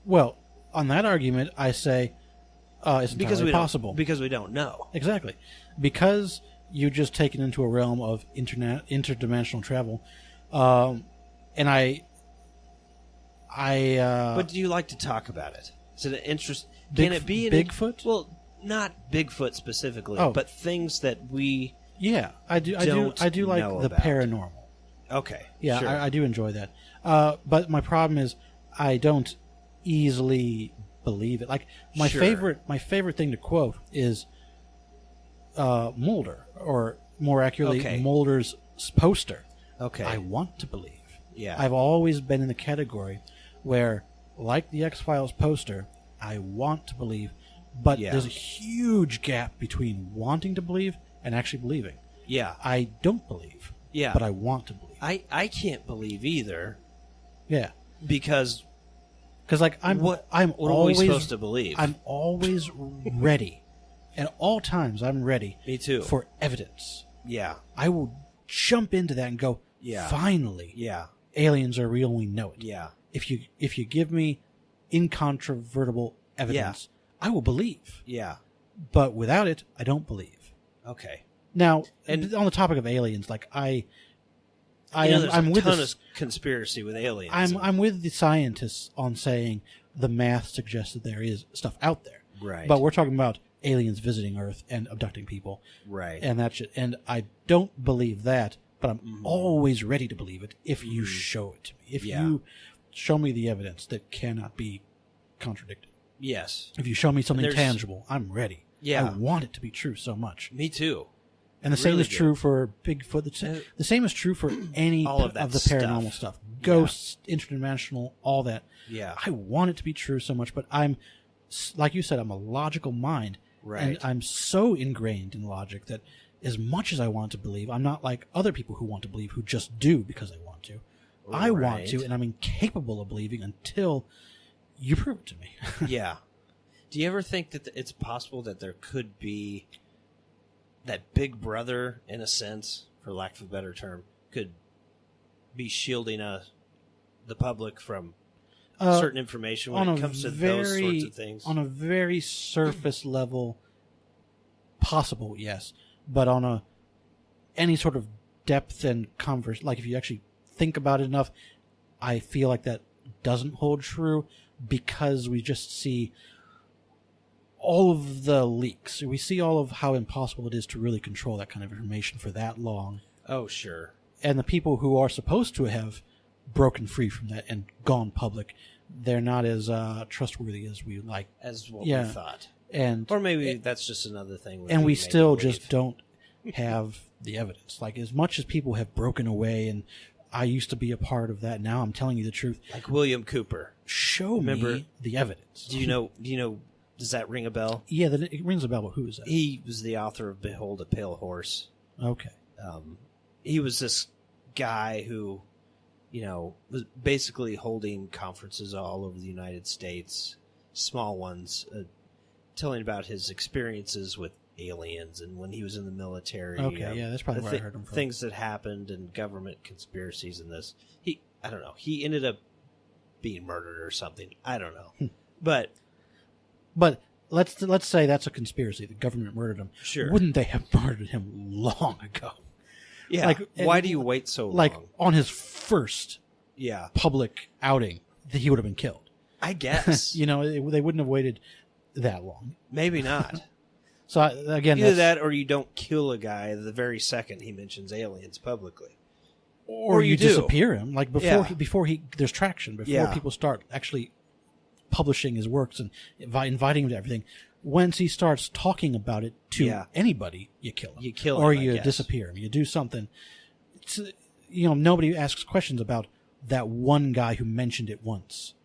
Well,
on that argument, I say it's entirely possible.
Because we don't know.
Exactly. Because you just take it into a realm of interdimensional travel. And I
but do you like to talk about it? Is it an interest? Can it be
Bigfoot?
Well, not Bigfoot specifically, but things that we
I do like the paranormal.
Okay.
Yeah,
sure.
I do enjoy that. But my problem is I don't easily believe it. Like my favorite thing to quote is Mulder, or more accurately, Mulder's poster.
Okay.
I want to believe.
Yeah.
I've always been in the category where, like the X-Files poster, I want to believe, but there's a huge gap between wanting to believe and actually believing.
Yeah.
I don't believe.
Yeah.
But I want to believe.
I can't believe either.
Yeah.
Because
like what are we
supposed to believe?
I'm always ready. At all times I'm ready.
Me too.
For evidence.
Yeah.
I will jump into that and go, finally.
Yeah.
Aliens are real and we know it.
Yeah.
If you give me incontrovertible evidence, I will believe.
Yeah.
But without it, I don't believe.
Okay.
Now, and on the topic of aliens, like I'm
with
a ton
of conspiracy with aliens.
I'm with the scientists on saying the math suggests that there is stuff out there.
Right.
But we're talking about aliens visiting Earth and abducting people.
Right.
And that shit. And I don't believe that. but I'm always ready to believe it if you show it to me. If you show me the evidence that cannot be contradicted.
Yes.
If you show me something tangible, I'm ready.
Yeah.
I want it to be true so much.
Me too.
And the same is true for Bigfoot. The same is true for any of the paranormal stuff. Ghosts, interdimensional, all that.
Yeah.
I want it to be true so much, but I'm, like you said, I'm a logical mind.
Right.
And I'm so ingrained in logic that as much as I want to believe, I'm not like other people who want to believe, who just do because they want to. Right. I want to, and I'm incapable of believing until you prove it to me.
Yeah. Do you ever think that it's possible that there could be that Big Brother, in a sense, for lack of a better term, could be shielding the public from certain information when it comes to those sorts of things?
On a very surface level, possible, yes. But on any sort of depth and converse, like if you actually think about it enough, I feel like that doesn't hold true because we just see all of the leaks. We see all of how impossible it is to really control that kind of information for that long.
Oh, sure.
And the people who are supposed to have broken free from that and gone public, they're not as trustworthy as we like.
As what we thought.
Or
maybe that's just another thing.
And we still just don't have the evidence. Like, as much as people have broken away, and I used to be a part of that, now I'm telling you the truth.
Like William Cooper.
Show me the evidence.
Do you know, does that ring a bell?
Yeah, it rings a bell, but who is that?
He was the author of Behold a Pale Horse.
Okay.
He was this guy who, was basically holding conferences all over the United States, small ones, telling about his experiences with aliens and when he was in the military.
Okay, yeah, that's probably where I heard him from.
Things that happened and government conspiracies and this. I don't know. He ended up being murdered or something. I don't know. But
let's say that's a conspiracy. The government murdered him.
Sure.
Wouldn't they have murdered him long ago?
Yeah. Like, why do you wait so long?
Like, on his first public outing, he would have been killed.
I guess.
They wouldn't have waited that long.
Maybe not.
So, again,
either that or you don't kill a guy the very second he mentions aliens publicly.
Or you disappear him. Like, before there's traction, before people start actually publishing his works and inviting him to everything. Once he starts talking about it to anybody, you kill him. Or you disappear him. You do something. Nobody asks questions about that one guy who mentioned it once.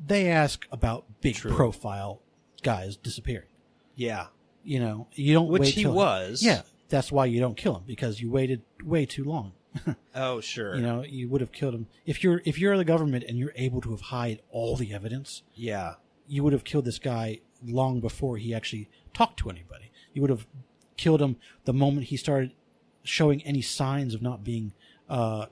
They ask about big profile guys disappearing.
Yeah.
You don't wait.
Which he was.
Yeah. That's why you don't kill him, because you waited way too long.
Oh, sure.
You would have killed him if you're the government and you're able to hide all the evidence.
Yeah,
you would have killed this guy long before he actually talked to anybody. You would have killed him the moment he started showing any signs of not being following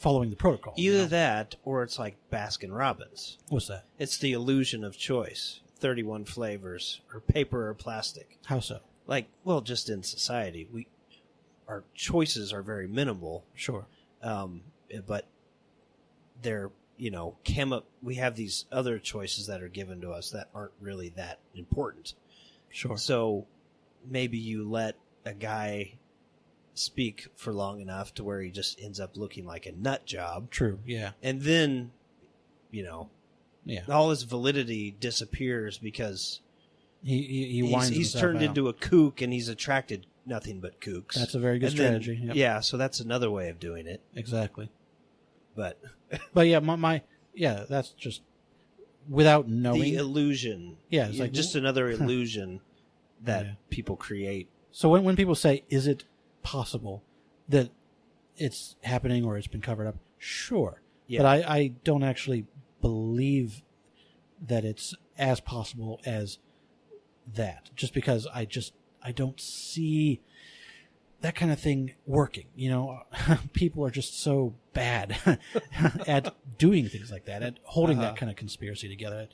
the protocol.
Either that, or it's like Baskin Robbins.
What's that?
It's the illusion of choice. 31 flavors, or paper or plastic.
How so?
Just in society, our choices are very minimal.
Sure.
But they're, we have these other choices that are given to us that aren't really that important.
Sure.
So maybe you let a guy speak for long enough to where he just ends up looking like a nut job.
True, yeah.
And then, all his validity disappears because he's turned into a kook and he's attracted nothing but kooks.
That's a very good strategy.
Then, yeah, so that's another way of doing it.
Exactly.
But
yeah, that's just without knowing.
The illusion.
Yeah, it's like
just another illusion that people create.
So when people say, is it possible that it's happening or it's been covered up? Sure. Yeah. But I don't actually believe that it's as possible as that, just because I don't see that kind of thing working. People are just so bad at doing things like that, at holding that kind of conspiracy together.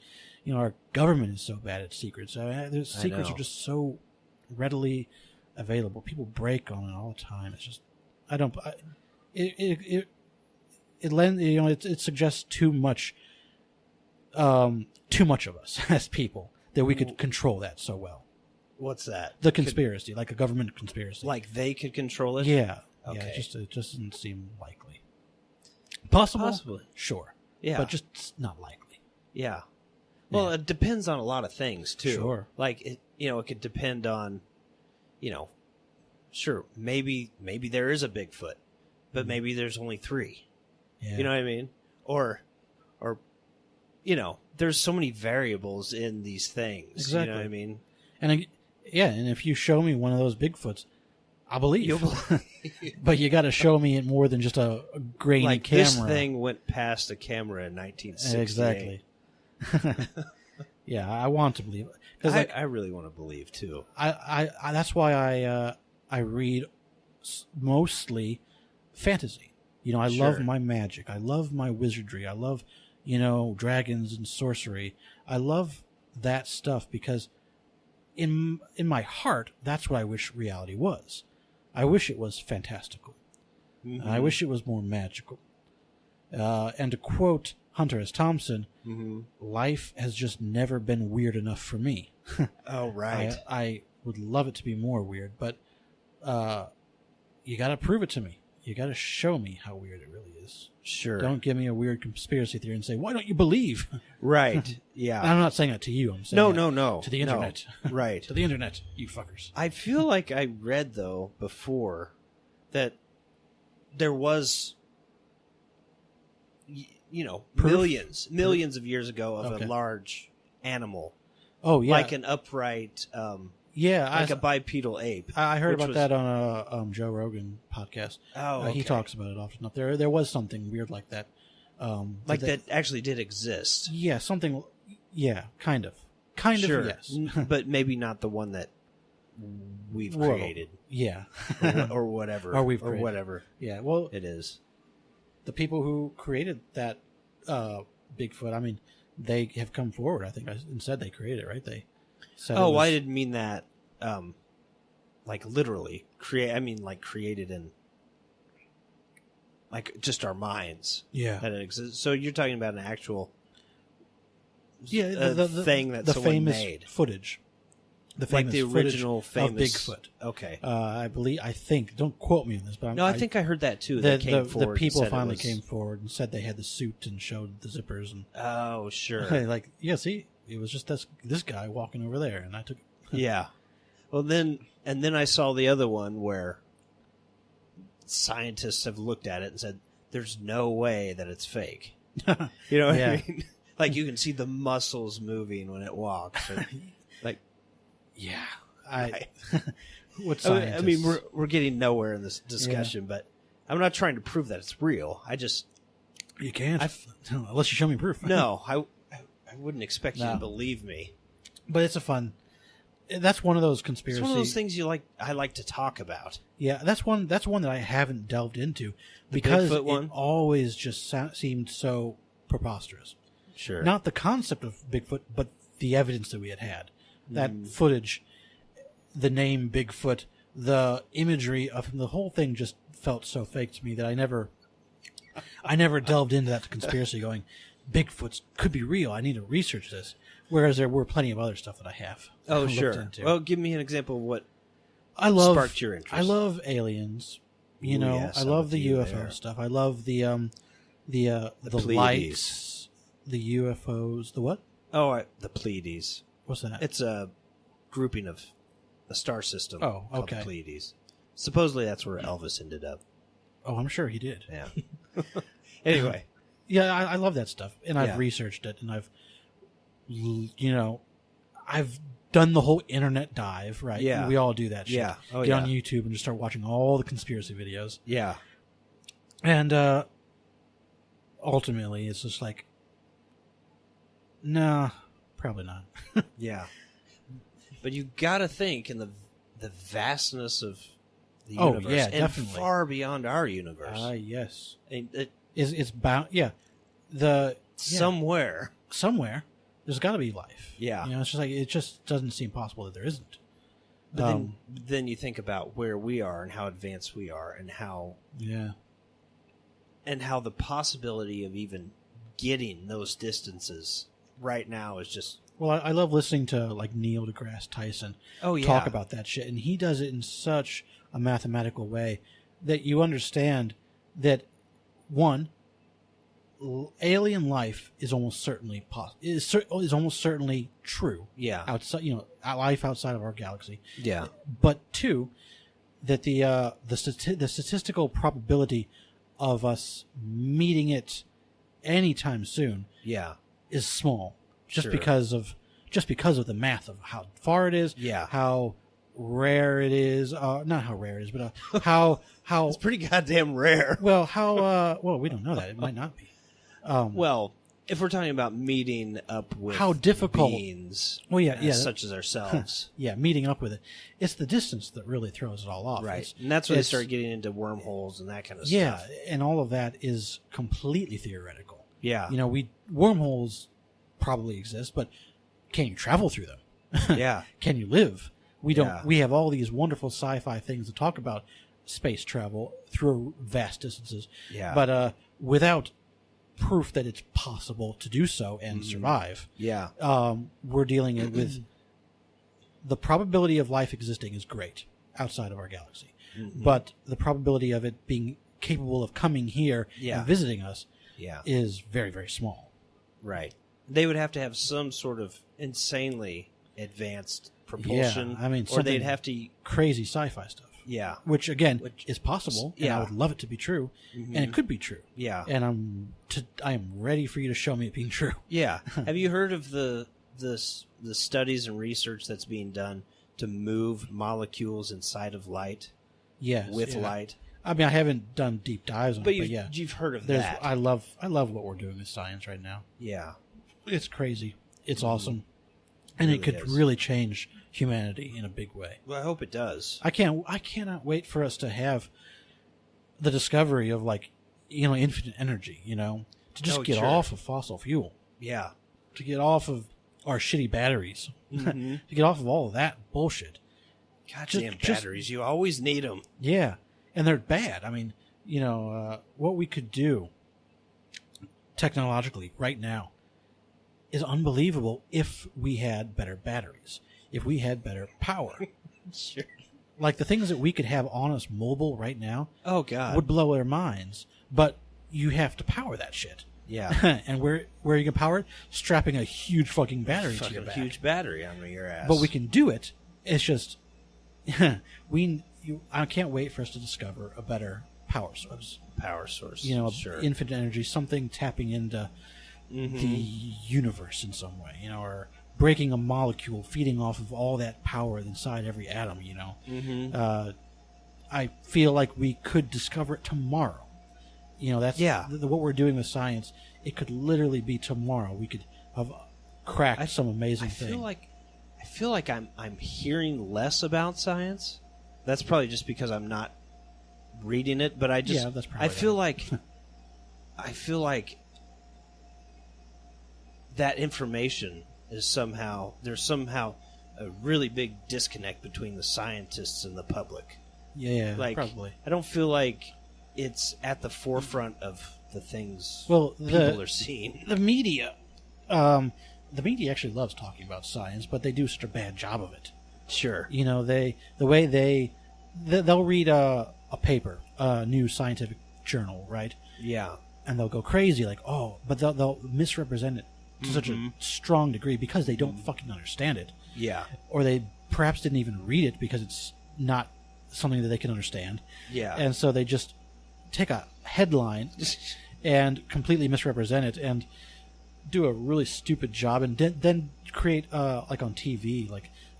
Our government is so bad at secrets. The secrets are just so readily available. People break on it all the time. It's just, it suggests too much of us as people that we could control that so well.
What's that?
The conspiracy, like a government conspiracy.
Like they could control it?
Yeah.
Okay.
Yeah, it just doesn't seem likely. Possible?
Possibly.
Sure.
Yeah.
But just not likely.
Yeah. Well, it depends on a lot of things, too.
Sure.
Like, it could depend on, sure, maybe there is a Bigfoot, but maybe there's only 3.
Yeah.
You know what I mean? Or, there's so many variables in these things.
Exactly.
You know what I mean?
And and if you show me one of those Bigfoots, I'll believe.
You'll believe.
But you got to show me it more than just a grainy
like
camera.
this thing went past a camera in 1968.
Exactly. Yeah, I want to believe. Because
I really want to believe too.
I that's why I read mostly fantasy. I love my magic. I love my wizardry. I love dragons and sorcery. I love that stuff because in my heart, that's what I wish reality was. I wish it was fantastical. Mm-hmm. I wish it was more magical. And to quote Hunter S. Thompson, life has just never been weird enough for me.
Oh, right.
I would love it to be more weird, but you got to prove it to me. You got to show me how weird it really is.
Sure.
Don't give me a weird conspiracy theory and say, why don't you believe?
Right. Yeah.
I'm not saying that to you. I'm saying
no.
to the internet.
No. Right.
To the internet, you fuckers.
I feel like I read, though, before that there was,
Proof?
millions of years ago of
Okay.
a large animal.
Oh, yeah.
Like an upright, like a bipedal ape.
I heard
which
about
was-
that on a Joe Rogan podcast.
Oh, okay.
He talks about it often enough. There was something weird like that.
Like that actually did exist.
Yeah, something. Yeah, kind of.
Sure.
Yes.
But maybe not the one that we've
Whoa.
created.
Yeah.
or whatever.
Or we've
or
created.
whatever
Yeah, well,
it is.
the people who created that Bigfoot, I mean, they have come forward, I think, and said they created it, right? They said
Oh, I didn't mean that, like literally create. I mean, like created in, like just our minds.
Yeah.
That it exists. So you're talking about an actual,
Yeah, the
thing that
the
someone
famous
made,
footage. The
like
famous
the original
footage
famous
of Bigfoot.
Okay.
I think. Don't quote me on this, but
I think I heard that too.
the
They came forward.
the
and
people
said it
finally
was-
came forward and said they had the suit and showed the zippers and
Oh, sure.
like, yeah, see, it was just this guy walking over there, and I took.
Yeah. Well, then I saw the other one where scientists have looked at it and said, "There's no way that it's fake." You know what
Yeah.
I mean? Like you can see the muscles moving when it walks. Or, like,
Yeah, what
I
scientists?
mean, we're getting nowhere in this discussion, but I'm not trying to prove that it's real. I just
you can't unless you show me proof.
no, I wouldn't expect you
No.
to believe me.
But it's a fun. That's one of those
It's
conspiracy.
one of those things I like to talk about.
Yeah, that's one that I haven't delved into because
Bigfoot one?
it always just seemed so preposterous.
Sure.
Not the concept of Bigfoot, but the evidence that we had. That footage, the name Bigfoot, the imagery of him, the whole thing just felt so fake to me that I never delved into that conspiracy going, Bigfoots could be real. I need to research this. Whereas there were plenty of other stuff that I have.
Oh,
looked
sure.
into.
Well, give me an example of what
I love
sparked your interest.
I love aliens.
Ooh, yes,
I
I'm
love
with
the
you
UFO
there.
stuff. I love the
Pleiades.
lights, the UFOs, the what?
Oh, the Pleiades.
What's that?
It's a grouping of a star system
Oh,
called
okay.
the Pleiades. Supposedly that's where Elvis ended up.
Oh, I'm sure he did.
Yeah. Anyway.
Yeah, I love that stuff, and
Yeah.
I've researched it, and I've done the whole internet dive, right?
Yeah.
We all do that shit.
Yeah. Oh,
Get on
yeah.
YouTube and just start watching all the conspiracy videos.
Yeah.
And ultimately, it's just like, nah, probably not.
Yeah. But you got to think in the vastness of the
Oh,
universe
yeah,
and
definitely.
far beyond our universe.
Yes.
And
It's bound, yeah. Yeah.
somewhere.
Somewhere, there's got to be life.
Yeah.
It's just like, it just doesn't seem possible that there isn't.
But then you think about where we are and how advanced we are and how
Yeah.
the possibility of even getting those distances right now is just
Well, I love listening to like Neil deGrasse Tyson talk about that shit, and he does it in such a mathematical way that you understand that one, alien life is almost certainly is almost certainly true.
Yeah.
Outside, life outside of our galaxy.
Yeah.
But two, that the statistical probability of us meeting it anytime soon is small, just because of the math of how far it is, how rare it is, not how rare it is, but how
it's pretty goddamn rare.
Well, how well, we don't know that. It might not be.
Well, if we're talking about meeting up with
how difficult
beings, such as ourselves,
meeting up with it, it's the distance that really throws it all off,
right? And that's when they start getting into wormholes and that kind of stuff.
Yeah, and all of that is completely theoretical.
Yeah,
wormholes probably exist, but can you travel through them?
Yeah,
can you live? We don't. Yeah. We have all these wonderful sci-fi things to talk about space travel through vast distances.
Yeah,
but without proof that it's possible to do so and survive.
Yeah.
We're dealing with the probability of life existing is great outside of our galaxy, but the probability of it being capable of coming here and visiting us is very, very small.
Right. They would have to have some sort of insanely advanced propulsion.
Yeah, I mean,
or they'd have to
crazy sci-fi stuff.
Yeah,
which is possible. And I would love it to be true, and it could be true.
Yeah,
and I am ready for you to show me it being true.
Yeah. Have you heard of the studies and research that's being done to move molecules inside of light?
Yes,
with light.
I mean, I haven't done deep dives on it, but
you've heard of that.
I love what we're doing with science right now.
Yeah,
it's crazy. It's awesome, and it could really change humanity in a big way.
Well, I hope it does.
I cannot wait for us to have the discovery of infinite energy, to just get off of fossil fuel.
Yeah.
To get off of our shitty batteries. To get off of all of that bullshit.
Goddamn batteries. You always need them.
Yeah. And they're bad. I mean, what we could do technologically right now is unbelievable if we had better batteries. If we had better power.
Sure.
Like the things that we could have on us mobile right now
would
blow our minds. But you have to power that shit.
Yeah.
And where are you going to power it? Strapping a huge fucking battery to your back.
A huge battery on your ass.
But we can do it. It's just I can't wait for us to discover a better power source. Infinite energy, something tapping into the universe in some way, or breaking a molecule, feeding off of all that power inside every atom, I feel like we could discover it tomorrow. That's what we're doing with science. It could literally be tomorrow. We could have cracked some amazing thing.
I feel like I'm hearing less about science. That's probably just because I'm not reading it, but
that's probably
I feel like that information is there's somehow a really big disconnect between the scientists and the public.
Yeah, probably.
I don't feel like it's at the forefront of the things
people
are seeing.
The media actually loves talking about science, but they do such a bad job of it.
Sure.
They'll read a paper, a new scientific journal, right?
Yeah.
And they'll go crazy, but they'll misrepresent it to such a strong degree because they don't fucking understand it.
Yeah.
Or they perhaps didn't even read it because it's not something that they can understand.
Yeah.
And so they just take a headline and completely misrepresent it and do a really stupid job and then create, on TV,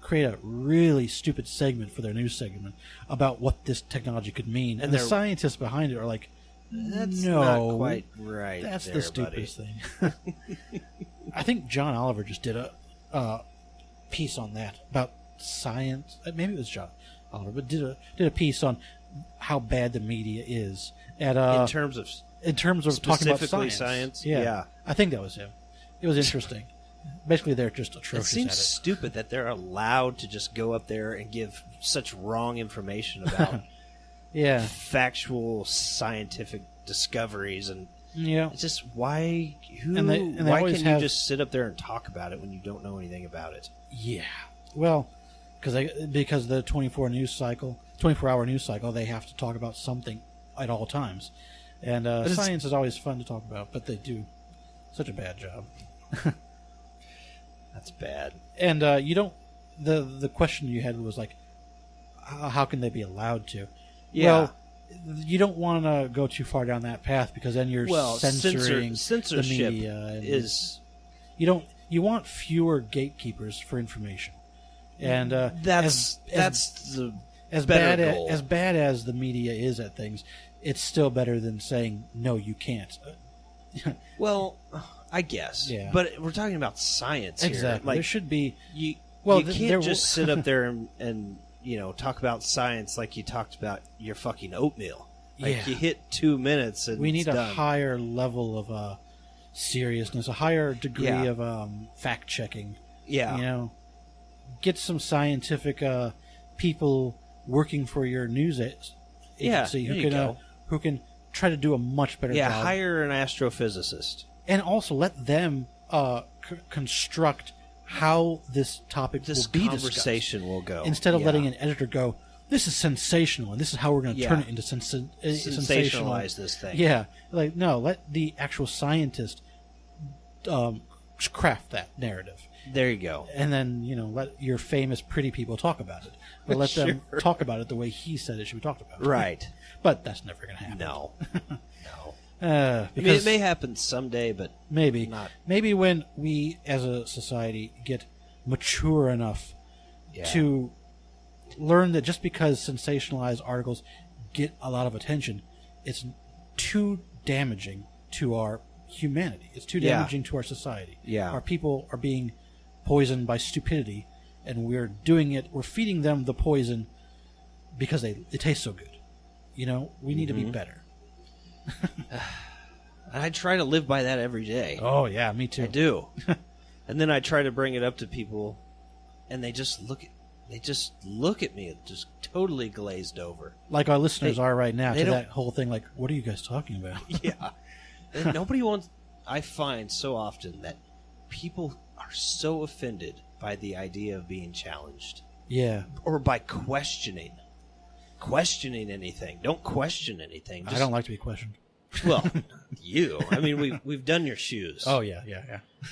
create a really stupid segment for their news segment about what this technology could mean. And the scientists behind it are like,
that's not quite right.
That's the stupidest thing. I think John Oliver just did a piece on that about science. Maybe it was John Oliver, but did a piece on how bad the media is at in terms of talking about
science.
Yeah, I think that was him. It was interesting. Basically, they're just atrocious.
It seems stupid that they're allowed to just go up there and give such wrong information about factual scientific discoveries, and
Yeah.
It's just why?
they
Why
always
can
have-
you just sit up there and talk about it when you don't know anything about it?
Yeah. Well, because the 24-hour news cycle, they have to talk about something at all times. And science is always fun to talk about, but they do such a bad job.
That's bad.
And you don't. The question you had was like, how can they be allowed to?
Yeah.
Well, you don't want to go too far down that path because then you're censoring
censorship
the media. And
is
you want fewer gatekeepers for information. And
that's the
as
better
bad
goal.
as bad as the media is at things, it's still better than saying no, you can't.
Well, I guess.
Yeah.
But we're talking about science here.
Exactly.
Like,
there should be.
you
Well,
can't just sit up there and talk about science like you talked about your fucking oatmeal. Like
Yeah.
you hit 2 minutes and
We need
it's
a
done.
higher level of seriousness, a higher degree
Yeah.
of fact checking.
Yeah.
Get some scientific people working for your news agency
there you go.
who can try to do a much better
Yeah,
job.
hire an astrophysicist.
And also let them construct how this topic
This
will be
conversation will go.
discussed. Instead of
Yeah.
letting an editor go, this is sensational, and this is how we're going to
Yeah.
turn it into sensational.
Sensationalize this thing.
Yeah, like no, let the actual scientist craft that narrative,
There you go.
and then let your famous pretty people talk about it, but let them
Sure.
talk about it the way he said it should be talked about.
Right.
But that's never going to happen.
No. No.
Because
I mean, it may happen someday, but
maybe
not.
maybe when we as a society get mature enough
Yeah.
to learn that just because sensationalized articles get a lot of attention, it's too damaging to our humanity. It's too
Yeah.
damaging to our society.
Yeah.
Our people are being poisoned by stupidity, and we're doing it. We're feeding them the poison because it tastes so good. We need to be better.
I try to live by that every day.
Oh yeah, me too.
I do. And then I try to bring it up to people, and they just look at me just totally glazed over.
Like our listeners
They-
are right now
they
to
don't-
that whole thing. Like, what are you guys talking about?
Yeah. And nobody wants. I find so often that people are so offended by the idea of being challenged
Yeah,
or by questioning anything. Don't question anything.
I don't like to be questioned.
Well, you. I mean, we've done your shoes.
Oh yeah.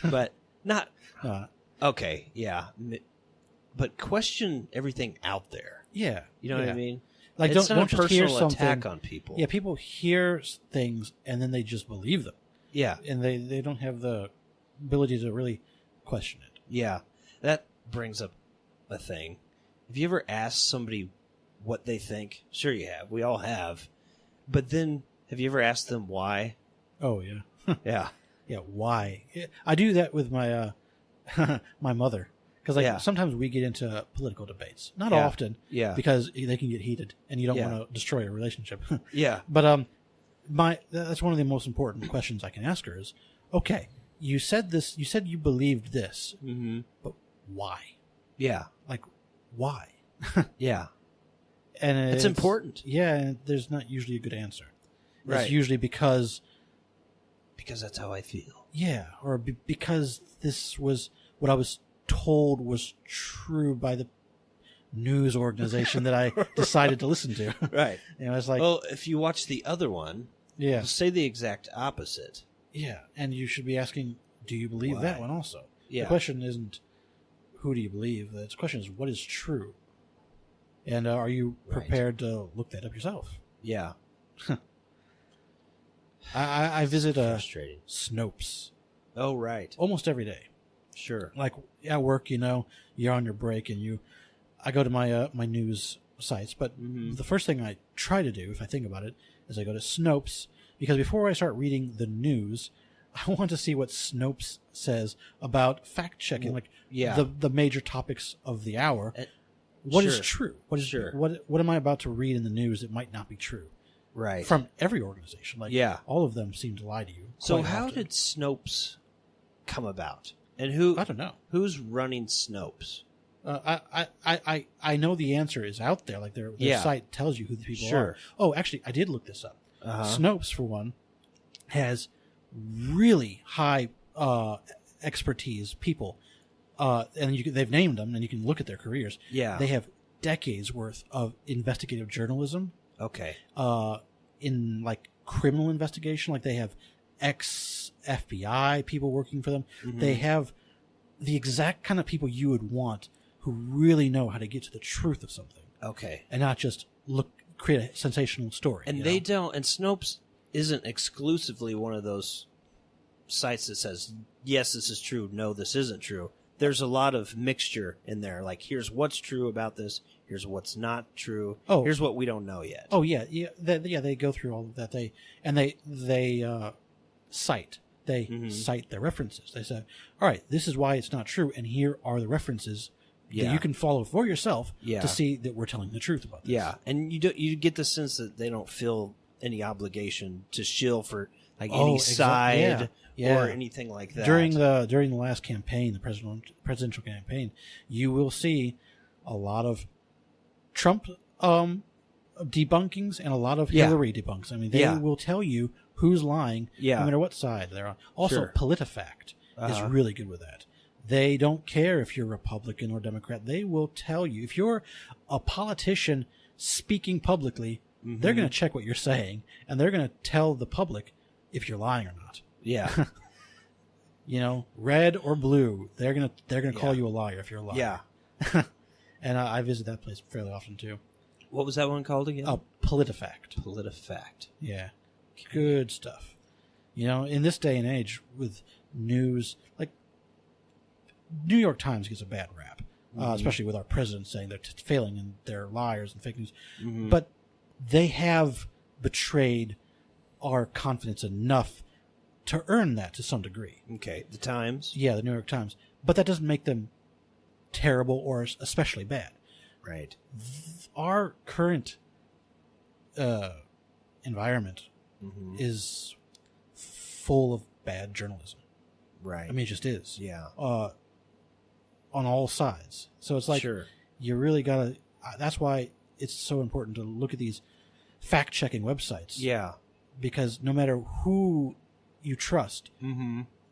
But not.
Uh,
Okay, yeah. But question everything out there.
yeah,
You know what I
yeah.
mean?
Like,
It's
don't
not a
just hear
personal attack
something-
on people.
Yeah, people hear things and then they just believe them,
Yeah.
and they don't have the ability to really question it.
Yeah. That brings up a thing. Have you ever asked somebody what they think? Sure you have. We all have. But then, have you ever asked them why?
Oh yeah,
Yeah.
yeah. Why? I do that with my my mother because
Yeah.
sometimes we get into political debates. Not
Yeah.
often,
Yeah.
because they can get heated, and you don't
Yeah.
want to destroy a relationship.
Yeah.
But that's one of the most important questions I can ask her is, okay, you said this, you said you believed this,
Mm-hmm.
but why?
Yeah.
Like, why?
Yeah.
And
It's important.
Yeah, and there's not usually a good answer.
Right.
It's usually because,
Because that's how I feel.
yeah, or because this was what I was told was true by the news organization that I decided to listen to.
Right.
It's like,
Well, if you watch the other one,
yeah,
it'll say the exact opposite.
yeah, and you should be asking, do you believe
Why?
that one also?
Yeah.
The question isn't who do you believe. The question is what is true, and are you
Right.
prepared to look that up yourself?
Yeah.
I visit
Frustrating.
Snopes
Oh, right.
almost every day.
Sure.
Like at work, you're on your break, and I go to my my news sites. But
Mhm.
the first thing I try to do, if I think about it, is I go to Snopes, because before I start reading the news, I want to see what Snopes says about fact checking, like
yeah.
the major topics of the hour.
Uh,
What is
sure.
true? What is
Sure.
what am I about to read in the news that might not be true
Right.
from every organization? Like,
Yeah.
all of them seem to lie to you.
So
quite
how
often.
did Snopes come about? And who
I don't know.
who's running Snopes?
I know the answer is out there. Like their
Yeah.
site tells you who the people
Sure.
are. Oh, actually, I did look this up.
Uh-huh.
Snopes, for one, has really high expertise people, and they've named them, and you can look at their careers.
Yeah.
They have decades worth of investigative journalism.
Okay.
In like criminal investigation, like they have ex-FBI people working for them.
Mm-hmm.
They have the exact kind of people you would want who really know how to get to the truth of something.
Okay.
And not just create a sensational story.
And they don't, and Snopes isn't exclusively one of those sites that says, yes, this is true, no, this isn't true. There's a lot of mixture in there. Like, here's what's true about this, here's what's not true, here's what we don't know yet.
Oh, yeah. They go through all of that. They cite. They cite their references. They say, all right, this is why it's not true, and here are the references that you can follow for yourself to see that we're telling the truth about this.
Yeah, and you get the sense that they don't feel any obligation to shill for like any side or anything like that.
During the last campaign, the presidential campaign, you will see a lot of Trump debunkings and a lot of Hillary debunks. I mean, they will tell you who's lying, no matter what side they're on. Also, PolitiFact is really good with that. They don't care if you're Republican or Democrat. They will tell you. If you're a politician speaking publicly, they're going to check what you're saying, and they're going to tell the public if you're lying or not.
Yeah.
Red or blue, they're going to call you a liar if you're a liar.
Yeah.
And I visit that place fairly often, too.
What was that one called again?
PolitiFact.
PolitiFact.
Yeah. Good stuff. In this day and age with news, like New York Times gets a bad rap, especially with our president saying they're failing and they're liars and fake news. But they have betrayed our confidence enough to earn that to some degree.
Okay. The Times?
Yeah, the New York Times. But that doesn't make them terrible or especially bad.
Right.
Our current environment is full of bad journalism.
Right.
I mean, it just is.
Yeah.
On all sides. So it's like you really got to... That's why it's so important to look at these fact-checking websites.
Yeah.
Because no matter who you trust,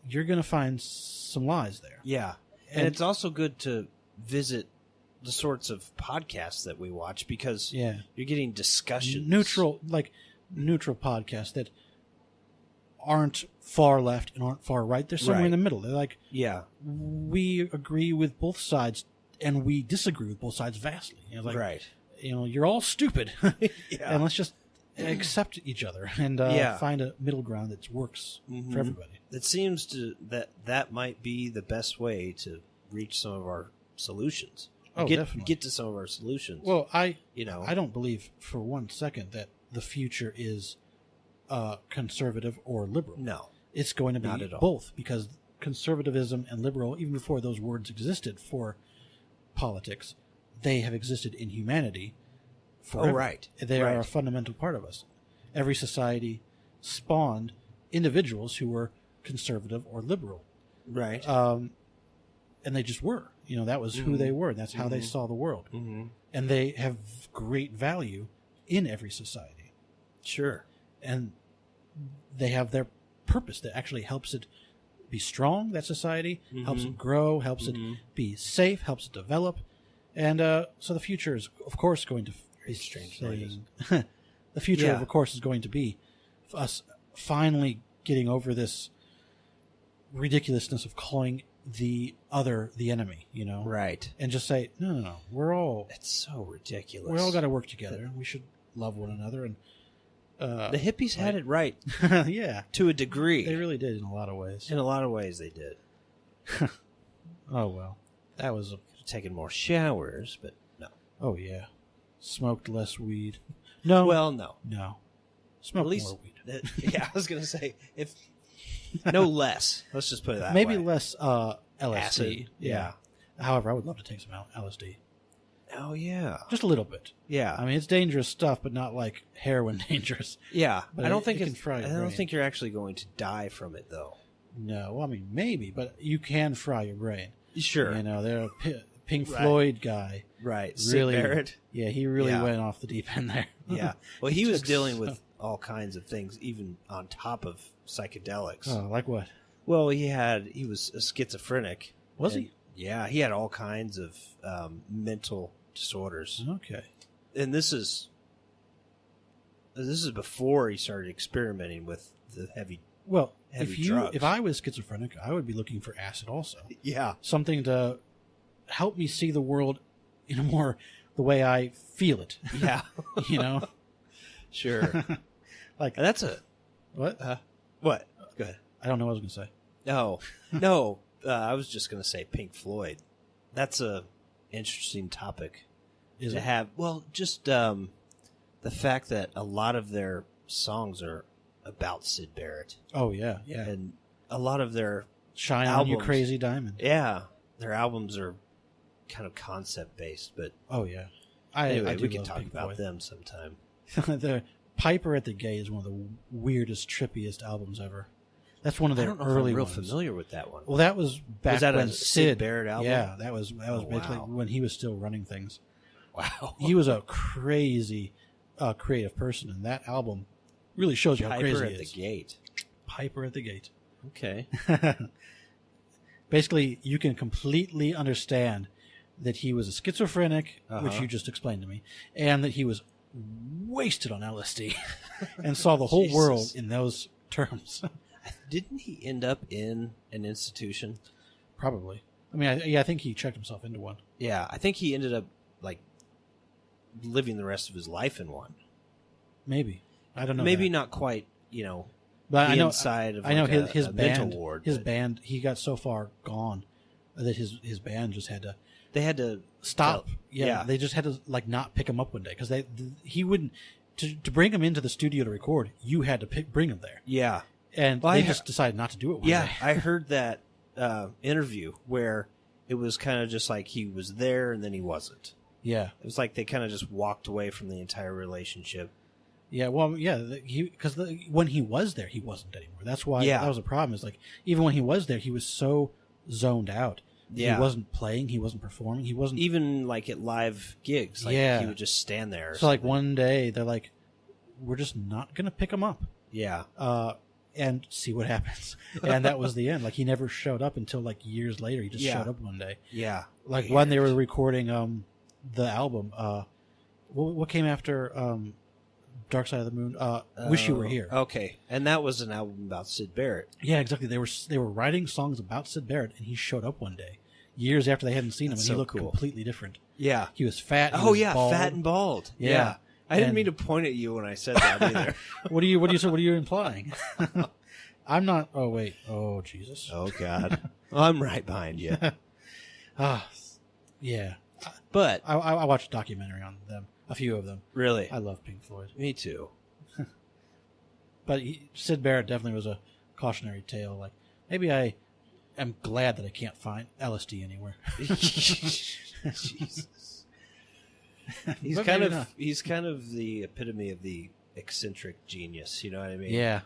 you're going to find some lies there.
Yeah. And it's also good to visit the sorts of podcasts that we watch because you're getting discussions. Neutral
podcasts that aren't far left and aren't far right. They're somewhere in the middle. They're like, we agree with both sides and we disagree with both sides vastly. You're all stupid. And let's just accept each other and find a middle ground that works for everybody.
It seems that might be the best way to reach some of our solutions.
Definitely.
Get to some of our solutions.
Well, I don't believe for one second that the future is conservative or liberal.
No.
It's going to be both, because conservatism and liberal, even before those words existed for politics, they have existed in humanity forever.
Oh, right.
They are a fundamental part of us. Every society spawned individuals who were conservative or liberal.
Right.
And they just were. That was who they were. And that's how they saw the world. And they have great value in every society.
Sure.
And they have their purpose that actually helps it be strong, that society, helps it grow, helps it be safe, helps it develop. And so the future is, of course, going to be
strange.
The future, of course, is going to be us finally getting over this ridiculousness of calling the other the enemy,
Right.
And just say, no, we're all...
It's so ridiculous.
We all got to work together. We should love one another. And
the hippies had it right.
Yeah.
To a degree.
They really did in a lot of ways.
In a lot of ways they did.
Oh, well. That was...
Taking more showers, but no.
Oh, yeah. Smoked less weed. No.
Well, no.
No. Smoked more weed.
I was going to say, if... No less. Let's just put it that
Maybe
way.
less LSD.
Acid. Yeah.
However, I would love to take some LSD.
Oh, yeah.
Just a little bit.
Yeah.
I mean, it's dangerous stuff, but not like heroin dangerous.
Yeah.
But
I don't think
you're
actually going to die from it, though.
No. Well, I mean, maybe, but you can fry your brain.
Sure.
They're Pink Floyd guy.
Right.
Really,
Sid Barrett.
Yeah, he really went off the deep end there.
Yeah. Well, he was dealing with all kinds of things, even on top of psychedelics.
Oh, like what?
Well, he was a schizophrenic.
Was he?
Yeah, he had all kinds of mental disorders.
Okay.
And this is before he started experimenting with the heavy drugs.
If I was schizophrenic, I would be looking for acid also.
Yeah.
Something to help me see the world in the way I feel it.
Yeah.
You know?
Sure.
Like
that's a
what?
What? Go ahead.
I don't know what I was going to say.
No. I was just going to say Pink Floyd. That's a interesting topic to have. Well, just the fact that a lot of their songs are about Syd Barrett.
Oh yeah, yeah.
And a lot of their
Shine
albums,
On You Crazy Diamond.
Yeah, their albums are kind of concept based, but
oh yeah.
Anyway, we can talk about them sometime.
The Piper at the Gate is one of the weirdest, trippiest albums ever. That's one of their early
I'm real
ones.
familiar with that one.
Well, that was back
was that
when
a Syd Barrett album?
Yeah, that was basically
wow.
when he was still running things.
Wow,
he was a crazy creative person, and that album really shows you how crazy
Piper
he
at
is.
the Gate.
Piper at the Gate.
Okay.
Basically, you can completely understand that he was a schizophrenic, which
Uh-huh.
you just explained to me, and that he was wasted on LSD and saw the whole
Jesus.
world in those terms.
Didn't he end up in an institution?
Probably. I mean, I think he checked himself into one.
Yeah, I think he ended up living the rest of his life in one.
Maybe. I don't know.
Maybe
that.
not quite.
But I know
inside of
I know
his
his
mental
band.
ward.
His band. He got so far gone that his band just had to
They had to
stop.
Yeah.
They just had to not pick him up one day because he wouldn't to bring him into the studio to record. You had to bring him there,
Yeah.
and
Well,
they just decided not to do it. One day.
I heard that interview where it was kind of just like he was there and then he wasn't.
Yeah.
It was like they kind of just walked away from the entire relationship.
Yeah, well, yeah, because when he was there, he wasn't anymore. That's why that was a problem. Is like even when he was there, he was so zoned out.
Yeah.
He wasn't playing. He wasn't performing. He wasn't
Even at live gigs. He would just stand there. Or
So
something.
one day they're like, we're just not gonna pick him up.
Yeah.
And see what happens. And that was the end. He never showed up until years later. He just
Yeah.
showed up one day.
Yeah.
When they were recording the album. What came after Dark Side of the Moon? Wish You Were Here.
Okay, and that was an album about Syd Barrett.
Yeah, exactly. They were writing songs about Syd Barrett, and he showed up one day, years after they hadn't seen him, and he looked completely different.
Yeah.
He was fat. He
Oh
was
yeah,
bald.
fat and bald.
Yeah.
I didn't
And-
mean to point at you when I said that either.
What are you implying? I'm not. Oh wait. Oh Jesus.
Oh God, I'm right behind you.
Yeah.
But
I watched a documentary on them, a few of them.
really,
I love Pink Floyd,
me too.
but Syd Barrett definitely was a cautionary tale. Maybe I am glad that I can't find LSD anywhere.
Jesus. He's
But
kind
maybe
of
not.
he's kind of the epitome of the eccentric genius. You know what I mean?
Yeah.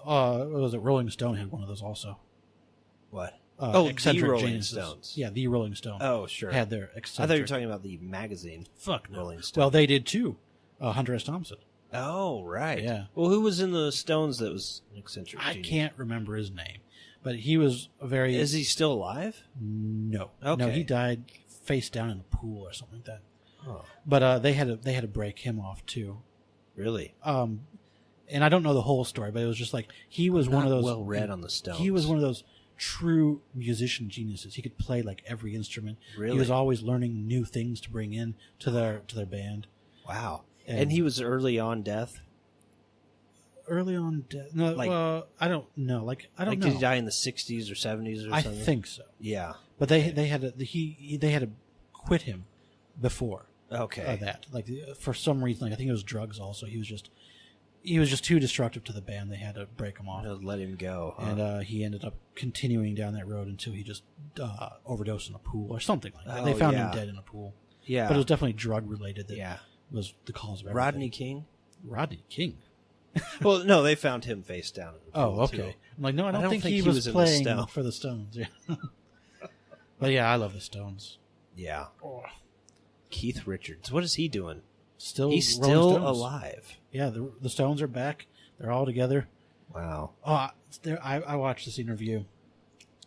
What was it? Rolling Stone had one of those also.
What?
The
eccentric
Rolling
Geniuses.
Stones. Yeah, the Rolling Stone.
Oh, sure.
Had their
I
eccentric.
thought you were talking about the magazine.
Fuck no.
Rolling Stone.
Well, they did too. Hunter S. Thompson.
Oh, right.
Yeah.
Well, who was in the Stones that was an eccentric
I
genius?
can't remember his name, but he was a very.
Is he still alive?
No.
Okay.
No, he died face down in a pool or something like that.
Oh,
But they had to break him off too.
really?
And I don't know the whole story, but it was just he was one of those
well read on the Stones.
He was one of those true musician geniuses. He could play every instrument.
Really?
He was always learning new things to bring in to their band.
Wow.
And-
And he was early on death?
Early on, no, I don't know. I don't know.
Did he die in the 60s or 70s or
I
something?
think so.
Yeah.
But they had to quit him before
Okay.
that. For some reason, I think it was drugs. Also, he was just too destructive to the band. They had to break him off.
I'm gonna let him go. Huh?
And he ended up continuing down that road until he just overdosed in a pool or something like that.
Oh,
They found
yeah.
him dead in a pool.
yeah.
But it was definitely drug related. That
yeah.
was the cause of everything.
Rodney King?
Rodney King.
Well, no, they found him face down. In the pool,
Oh, okay.
too.
I'm like, no, I don't think he
he
was
was in the
playing
Stones.
for the Stones. Yeah. But yeah, I love the Stones.
Yeah. Keith Richards. What is he doing?
Still,
He's
Rolling
still
Stones.
alive.
Yeah, the Stones are back. They're all together.
Wow.
Oh, I watched this interview.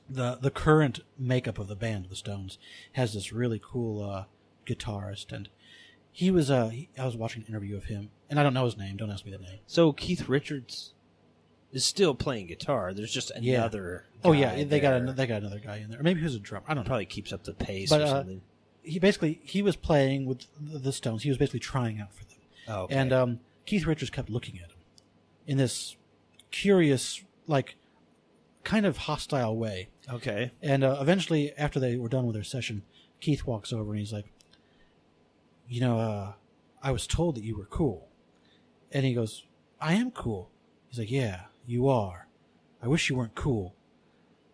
The current makeup of the band, the Stones, has this really cool guitarist, and he was. I was watching an interview of him, and I don't know his name. Don't ask me the name.
So Keith Richards is still playing guitar. There's just another.
Oh yeah, they got
there.
another guy in there. Or maybe he was a drummer. I don't know.
Probably keeps up the pace
But
or something.
he was playing with the Stones. He was basically trying out for them.
Oh, okay.
And Keith Richards kept looking at him in this curious, like, kind of hostile way.
Okay.
And eventually, after they were done with their session, Keith walks over and he's like, I was told that you were cool. And he goes, I am cool. He's like, yeah, you are. I wish you weren't cool.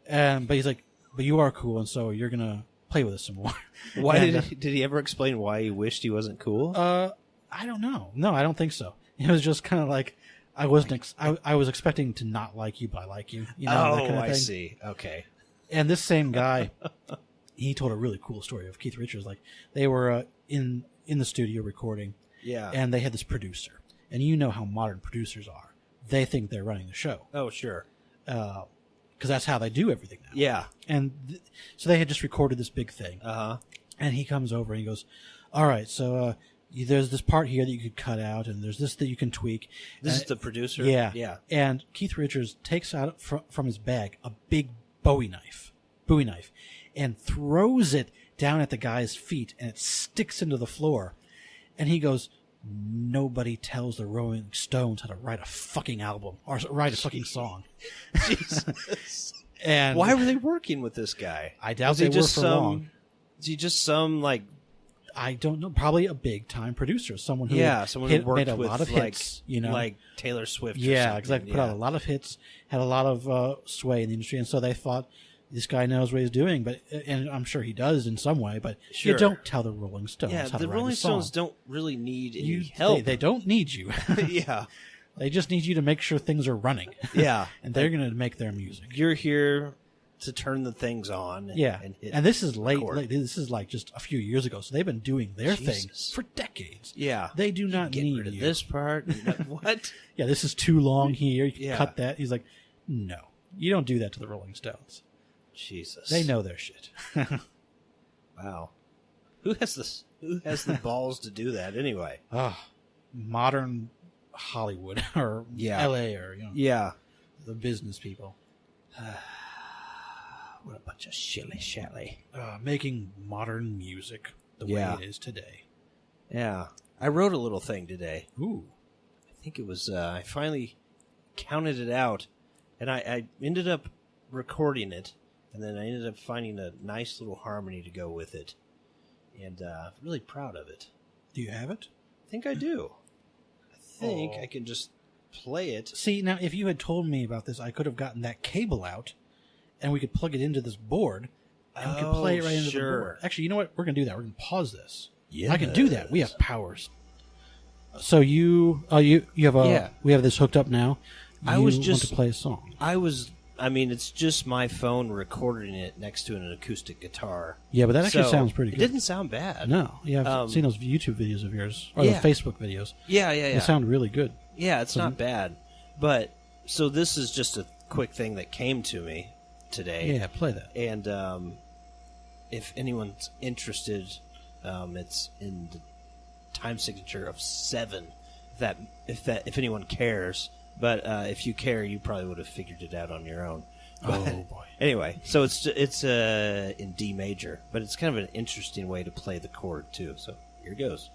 But he's like, but you are cool, and so you're going to play with us some more.
Why did he ever explain why he wished he wasn't cool?
I don't know. No, I don't think so. It was just kind of like, I was expecting to not like you, but I like you. That kind of
I
thing.
see. Okay.
And this same guy, he told a really cool story of Keith Richards. Like, they were in the studio recording,
Yeah.
and they had this producer. And you know how modern producers are. They think they're running the show.
Oh, sure.
Because that's how they do everything now.
Yeah.
And so they had just recorded this big thing.
Uh-huh.
And he comes over and he goes, all right, so there's this part here that you could cut out, and there's this that you can tweak.
This is the producer?
Yeah.
Yeah.
And Keith Richards takes out from his bag a big Bowie knife, and throws it down at the guy's feet, and it sticks into the floor. And he goes, nobody tells the Rolling Stones how to write a fucking album or write a fucking song.
Jesus.
And
why were they working with this guy?
I doubt they were for long.
Is he just some, like...
I don't know. Probably a big time producer, someone who
worked
made a
with
lot of hits,
like Taylor Swift.
Yeah,
or
exactly. Put out a lot of hits, had a lot of sway in the industry, and so they thought this guy knows what he's doing. And I'm sure he does in some way. But
Sure.
you don't tell the Rolling Stones how to
the
write
Rolling
a song.
Stones don't really need any help.
They don't need you.
Yeah,
They just need you to make sure things are running.
yeah.
And they're going to make their music.
You're here to turn the things on.
Yeah,
and
this is late.
record.
This is like just a few years ago, so they've been doing their thing
Jesus.
for decades.
Yeah,
They do not
get
need
rid of
you.
this part. What?
Yeah, this is too long here. You can
Yeah.
cut that. He's like, no, you don't do that to the Rolling Stones.
Jesus,
They know their shit.
Wow, who has the balls to do that anyway?
Modern Hollywood or
Yeah.
L.A. or
Yeah,
the business people
what a bunch of shilly-shally.
making modern music the
Yeah.
way it is today.
Yeah, I wrote a little thing today.
Ooh,
I think it was, I finally counted it out, and I ended up recording it, and then I ended up finding a nice little harmony to go with it, and really proud of it.
do you have it?
I think I do. I think I can just play it.
See, now if you had told me about this, I could have gotten that cable out, and we could plug it into this board, and we could play it right into the board. Actually, you know what? We're going to do that. We're going to pause this.
Yeah,
I can do that. We have powers. So you have we have this hooked up now.
I
You
was
want
just-
to play a song.
It's just my phone recording it next to an acoustic guitar.
Yeah, but that actually
So,
sounds pretty good.
It didn't sound bad.
No, yeah, I've seen those YouTube videos of yours or
Yeah.
the Facebook videos.
Yeah.
They sound really good.
Yeah, it's not bad. But, so this is just a quick thing that came to me today.
Yeah, play that.
And if anyone's interested, it's in the time signature of 7. If anyone cares, but if you care, you probably would have figured it out on your own. But,
Oh boy.
Anyway, so it's in D major, but it's kind of an interesting way to play the chord too. So here goes.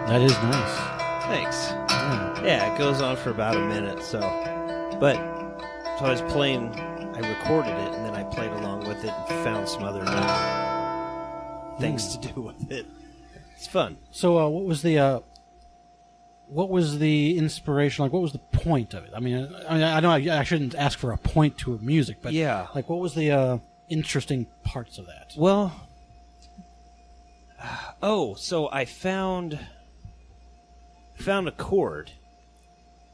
That is nice.
Thanks.
Yeah.
Yeah, it goes on for about a minute. So, but So I was playing, I recorded it, and then I played along with it and found some other things to do with it. It's fun.
So, what was the inspiration? Like, what was the point of it? I mean, I know I shouldn't ask for a point to music, but
yeah,
like, what was the interesting parts of that?
Well, so I found a chord,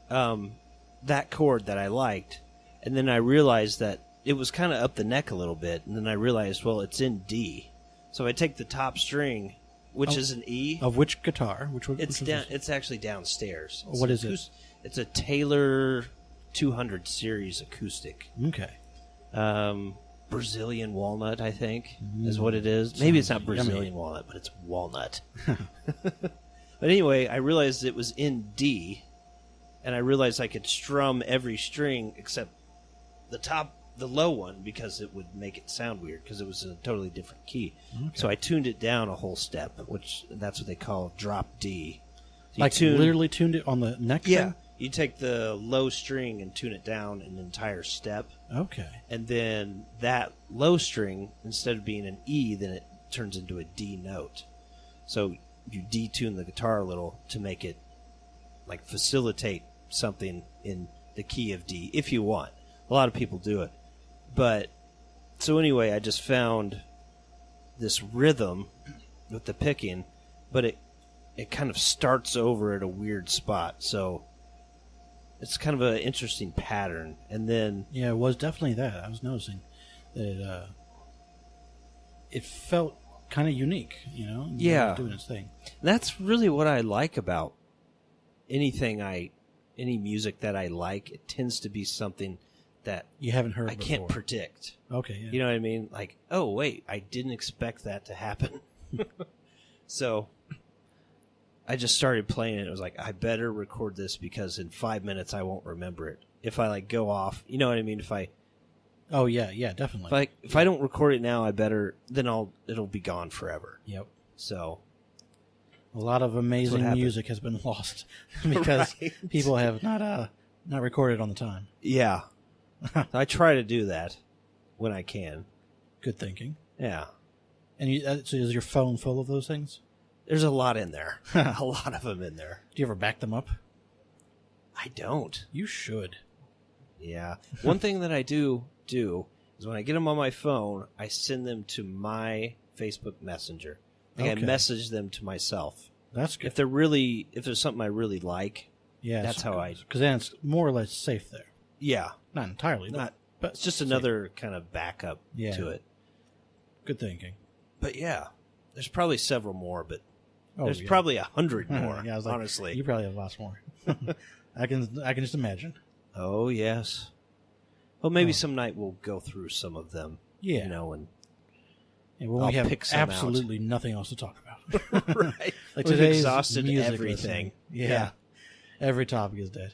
that chord that I liked, and then I realized that it was kind of up the neck a little bit, and then I realized, well, it's in D. So I take the top string, which is an E.
Of which guitar?
It's actually downstairs.
What is it?
It's a Taylor 200 series acoustic.
Okay.
Brazilian walnut, I think, is what it is. Maybe it's not Brazilian
yummy.
walnut, but it's walnut. But anyway, I realized it was in D, and I realized I could strum every string except the low one, because it would make it sound weird because it was a totally different key. Okay. So I tuned it down a whole step, which that's what they call drop D. So
literally tuned it on the neck?
Yeah.
Thing?
You take the low string and tune it down an entire step.
Okay.
And then that low string, instead of being an E, then it turns into a D note. So you detune the guitar a little to make it like facilitate something in the key of D if you want. A lot of people do it. But so anyway, I just found this rhythm with the picking, but it kind of starts over at a weird spot. So it's kind of an interesting pattern. And then
yeah, it was definitely that. I was noticing that it felt kind of unique,
Yeah,
doing its thing.
That's really what I like about any music that I like. It tends to be something that
you haven't heard
I
before.
can't predict.
Okay, yeah.
You know what I mean? Like, oh wait, I didn't expect that to happen. So I just started playing it. It was like, I better record this because in 5 minutes I won't remember it. If I like go off, you know what I mean?
Oh yeah, definitely.
If I don't record it now, then it'll be gone forever.
Yep.
So
a lot of amazing music has been lost because people have not recorded on the time.
Yeah. I try to do that when I can.
Good thinking.
Yeah.
And so is your phone full of those things?
There's a lot in there. A lot of them in there.
Do you ever back them up?
I don't.
You should.
Yeah. One thing that I do is when I get them on my phone, I send them to my Facebook Messenger. I message them to myself.
That's good.
If there's something I really like,
yeah,
that's how
because then it's more or less safe there.
Yeah.
Not entirely, but
it's just another kind of backup to it.
Good thinking.
But yeah, there's probably several more, but there's probably 100 more.
Yeah, I was like,
honestly,
you probably have lots more. I can just imagine.
Oh yes. Well, maybe some night we'll go through some of them.
Yeah,
and
when we have absolutely nothing else to talk about.
Right.
Like
we've
today's
exhausted
music
everything.
Yeah. Every topic is dead.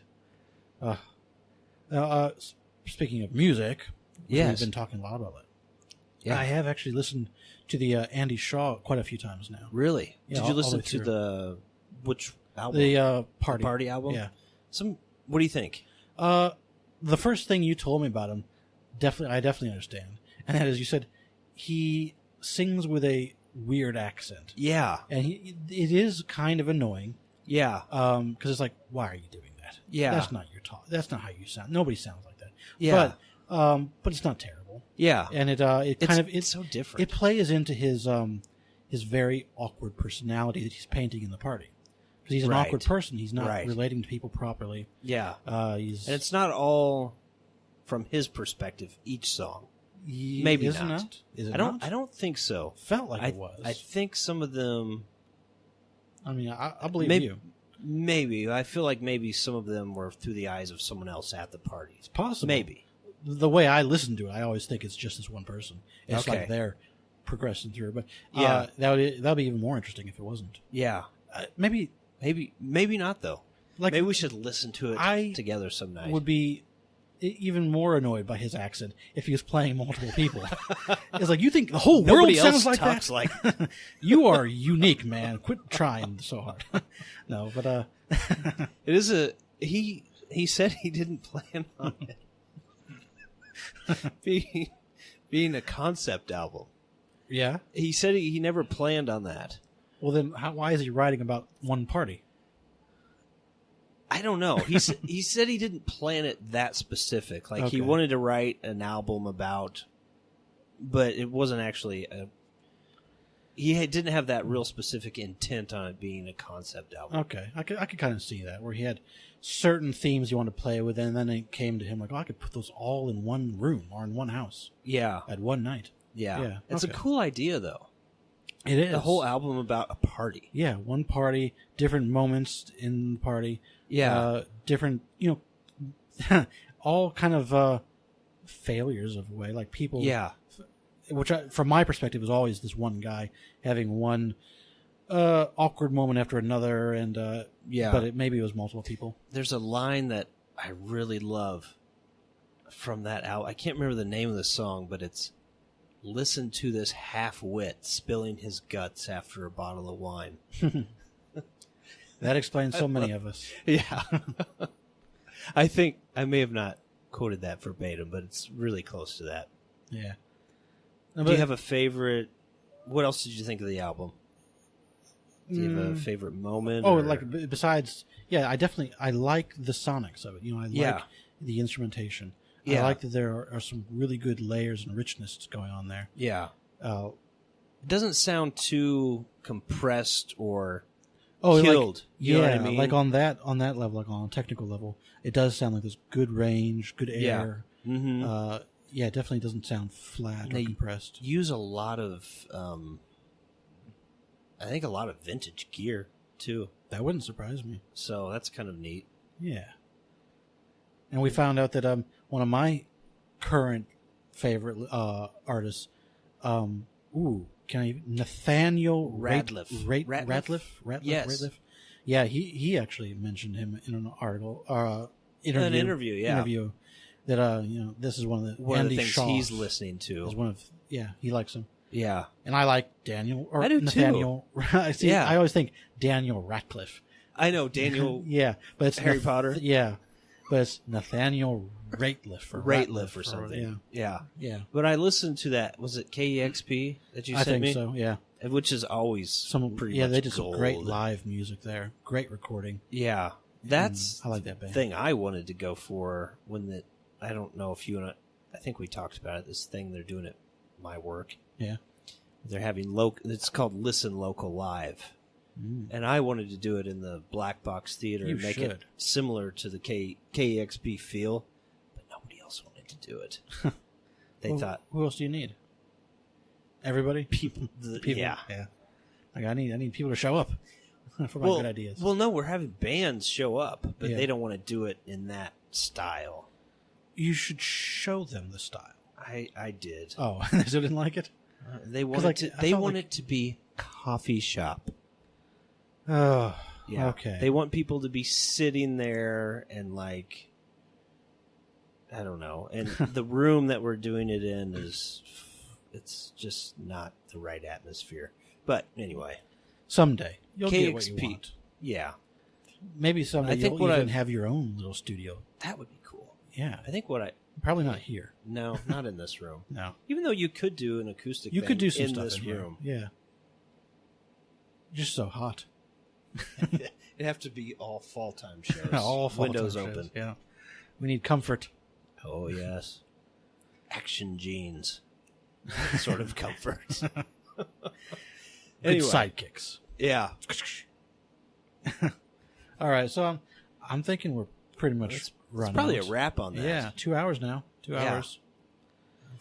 Speaking of music, we've been talking a lot about it. Yeah. I have actually listened to the Andy Shaw quite a few times now.
Really?
Yeah,
Did you listen to which album?
The Party.
The Party album?
Yeah.
What do you think?
The first thing you told me about him, I definitely understand. And that is, you said he sings with a weird accent.
Yeah.
And it is kind of annoying.
Yeah.
Because it's like, why are you doing that?
Yeah.
That's not your talk. That's not how you sound. Nobody sounds like that.
Yeah.
But it's not terrible.
Yeah.
And it's
so different.
It plays into his very awkward personality that he's painting in the party. Because he's an awkward person. He's not relating to people properly.
Yeah.
And
it's not all from his perspective, each song. Maybe not.
Is it
I don't think so.
Felt like it was.
I think some of them...
I mean, I believe you.
Maybe. I feel like maybe some of them were through the eyes of someone else at the party. It's
possible.
Maybe.
The way I listen to it, I always think it's just this one person. It's like they're progressing through. But that'd be even more interesting if it wasn't.
Yeah.
Maybe
not, though. Like, maybe we should listen to it together some night.
Would be even more annoyed by his accent if he was playing multiple people. It's like, you think the whole world sounds like that?
Like...
You are unique, man. Quit trying so hard. No, but
it is he said he didn't plan on it. being a concept album.
Yeah.
He said he never planned on that.
Well, then why is he writing about one party?
I don't know. He said he didn't plan it that specific. Like he wanted to write an album about, but it wasn't actually didn't have that real specific intent on it being a concept album.
Okay, I could kind of see that, where he had certain themes he wanted to play with, and then it came to him like, oh, I could put those all in one room or in one house.
Yeah.
At one night.
Yeah. It's a cool idea, though.
It is.
The whole album about a party.
Yeah, one party, different moments in the party.
Yeah.
Different, all kind of failures of a way. Like people.
Yeah.
Which, from my perspective, is always this one guy having one awkward moment after another, and but maybe it was multiple people.
There's a line that I really love from that album. I can't remember the name of the song, but it's "Listen to this half-wit spilling his guts after a bottle of wine."
That explains so many of us.
Yeah. I think I may have not quoted that verbatim, but it's really close to that.
Yeah.
Do you have a favorite? What else did you think of the album? Do you have a favorite moment?
Oh, like besides, I like the sonics of it. I like the instrumentation.
Yeah.
I like that there are some really good layers and richness going on there.
Yeah. It doesn't sound too compressed or killed. You know what I mean?
Like on that level, like on a technical level, it does sound like there's good range, good air.
Yeah. Mm-hmm.
It definitely doesn't sound flat or compressed.
Use a lot of, I think a lot of vintage gear too.
That wouldn't surprise me.
So that's kind of neat.
Yeah. And we found out that one of my current favorite artists, Nathaniel
Radcliffe.
Radcliffe?
Yes.
Radcliffe? Yeah, he actually mentioned him in an article, interview. That this is one of the
things
Shaw
he's listening to.
Is one of he likes him.
Yeah,
and I like Daniel. Or
I do
Nathaniel.
too.
See, yeah. I always think Daniel Radcliffe.
I know Daniel.
Yeah, but it's
Harry Potter.
Yeah, but it's Nathaniel Rateliff
or something. Yeah.
But
I listened to that. Was it KEXP that you sent me?
I think so. Yeah,
which is always pretty.
Yeah,
much
they did
gold.
some great live music there. Great recording.
Yeah, that's
I like that band.
Thing I wanted to go for when I don't know if you and I think we talked about it. This thing they're doing at my work.
Yeah,
they're having it's called Listen Local Live, and I wanted to do it in the Black Box Theater and make it similar to the KEXP feel, but nobody else wanted to do it. They thought,
who else do you need? Everybody,
people. Yeah.
Like I need people to show up for my good ideas.
Well, no, we're having bands show up, but they don't want to do it in that style.
You should show them the style.
I did.
Oh, they still didn't like it?
They wanted it to be coffee shop.
Oh,
yeah.
Okay.
They want people to be sitting there and I don't know. And the room that we're doing it in it's just not the right atmosphere. But anyway.
Someday. You'll
KXP,
get what you want.
Yeah.
Maybe someday you'll even have your own little studio.
That would be cool.
Yeah.
I think
probably not here.
No, not in this room.
No.
Even though you could do an acoustic
You
thing
could do some
in
stuff
this
in here.
room.
Yeah. Just so hot.
It'd have to be all fall-time shows.
All fall
Windows
time
open.
Shows. Yeah. We need comfort.
Oh, yes. Action jeans. That sort of comfort.
Good sidekicks.
Yeah.
All right, so I'm thinking we're pretty much running.
It's probably a wrap on that.
Yeah, 2 hours now. 2 hours.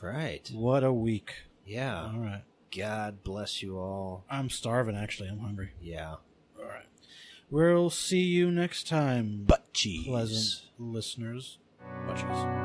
Right.
What a week.
Yeah.
All right.
God bless you all.
I'm starving, actually. I'm hungry.
Yeah.
All right. We'll see you next time.
Butt cheese.
Pleasant listeners. Butt cheese.